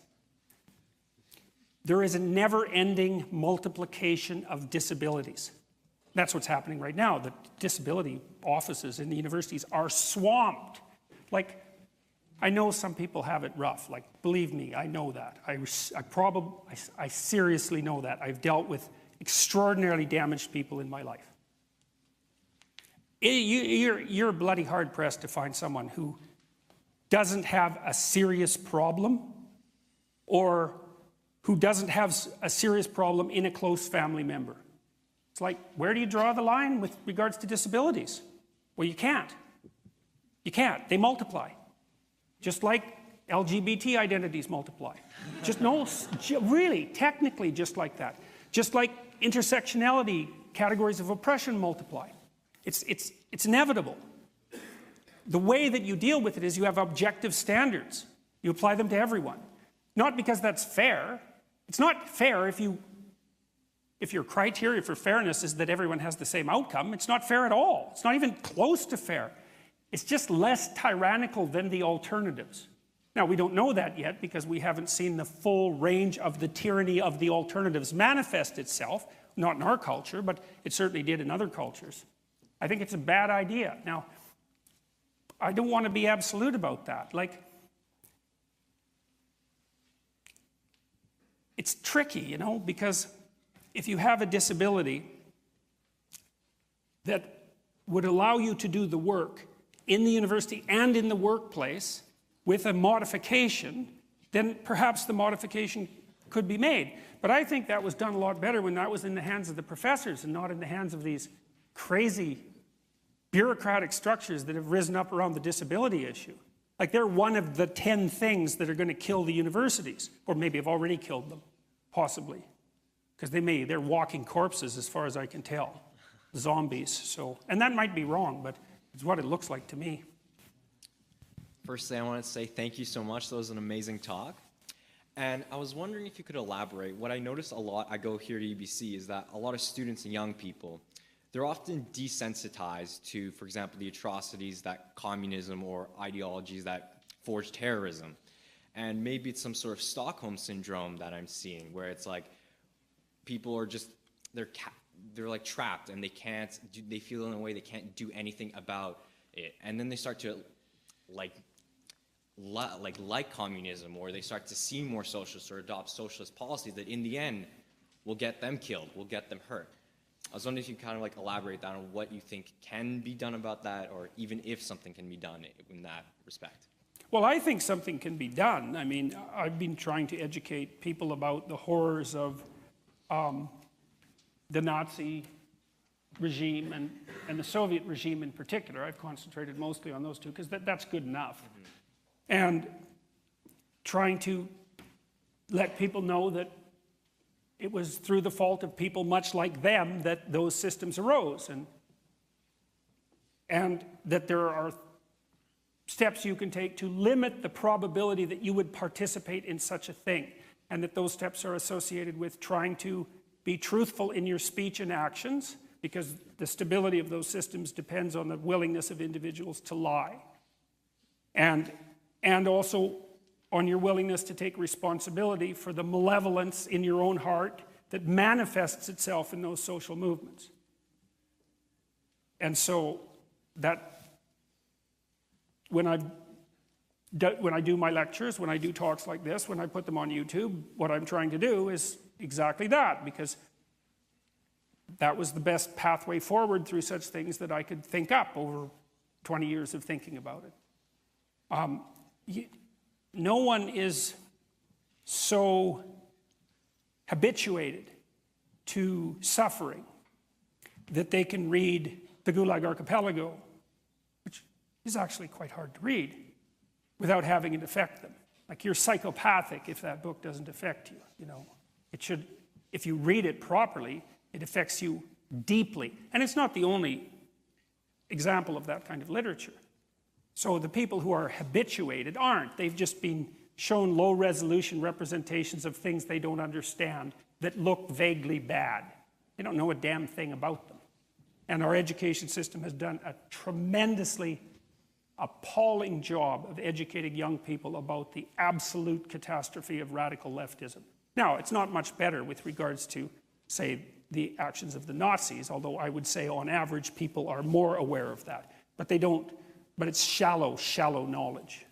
There is a never-ending multiplication of disabilities. That's what's happening right now. The disability offices in the universities are swamped. Like, I know some people have it rough. Like, believe me, I know that. I seriously know that. I've dealt with extraordinarily damaged people in my life. You're bloody hard-pressed to find someone who doesn't have a serious problem, or who doesn't have a serious problem in a close family member. It's like, where do you draw the line with regards to disabilities? Well, you can't. You can't. They multiply. Just like LGBT identities multiply. Just no, really, technically just like that. Just like intersectionality, categories of oppression multiply. It's inevitable. The way that you deal with it is you have objective standards. You apply them to everyone. Not because that's fair. It's not fair if your criteria for fairness is that everyone has the same outcome. It's not fair at all. It's not even close to fair. It's just less tyrannical than the alternatives. Now, we don't know that yet because we haven't seen the full range of the tyranny of the alternatives manifest itself, not in our culture, but it certainly did in other cultures. I think it's a bad idea. Now, I don't want to be absolute about that. Like, it's tricky, you know, because if you have a disability that would allow you to do the work in the university and in the workplace with a modification, then perhaps the modification could be made. But I think that was done a lot better when that was in the hands of the professors and not in the hands of these crazy bureaucratic structures that have risen up around the disability issue. Like, they're one of the 10 things that are going to kill the universities, or maybe have already killed them, possibly. Because they're walking corpses as far as I can tell. Zombies. So, and that might be wrong, but it's what it looks like to me. Firstly, I want to say thank you so much. That was an amazing talk. And I was wondering if you could elaborate. What I notice a lot, I go here to UBC, is that a lot of students and young people, they're often desensitized to, for example, the atrocities that communism or ideologies that forge terrorism. And maybe it's some sort of Stockholm syndrome that I'm seeing, where it's like people are just, they're like trapped and they feel in a way they can't do anything about it. And then they start to like communism, or they start to see more socialist or adopt socialist policies that in the end will get them killed, will get them hurt. I was wondering if you kind of like elaborate that on what you think can be done about that, or even if something can be done in that respect. Well, I think something can be done. I mean, I've been trying to educate people about the horrors of the Nazi regime and the Soviet regime in particular. I've concentrated mostly on those two because that's good enough. Mm-hmm. And trying to let people know that it was through the fault of people much like them that those systems arose, and that there are steps you can take to limit the probability that you would participate in such a thing, and that those steps are associated with trying to be truthful in your speech and actions, because the stability of those systems depends on the willingness of individuals to lie, and also on your willingness to take responsibility for the malevolence in your own heart that manifests itself in those social movements. And so that when I do my lectures, when I do talks like this, when I put them on YouTube, what I'm trying to do is exactly that, because that was the best pathway forward through such things that I could think up over 20 years of thinking about it. No one is so habituated to suffering that they can read the Gulag Archipelago, which is actually quite hard to read, without having it affect them. Like, you're psychopathic if that book doesn't affect you, you know. It should, if you read it properly, it affects you deeply. And it's not the only example of that kind of literature. So the people who are habituated aren't. They've just been shown low-resolution representations of things they don't understand that look vaguely bad. They don't know a damn thing about them. And our education system has done a tremendously appalling job of educating young people about the absolute catastrophe of radical leftism. Now, it's not much better with regards to, say, the actions of the Nazis, although I would say on average people are more aware of that. But they don't, but it's shallow knowledge.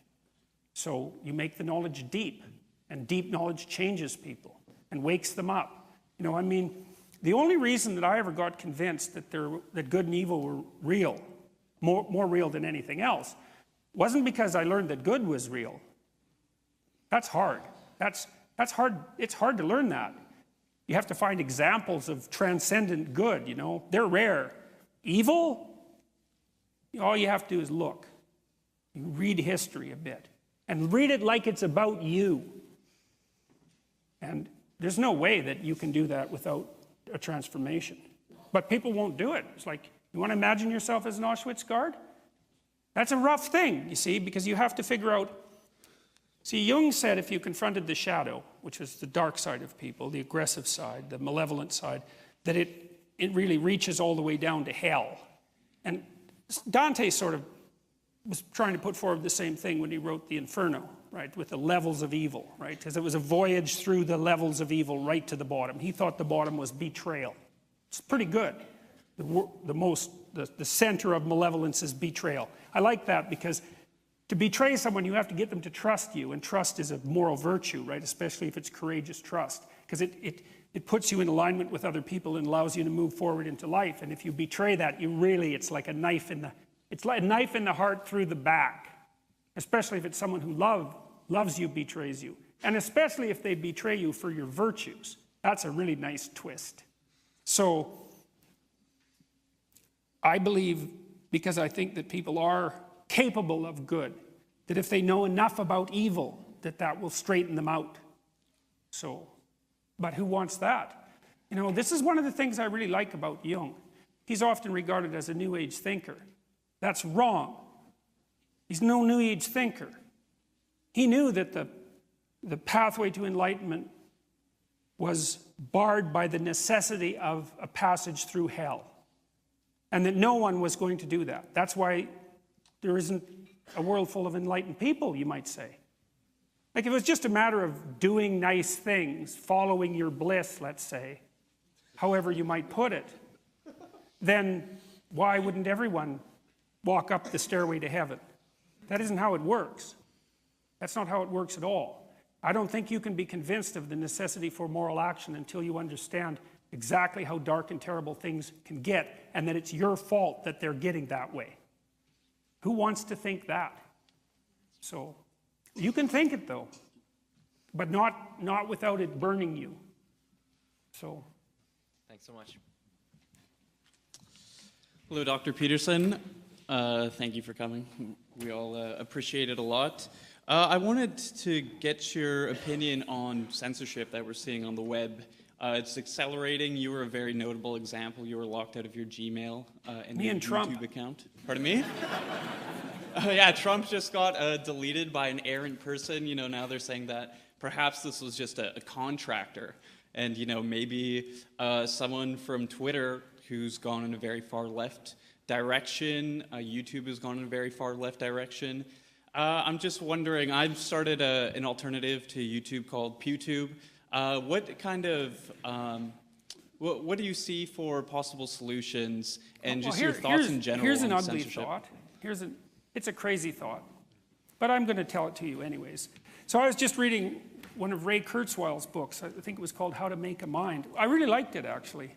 So you make the knowledge deep, and deep knowledge changes people and wakes them up. You know, I mean, the only reason that I ever got convinced that good and evil were real, more real than anything else, wasn't because I learned that good was real. That's hard. That's hard. It's hard to learn that. You have to find examples of transcendent good, you know. They're rare. Evil, all you have to do is look. You read history a bit. And read it like it's about you. And there's no way that you can do that without a transformation. But people won't do it. It's like, you want to imagine yourself as an Auschwitz guard? That's a rough thing, you see, because you have to figure out. See, Jung said if you confronted the shadow, which is the dark side of people, the aggressive side, the malevolent side, that it really reaches all the way down to hell. And Dante sort of was trying to put forward the same thing when he wrote the Inferno, right, with the levels of evil, right, because it was a voyage through the levels of evil right to the bottom. He thought the bottom was betrayal. It's pretty good. The center of malevolence is betrayal. I like that because to betray someone, you have to get them to trust you, and trust is a moral virtue, right, especially if it's courageous trust, because it puts you in alignment with other people and allows you to move forward into life. And if you betray that, it's like a knife in the heart through the back, especially if it's someone who loves you, betrays you, and especially if they betray you for your virtues. That's a really nice twist. So I believe, because I think that people are capable of good, that if they know enough about evil, that will straighten them out. So, but who wants that? You know, this is one of the things I really like about Jung. He's often regarded as a New Age thinker. That's wrong. He's no New Age thinker. He knew that the pathway to enlightenment was barred by the necessity of a passage through hell, and that no one was going to do that. That's why there isn't a world full of enlightened people, you might say. Like if it was just a matter of doing nice things, following your bliss, let's say, however you might put it, then why wouldn't everyone walk up the stairway to heaven? That isn't how it works. That's not how it works at all. I don't think you can be convinced of the necessity for moral action until you understand exactly how dark and terrible things can get, and that it's your fault that they're getting that way. Who wants to think that? So, you can think it though, but not without it burning you. So. Thanks so much. Hello, Dr. Peterson. Thank you for coming. We all appreciate it a lot. I wanted to get your opinion on censorship that we're seeing on the web. It's accelerating. You were a very notable example. You were locked out of your Gmail and your YouTube account. Pardon me? Yeah, Trump just got deleted by an errant person. You know, now they're saying that perhaps this was just a contractor. And, you know, maybe someone from Twitter who's gone in a very far left direction. YouTube has gone in a very far left direction. I'm just wondering, I've started an alternative to YouTube called PewTube. What kind of, what do you see for possible solutions, and just your thoughts in general here's an on ugly censorship? thought. It's a crazy thought, but I'm going to tell it to you anyways. So I was just reading one of Ray Kurzweil's books. I think it was called How to Make a Mind. I really liked it, actually.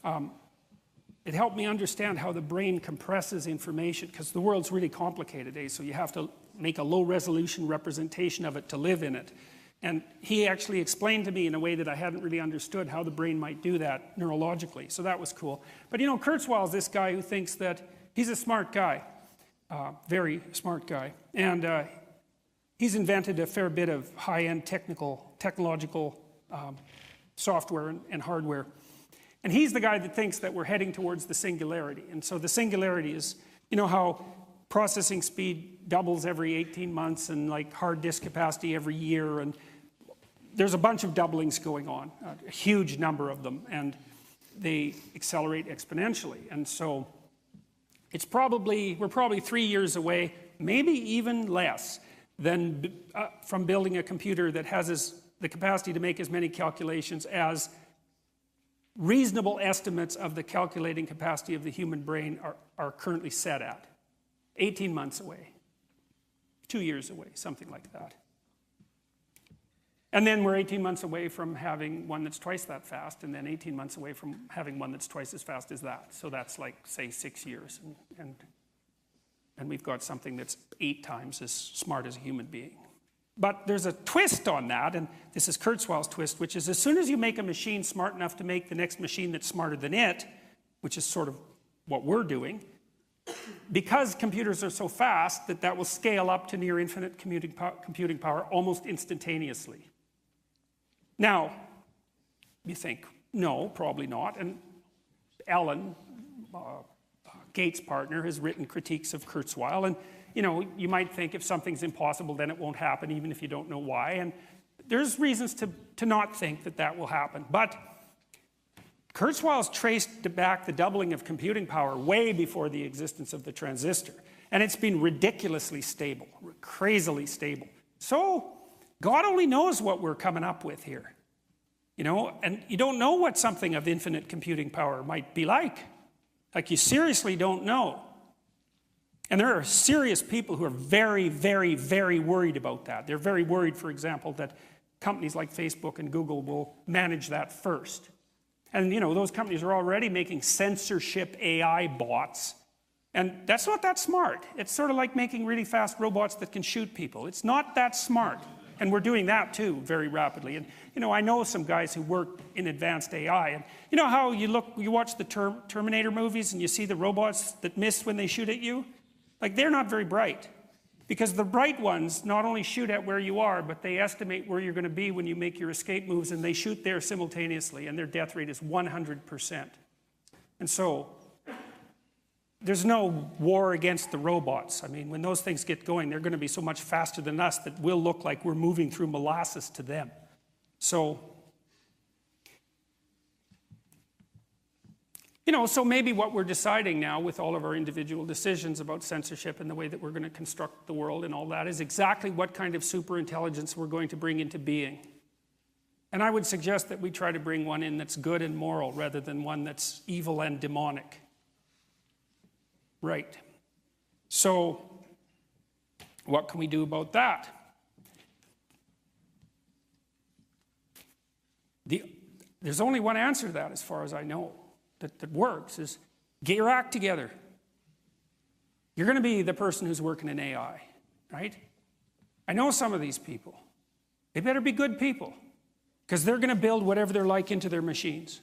It helped me understand how the brain compresses information, because the world's really complicated, so you have to make a low-resolution representation of it to live in it. And he actually explained to me in a way that I hadn't really understood how the brain might do that neurologically, so that was cool. But you know, Kurzweil's this guy who thinks that he's a smart guy, very smart guy, and he's invented a fair bit of high-end technological software and hardware. And he's the guy that thinks that we're heading towards the singularity. And so the singularity is, you know how processing speed doubles every 18 months and like hard disk capacity every year, and there's a bunch of doublings going on, a huge number of them, and they accelerate exponentially. And so we're probably 3 years away, maybe even less, than from building a computer that has the capacity to make as many calculations as reasonable estimates of the calculating capacity of the human brain are currently set at. 18 months away, 2 years away, something like that. And then we're 18 months away from having one that's twice that fast, and then 18 months away from having one that's twice as fast as that. So that's like, say, 6 years. And we've got something that's 8 times as smart as a human being. But there's a twist on that, and this is Kurzweil's twist, which is as soon as you make a machine smart enough to make the next machine that's smarter than it, which is sort of what we're doing, because computers are so fast that will scale up to near infinite computing power almost instantaneously. Now, you think, no, probably not. And Ellen, Gates' partner, has written critiques of Kurzweil. And, you know, you might think if something's impossible, then it won't happen, even if you don't know why. And there's reasons to not think that will happen. But Kurzweil's traced back the doubling of computing power way before the existence of the transistor. And it's been ridiculously stable, crazily stable. So God only knows what we're coming up with here. You know, and you don't know what something of infinite computing power might be like. Like, you seriously don't know. And there are serious people who are very, very, very worried about that. They're very worried, for example, that companies like Facebook and Google will manage that first. And, you know, those companies are already making censorship AI bots. And that's not that smart. It's sort of like making really fast robots that can shoot people. It's not that smart. And we're doing that too, very rapidly. And, you know, I know some guys who work in advanced AI. And you know how you watch the Terminator movies and you see the robots that miss when they shoot at you? Like, they're not very bright. Because the bright ones not only shoot at where you are, but they estimate where you're going to be when you make your escape moves, and they shoot there simultaneously, and their death rate is 100%. And so there's no war against the robots. I mean, when those things get going, they're going to be so much faster than us that we'll look like we're moving through molasses to them. So, you know, so maybe what we're deciding now with all of our individual decisions about censorship and the way that we're going to construct the world and all that is exactly what kind of superintelligence we're going to bring into being. And I would suggest that we try to bring one in that's good and moral rather than one that's evil and demonic. Right. So, what can we do about that? There's only one answer to that, as far as I know, that works, is get your act together. You're going to be the person who's working in AI, right? I know some of these people. They better be good people, because they're going to build whatever they're like into their machines.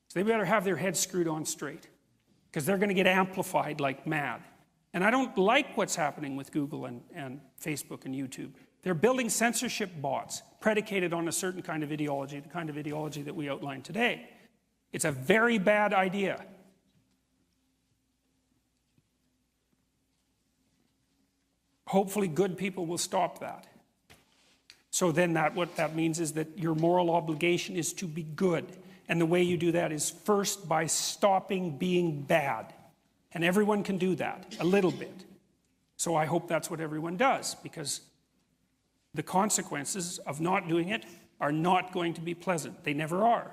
So they better have their heads screwed on straight, because they're going to get amplified like mad. And I don't like what's happening with Google and Facebook and YouTube. They're building censorship bots predicated on a certain kind of ideology, the kind of ideology that we outlined today. It's a very bad idea. Hopefully good people will stop that. So then what that means is that your moral obligation is to be good. And the way you do that is first by stopping being bad. And everyone can do that, a little bit. So I hope that's what everyone does, because the consequences of not doing it are not going to be pleasant. They never are.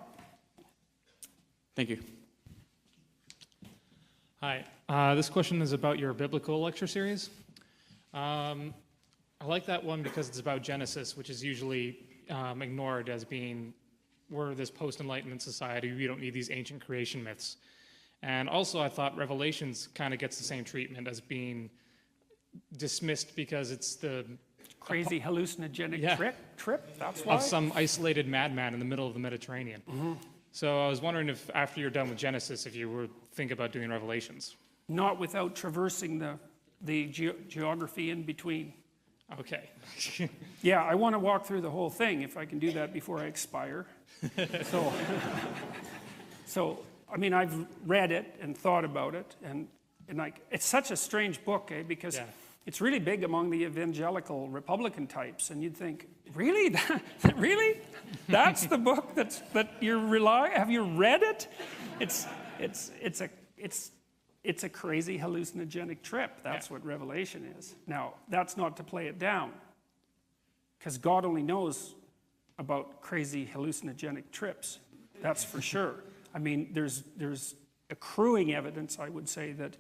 Thank you. Hi. This question is about your biblical lecture series. I like that one because it's about Genesis, which is usually ignored as being, we're this post-Enlightenment society, we don't need these ancient creation myths. And also I thought Revelations kind of gets the same treatment as being dismissed because it's the crazy hallucinogenic trip, that's why? Of some isolated madman in the middle of the Mediterranean. Mm-hmm. So I was wondering if after you're done with Genesis, if you would think about doing Revelations. Not without traversing the geography in between. Okay. Yeah, I want to walk through the whole thing if I can do that before I expire. So, I mean, I've read it and thought about it, and And like, it's such a strange book, because it's really big among the evangelical Republican types, and you'd think, really? Really? That's the book that you're relying? Have you read it? It's a crazy hallucinogenic trip. That's what Revelation is. Now, that's not to play it down, because God only knows about crazy hallucinogenic trips. That's for sure. I mean, there's accruing evidence, I would say, that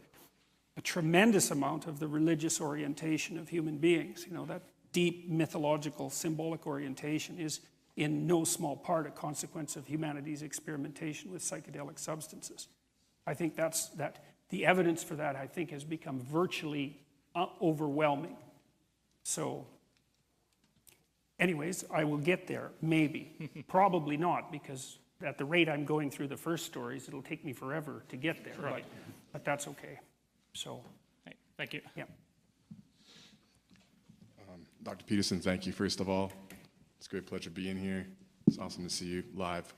a tremendous amount of the religious orientation of human beings, that deep mythological, symbolic orientation, is in no small part a consequence of humanity's experimentation with psychedelic substances. I think that the evidence for that, I think, has become virtually overwhelming. So, anyways, I will get there, maybe. Probably not, because at the rate I'm going through the first stories, it'll take me forever to get there. Right. But that's okay. So, hey, thank you. Yeah. Dr. Peterson, thank you, first of all. It's a great pleasure being here. It's awesome to see you live.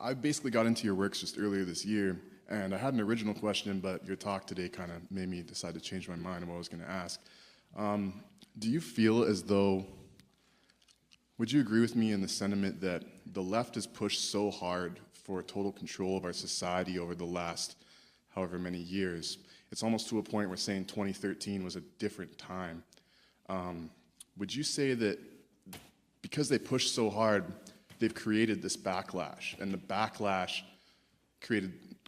I basically got into your works just earlier this year, and I had an original question, but your talk today kind of made me decide to change my mind on what I was going to ask. Do you feel as though, would you agree with me in the sentiment that the left has pushed so hard for total control of our society over the last however many years? It's almost to a point where saying 2013 was a different time. Would you say that because they pushed so hard, they've created this backlash, and the backlash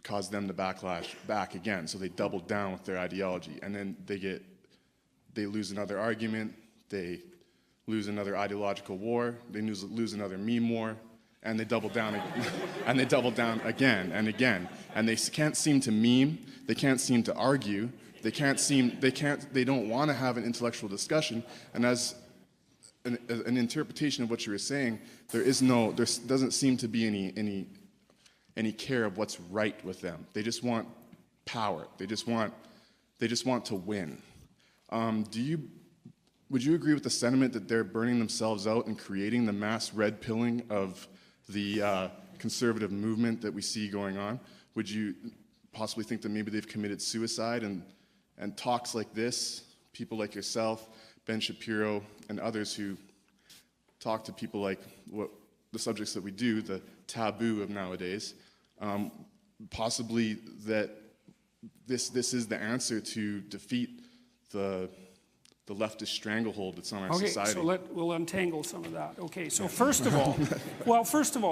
caused them to backlash back again, so they doubled down with their ideology, and then they lose another argument, they lose another ideological war, they lose another meme war, and they double down again, and they double down again and again, and they can't seem to meme, they can't seem to argue, they don't want to have an intellectual discussion, and as an interpretation of what you were saying, there doesn't seem to be any care of what's right with them. They just want power. They just want to win. Would you agree with the sentiment that they're burning themselves out and creating the mass red pilling of the conservative movement that we see going on? Would you possibly think that maybe they've committed suicide, and talks like this, people like yourself, Ben Shapiro, and others who talk to people like the subjects that we do, the taboo of nowadays, possibly that this is the answer to defeat the leftist stranglehold that's on our society? Okay, so we'll untangle some of that. Okay, so first of all,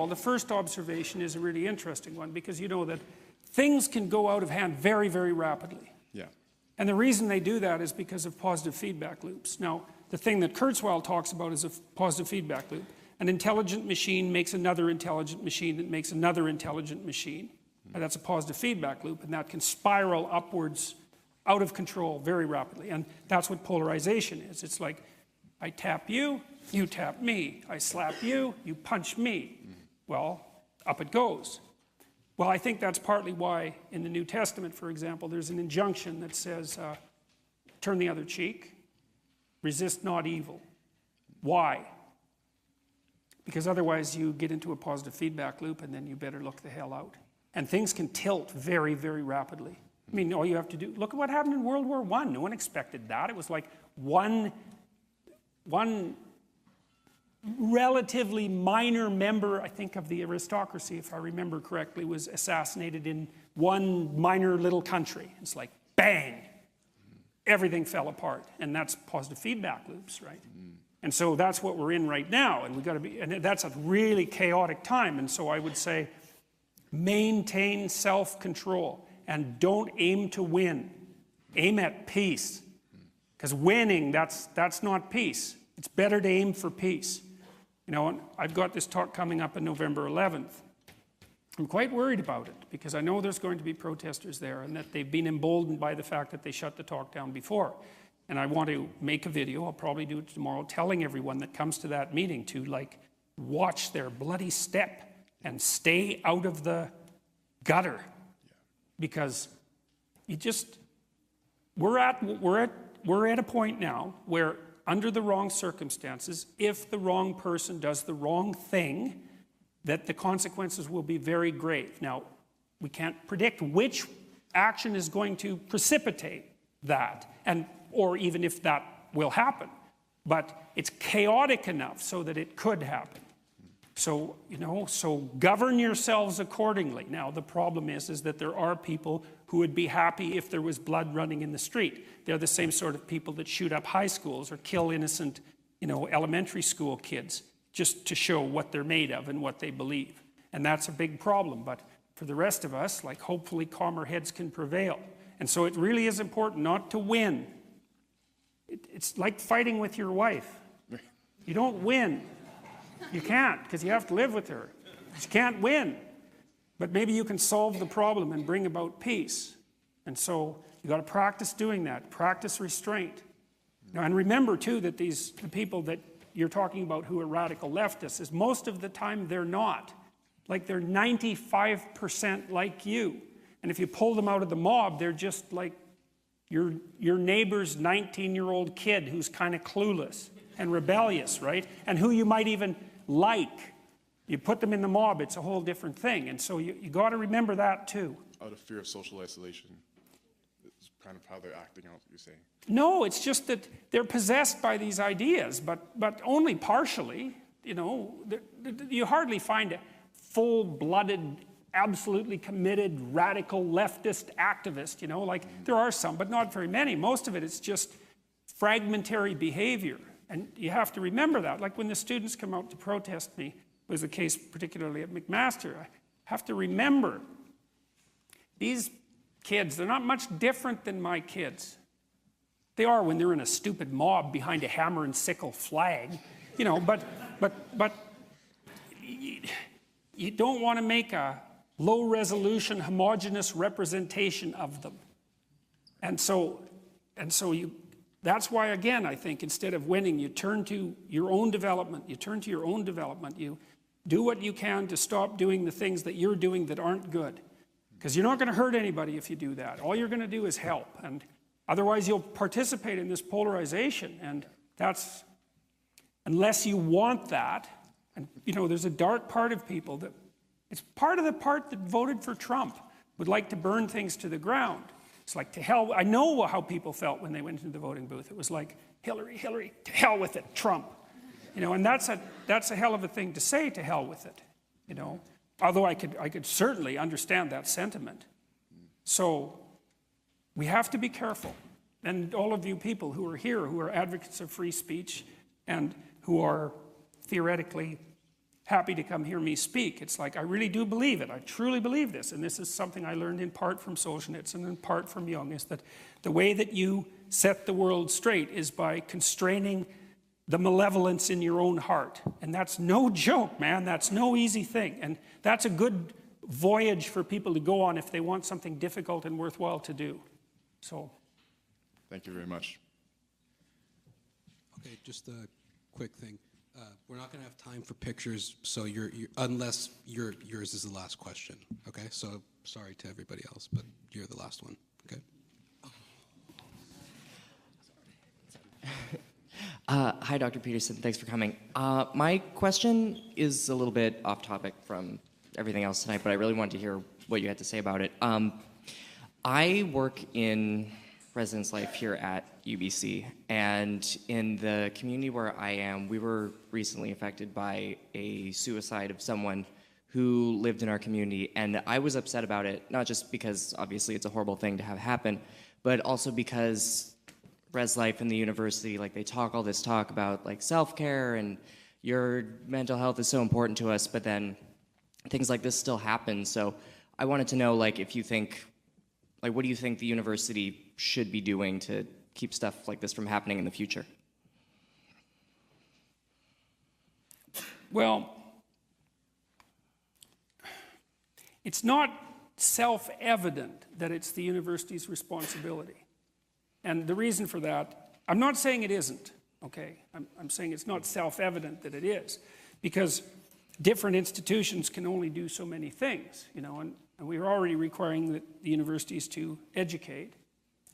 the first observation is a really interesting one, because you know that things can go out of hand very, very rapidly. Yeah. And the reason they do that is because of positive feedback loops. Now, the thing that Kurzweil talks about is a positive feedback loop. An intelligent machine makes another intelligent machine that makes another intelligent machine. And that's a positive feedback loop, and that can spiral upwards out of control very rapidly. And that's what polarization is. It's like, I tap you, you tap me. I slap you, you punch me. Well, up it goes. Well, I think that's partly why in the New Testament, for example, there's an injunction that says, turn the other cheek, resist not evil. Why? Because otherwise you get into a positive feedback loop, and then you better look the hell out. And things can tilt very, very rapidly. I mean, all you have to do, look at what happened in World War I. No one expected that. It was like one relatively minor member, I think, of the aristocracy, if I remember correctly, was assassinated in one minor little country. It's like, bang, everything fell apart. And that's positive feedback loops, right? And so that's what we're in right now. And that's a really chaotic time. And so I would say, maintain self-control and don't aim to win. Aim at peace. Because winning, that's not peace. It's better to aim for peace. You know, and I've got this talk coming up on November 11th. I'm quite worried about it, because I know there's going to be protesters there, and that they've been emboldened by the fact that they shut the talk down before. And I want to make a video, I'll probably do it tomorrow, telling everyone that comes to that meeting to, like, watch their bloody step and stay out of the gutter. Because we're at a point now where, under the wrong circumstances, if the wrong person does the wrong thing, that the consequences will be very grave. Now, we can't predict which action is going to precipitate that, or even if that will happen. But it's chaotic enough so that it could happen. So, so govern yourselves accordingly. Now, the problem is that there are people who would be happy if there was blood running in the street. They're the same sort of people that shoot up high schools or kill innocent, elementary school kids just to show what they're made of and what they believe. And that's a big problem. But for the rest of us, hopefully calmer heads can prevail. And so it really is important not to win. It's like fighting with your wife. You don't win. You can't, because you have to live with her. You can't win. But maybe you can solve the problem and bring about peace. And so you got to practice doing that. Practice restraint. Now, and remember, too, that the people that you're talking about who are radical leftists, is most of the time they're not. They're 95% like you. And if you pull them out of the mob, they're just like your neighbor's 19-year-old kid who's kind of clueless and rebellious, right? And who you might even like. You put them in the mob, it's a whole different thing. And so you got to remember that too. Out of fear of social isolation. It's kind of how they're acting out, you're saying. No, it's just that they're possessed by these ideas, but only partially. You hardly find a full-blooded, absolutely committed, radical leftist activist, there are some, but not very many. Most of it is just fragmentary behavior. And you have to remember that. Like when the students come out to protest me, was the case particularly at McMaster, I have to remember these kids, they're not much different than my kids. They are when they're in a stupid mob behind a hammer and sickle flag, but you don't want to make a low-resolution, homogeneous representation of them. And so that's why, again, I think instead of winning, you turn to your own development. You do what you can to stop doing the things that you're doing that aren't good. Because you're not going to hurt anybody if you do that. All you're going to do is help. And otherwise, you'll participate in this polarization. And that's, unless you want that, and there's a dark part of people that, it's part of the part that voted for Trump, would like to burn things to the ground. It's like, to hell, I know how people felt when they went into the voting booth. It was like, Hillary, Hillary, to hell with it, Trump. And that's a hell of a thing to say, to hell with it, Although I could certainly understand that sentiment. So we have to be careful. And all of you people who are here, who are advocates of free speech and who are theoretically happy to come hear me speak, it's like, I really do believe it. I truly believe this. And this is something I learned in part from Solzhenitsyn and in part from Jung, is that the way that you set the world straight is by constraining the malevolence in your own heart. And that's no joke, man. That's no easy thing. And that's a good voyage for people to go on if they want something difficult and worthwhile to do. So. Thank you very much. Okay, just a quick thing. We're not going to have time for pictures, so unless yours is the last question. Okay, so sorry to everybody else, but you're the last one. Okay. Hi, Dr. Peterson. Thanks for coming. My question is a little bit off topic from everything else tonight, but I really wanted to hear what you had to say about it. I work in residence life here at UBC, and in the community where I am, we were recently affected by a suicide of someone who lived in our community, and I was upset about it, not just because obviously it's a horrible thing to have happen, but also because res life in the university, they talk all this talk about self-care and your mental health is so important to us, but then things like this still happen. So I wanted to know if you think, what do you think the university should be doing to keep stuff like this from happening in the future? Well, it's not self-evident that it's the university's responsibility. And the reason for that, I'm not saying it isn't, okay? I'm saying it's not self-evident that it is, because different institutions can only do so many things, and we're already requiring the universities to educate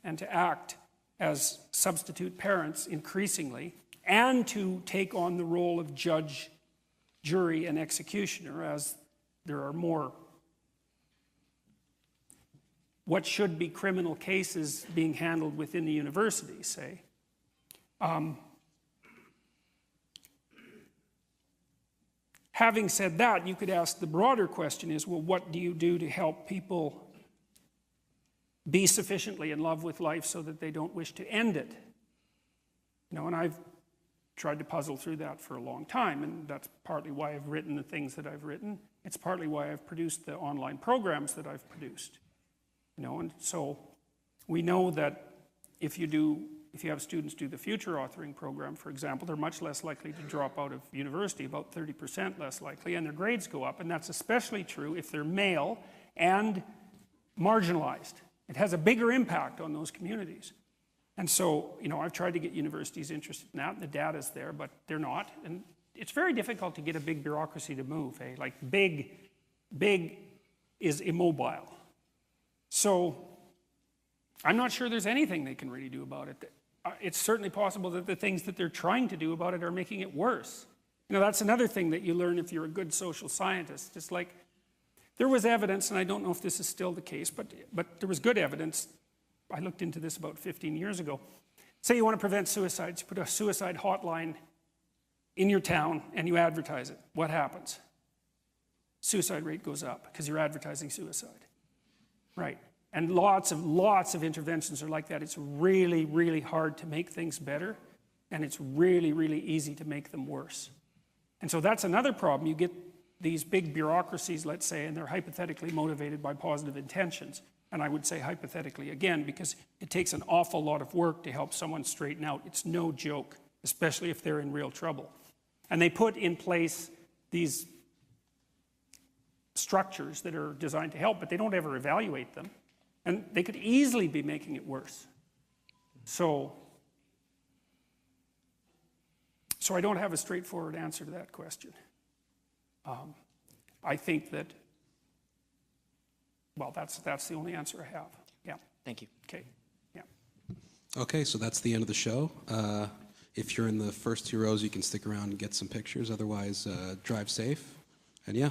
and to act as substitute parents increasingly, and to take on the role of judge, jury, and executioner as there are more what should be criminal cases being handled within the university, say. Having said that, you could ask the broader question is, well, what do you do to help people be sufficiently in love with life so that they don't wish to end it? You know, and I've tried to puzzle through that for a long time, and that's partly why I've written the things that I've written. It's partly why I've produced the online programs that I've produced. You know, and so we know that if you have students do the future authoring program, for example, they're much less likely to drop out of university, about 30% less likely, and their grades go up, and that's especially true if they're male and marginalized. It has a bigger impact on those communities. And so, you know, I've tried to get universities interested in that, and the data's there, but they're not. And it's very difficult to get a big bureaucracy to move, eh? Like, big is immobile. So, I'm not sure there's anything they can really do about it. It's certainly possible that the things that they're trying to do about it are making it worse. You know, that's another thing that you learn if you're a good social scientist. It's like, there was evidence, and I don't know if this is still the case, but there was good evidence. I looked into this about 15 years ago. Say you want to prevent suicides, you put a suicide hotline in your town and you advertise it. What happens? Suicide rate goes up because you're advertising suicide. Right. And lots of interventions are like that. It's really, really hard to make things better, and it's really, really easy to make them worse. And so that's another problem. You get these big bureaucracies, let's say, and they're hypothetically motivated by positive intentions. And I would say hypothetically again, because it takes an awful lot of work to help someone straighten out. It's no joke, especially if they're in real trouble. And they put in place these structures that are designed to help, but they don't ever evaluate them. And they could easily be making it worse. So I don't have a straightforward answer to that question. I think that, well, that's the only answer I have. Yeah. Thank you. Okay. Yeah. Okay, so that's the end of the show. If you're in the first 2 rows, you can stick around and get some pictures. Otherwise, drive safe. And yeah.